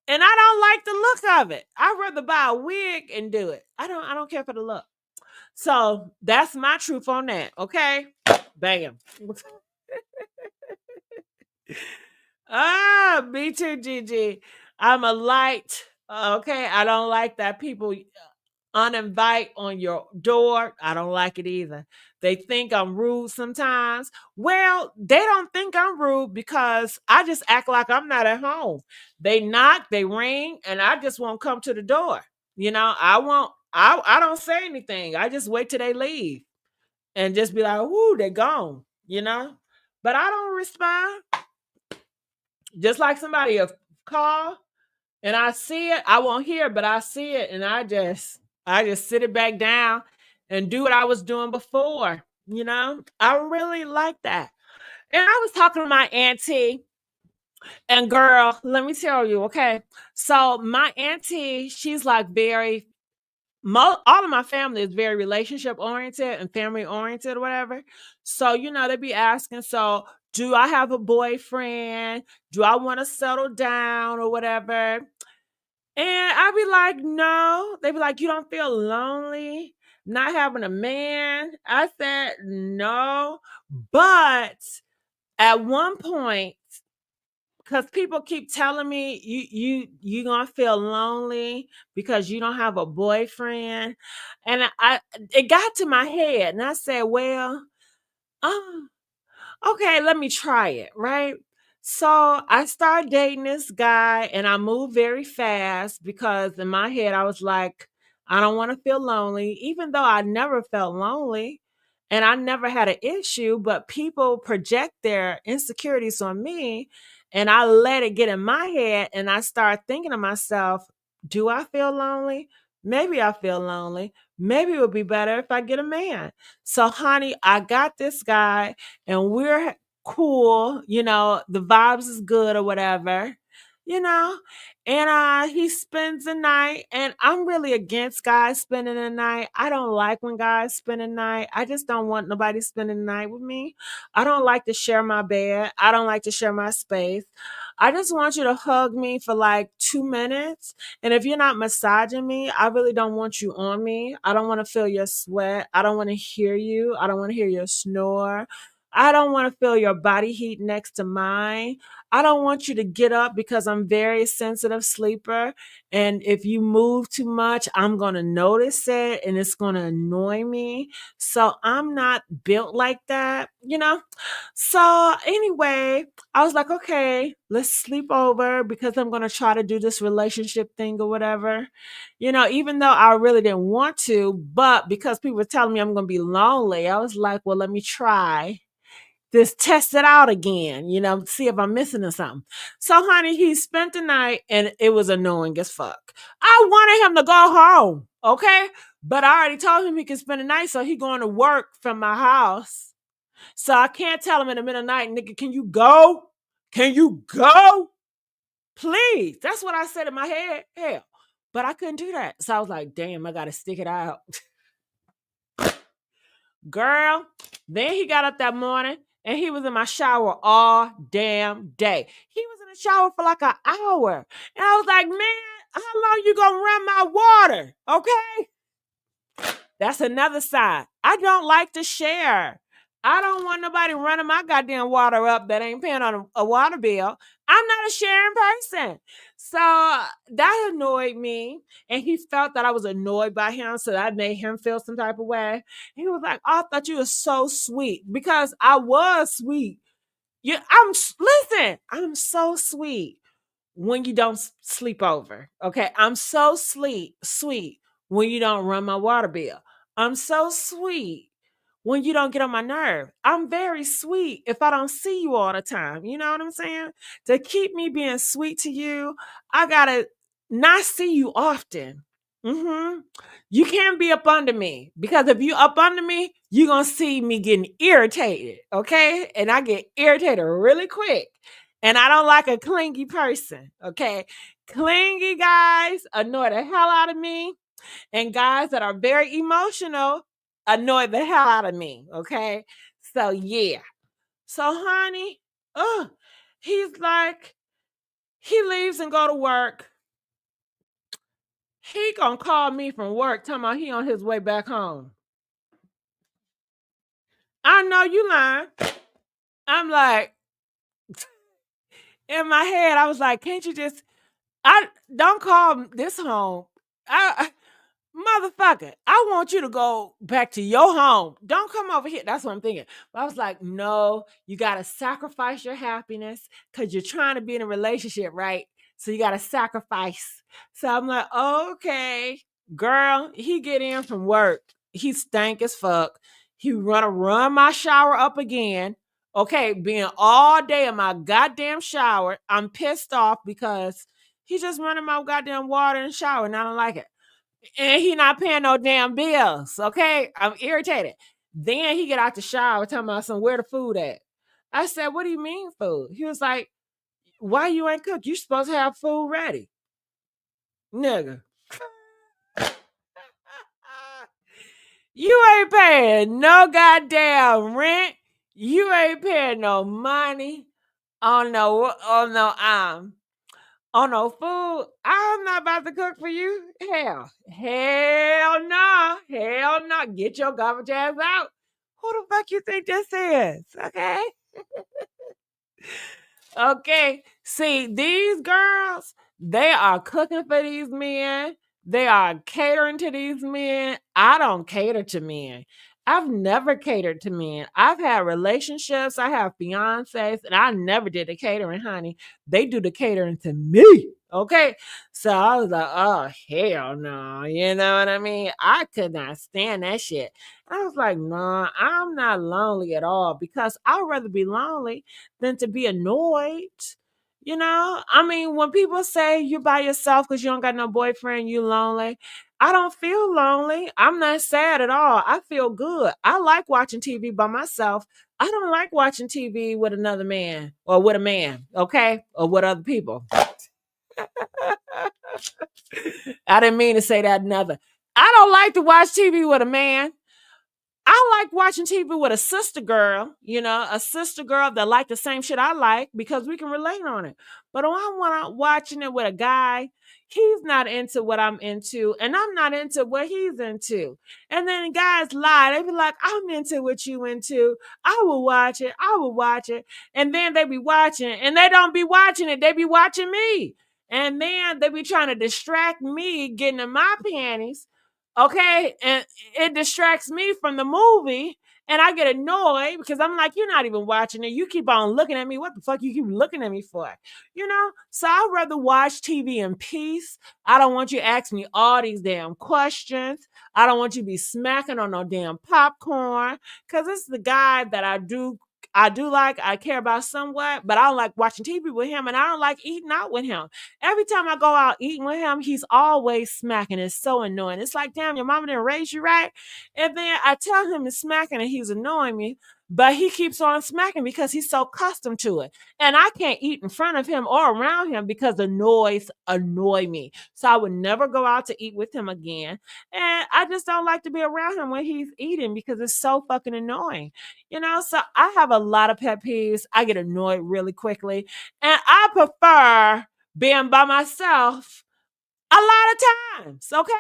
And I don't like the look of it. I'd rather buy a wig and do it. I don't care for the look. So that's my truth on that. Okay. Bam. Me too, Gigi. I'm a light. Okay. I don't like that people uninvite on your door. I don't like it either. They think I'm rude sometimes. Well, they don't think I'm rude because I just act like I'm not at home. They knock, they ring, and I just won't come to the door. I don't say anything. I just wait till they leave and just be like, whoo, they're gone, But I don't respond. Just like somebody will call and I see it, I won't hear, but I see it, and I just sit it back down and do what I was doing before. I really like that. And I was talking to my auntie, and girl, let me tell you, okay. So my auntie, she's like very all of my family is very relationship oriented and family oriented or whatever. So, they be asking, so do I have a boyfriend? Do I want to settle down or whatever? And I'd be like, no. They'd be like, you don't feel lonely not having a man? I said, no. But at one point, because people keep telling me you gonna feel lonely because you don't have a boyfriend, and it got to my head, and I said, well, um, okay, let me try it, right? So I started dating this guy and I moved very fast because in my head I was like, I don't want to feel lonely, even though I never felt lonely and I never had an issue, but people project their insecurities on me and I let it get in my head and I start thinking to myself, do I feel lonely? Maybe I feel lonely. Maybe it would be better if I get a man. So, honey, I got this guy and we're cool, the vibes is good or whatever, you know. And he spends the night, and I'm really against guys spending the night. I don't like when guys spend the night. I just don't want nobody spending the night with me. I don't like to share my bed. I don't like to share my space. I just want you to hug me for like 2 minutes. And if you're not massaging me, I really don't want you on me. I don't want to feel your sweat. I don't want to hear you. I don't want to hear your snore. I don't want to feel your body heat next to mine. I don't want you to get up because I'm very sensitive sleeper. And if you move too much, I'm going to notice it and it's going to annoy me. So I'm not built like that. So anyway, I was like, okay, let's sleep over because I'm going to try to do this relationship thing or whatever. Even though I really didn't want to, but because people were telling me I'm going to be lonely, I was like, well, let me try this, test it out again, see if I'm missing or something. So, honey, he spent the night and it was annoying as fuck. I wanted him to go home, okay? But I already told him he could spend the night, so he going to work from my house. So I can't tell him in the middle of the night, nigga, can you go? Can you go? Please. That's what I said in my head. Hell. But I couldn't do that. So I was like, damn, I got to stick it out. Girl, then he got up that morning and he was in my shower all damn day. He was in the shower for like an hour. And I was like, man, how long you gonna run my water? Okay? That's another side. I don't like to share. I don't want nobody running my goddamn water up that ain't paying on a water bill. I'm not a sharing person. So that annoyed me. And he felt that I was annoyed by him. So that made him feel some type of way. He was like, oh, I thought you were so sweet. Because I was sweet. Listen, I'm so sweet when you don't sleep over. Okay. I'm so sweet when you don't run my water bill. I'm so sweet when you don't get on my nerve. I'm very sweet if I don't see you all the time. You know what I'm saying? To keep me being sweet to you, I gotta not see you often. You can't be up under me because if you up under me, you're gonna see me getting irritated. Okay. And I get irritated really quick. And I don't like a clingy person. Okay. Clingy guys annoy the hell out of me. And guys that are very emotional annoy the hell out of me. Okay. So yeah. So honey, he's like, he leaves and go to work. He gonna call me from work talking about he on his way back home. I know you lying. I'm like, in my head, I was like, can't you just, I don't call this home. Motherfucker, I want you to go back to your home. Don't come over here. That's what I'm thinking. But I was like, no, you got to sacrifice your happiness because you're trying to be in a relationship, right? So you got to sacrifice. So I'm like, okay, girl, he get in from work. He stank as fuck. He run my shower up again. Okay, being all day in my goddamn shower. I'm pissed off because he just running my goddamn water and shower and I don't like it. And he not paying no damn bills. Okay. I'm irritated. Then he get out the shower talking about where the food at. I said, what do you mean food? He was like, why you ain't cook? You supposed to have food ready. Nigga. You ain't paying no goddamn rent. You ain't paying no money on no food. I'm not about to cook for you. Hell no. Hell no. Get your garbage ass out. Who the fuck you think this is? Okay. Okay. See, these girls, they are cooking for these men. They are catering to these men. I don't cater to men. I've never catered to men. I've had relationships. I have fiancés, and I never did the catering, honey. They do the catering to me. Okay. So I was like, oh, hell no. You know what I mean? I could not stand that shit. I was like, no, I'm not lonely at all because I'd rather be lonely than to be annoyed. You know, I mean, when people say you're by yourself because you don't got no boyfriend, you lonely. I don't feel lonely. I'm not sad at all. I feel good. I like watching TV by myself. I don't like watching TV with another man or with a man, okay? Or with other people. I didn't mean to say that another. I don't like to watch TV with a man. I like watching TV with a sister girl, a sister girl that like the same shit I like because we can relate on it. But when I'm watching it with a guy, he's not into what I'm into, and I'm not into what he's into. And then guys lie. They be like, I'm into what you into. I will watch it. I will watch it. And then they be watching, and they don't be watching it. They be watching me. And then they be trying to distract me getting in my panties. Okay, and it distracts me from the movie, and I get annoyed because I'm like, you're not even watching it. You keep on looking at me. What the fuck you keep looking at me for? So I'd rather watch TV in peace. I don't want you to ask me all these damn questions. I don't want you to be smacking on no damn popcorn because it's the guy that I do like, I care about somewhat, but I don't like watching TV with him, and I don't like eating out with him. Every time I go out eating with him, he's always smacking. It's so annoying. It's like, damn, your mama didn't raise you right. And then I tell him he's smacking and he's annoying me, but he keeps on smacking because he's so accustomed to it. And I can't eat in front of him or around him because the noise annoy me. So I would never go out to eat with him again. And I just don't like to be around him when he's eating because it's so fucking annoying. So I have a lot of pet peeves. I get annoyed really quickly. And I prefer being by myself a lot of times, okay?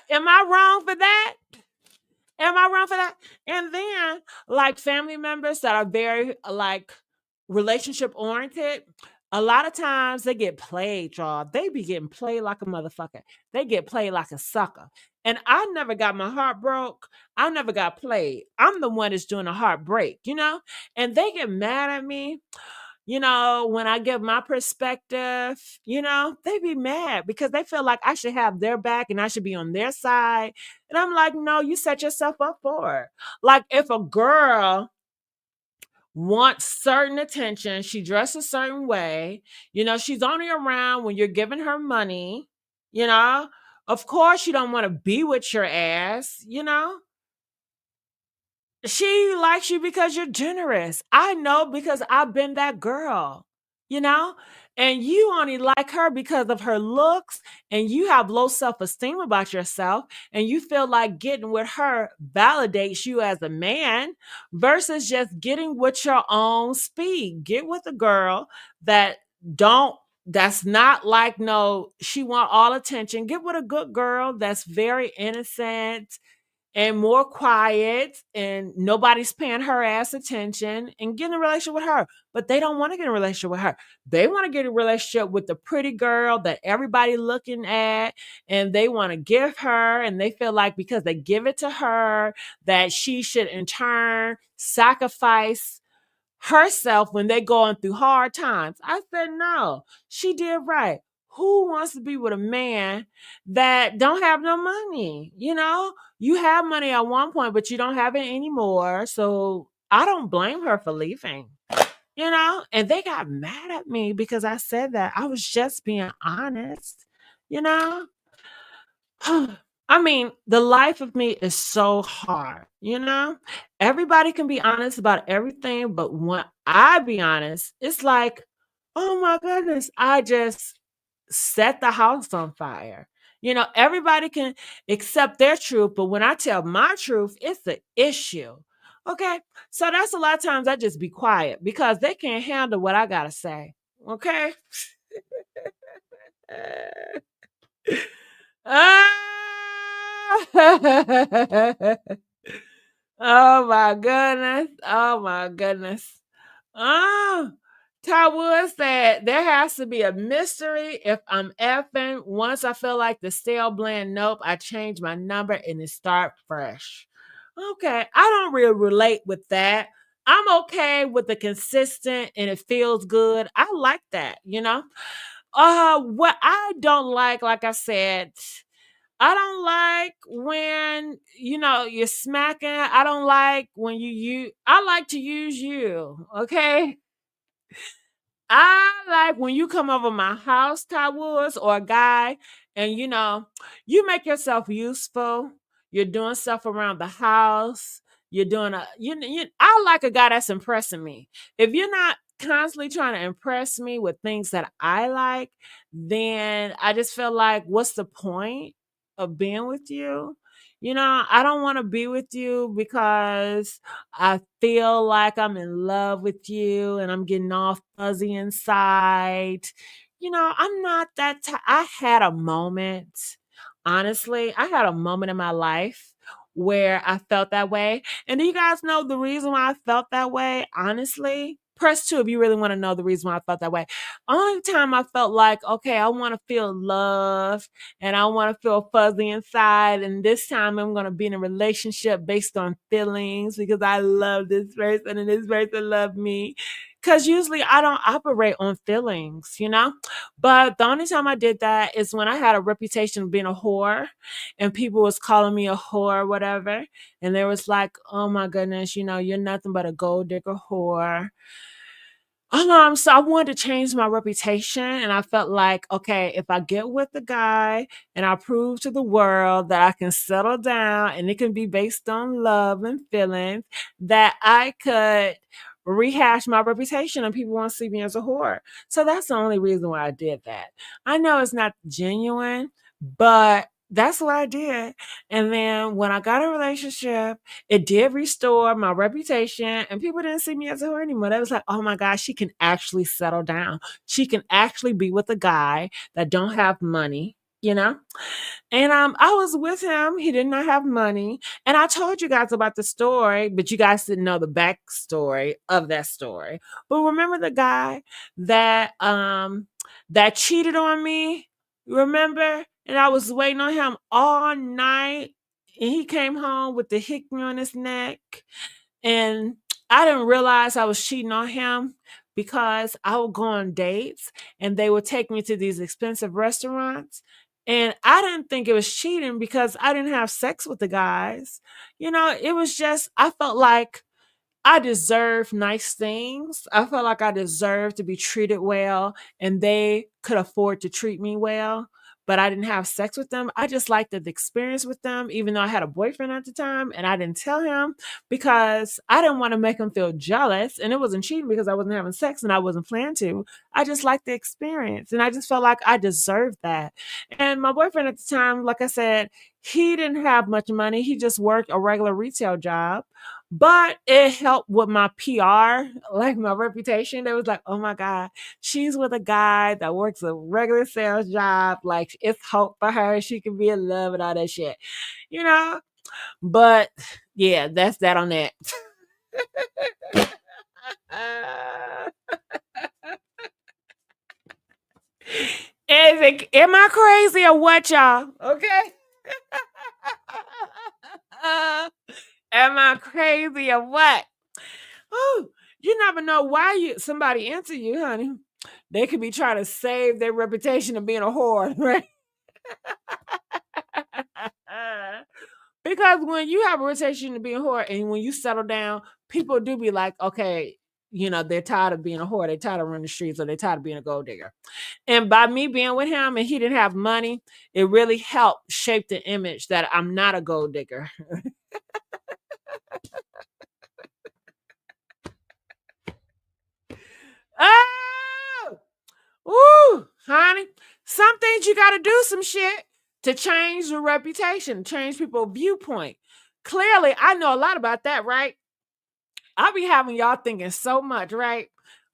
Am I wrong for that? Am I wrong for that? And then, like, family members that are very, like, relationship oriented, a lot of times they get played, y'all. They be getting played like a motherfucker. They get played like a sucker. And I never got my heart broke. I never got played. I'm the one that's doing a heartbreak, And they get mad at me, when I give my perspective, they be mad because they feel like I should have their back and I should be on their side. And I'm like, no, you set yourself up for it. Like, if a girl wants certain attention, she dresses a certain way, she's only around when you're giving her money, of course you don't want to be with your ass, She likes you because you're generous. I know because I've been that girl, you know? And you only like her because of her looks, and you have low self-esteem about yourself, and you feel like getting with her validates you as a man versus just getting with your own speed. Get with a girl that's not like, no, she want all attention. Get with a good girl that's very innocent and more quiet, and nobody's paying her ass attention, and get in a relationship with her. But they don't want to get in a relationship with her. They want to get in a relationship with the pretty girl that everybody looking at, and they want to give her, and they feel like because they give it to her that she should in turn sacrifice herself when they going through hard times. I said, no, she did right. Who wants to be with a man that don't have no money? You have money at one point, but you don't have it anymore. So I don't blame her for leaving, and they got mad at me because I said that. I was just being honest, you know? I mean, the life of me is so hard, Everybody can be honest about everything, but when I be honest, it's like, oh my goodness, I just set the house on fire. Everybody can accept their truth, but when I tell my truth, it's an issue. Okay? So that's a lot of times I just be quiet because they can't handle what I got to say. Okay? Ah! Oh my goodness. Oh my goodness. Oh, Ty Wood said there has to be a mystery if I'm effing. Once I feel like the stale blend, nope, I change my number and it start fresh. Okay, I don't really relate with that. I'm okay with the consistent and it feels good. I like that. What I don't like I said, I don't like when you're smacking. I don't like when you use. I like to use you. Okay. I like when you come over my house, Ty Woods, or a guy, and you make yourself useful. You're doing stuff around the house. You're doing I like a guy that's impressing me. If you're not constantly trying to impress me with things that I like, then I just feel like, what's the point of being with you? I don't want to be with you because I feel like I'm in love with you and I'm getting all fuzzy inside. I'm not that I had a moment, honestly, I had a moment in my life where I felt that way. And do you guys know the reason why I felt that way? Honestly, press 2 if you really want to know the reason why I felt that way. Only time I felt like, okay, I want to feel love and I want to feel fuzzy inside. And this time I'm going to be in a relationship based on feelings because I love this person and this person loved me. Because usually I don't operate on feelings. But the only time I did that is when I had a reputation of being a whore and people was calling me a whore or whatever. And they was like, oh my goodness, you're nothing but a gold digger whore. So I wanted to change my reputation and I felt like, okay, if I get with the guy and I prove to the world that I can settle down and it can be based on love and feelings, that I could rehash my reputation and people won't see me as a whore. So that's the only reason why I did that. I know it's not genuine, but that's what I did. And then when I got a relationship, it did restore my reputation and people didn't see me as a whore anymore. They was like, oh my gosh, she can actually settle down. She can actually be with a guy that don't have money. And I was with him. He did not have money. And I told you guys about the story, but you guys didn't know the backstory of that story. But remember the guy that cheated on me? Remember? And I was waiting on him all night. And he came home with the hickey on his neck. And I didn't realize I was cheating on him because I would go on dates and they would take me to these expensive restaurants. And I didn't think it was cheating because I didn't have sex with the guys. It was just, I felt like I deserve nice things. I felt like I deserved to be treated well, and they could afford to treat me well, but I didn't have sex with them. I just liked the experience with them, even though I had a boyfriend at the time, and I didn't tell him because I didn't want to make him feel jealous. And it wasn't cheating because I wasn't having sex and I wasn't planning to. I just liked the experience, and I just felt like I deserved that. And my boyfriend at the time, like I said, he didn't have much money. He just worked a regular retail job. But it helped with my PR, like my reputation. They was like, oh my God, she's with a guy that works a regular sales job. Like, it's hope for her. She can be in love and all that shit. But yeah, that's that on that. Am I crazy or what, y'all? Okay. Am I crazy or what? Oh, you never know why somebody enter you, honey. They could be trying to save their reputation of being a whore, right? Because when you have a reputation of being a whore and when you settle down, people do be like, okay, they're tired of being a whore. They're tired of running the streets or they're tired of being a gold digger. And by me being with him and he didn't have money, it really helped shape the image that I'm not a gold digger. Oh! Woo, honey. Some things you got to do some shit to change your reputation, change people's viewpoint. Clearly, I know a lot about that, right? I be having y'all thinking so much, right?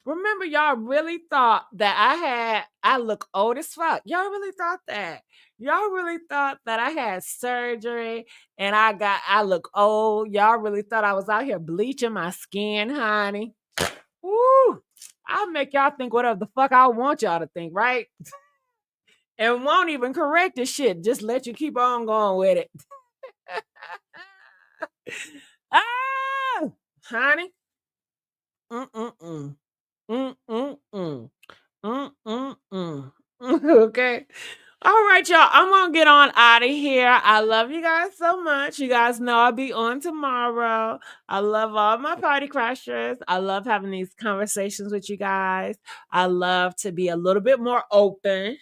Remember, y'all really thought that I look old as fuck. Y'all really thought that. Y'all really thought that I had surgery and I look old. Y'all really thought I was out here bleaching my skin, honey. Woo! I'll make y'all think whatever the fuck I want y'all to think, right? And won't even correct this shit. Just let you keep on going with it. Ah, honey. Okay. All right, y'all. I'm gonna get on out of here. I love you guys so much. You guys know I'll be on tomorrow. I love all my party crashers. I love having these conversations with you guys. I love to be a little bit more open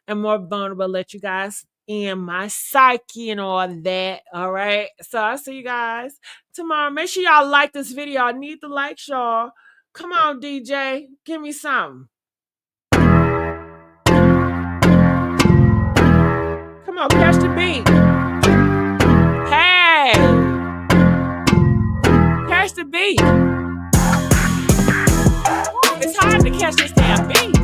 and more vulnerable, let you guys in my psyche and all that. All right. So I'll see you guys tomorrow. Make sure y'all like this video. I need the likes, y'all. Come on, DJ. Give me something. Come on, catch the beat. Hey. Catch the beat. It's hard to catch this damn beat.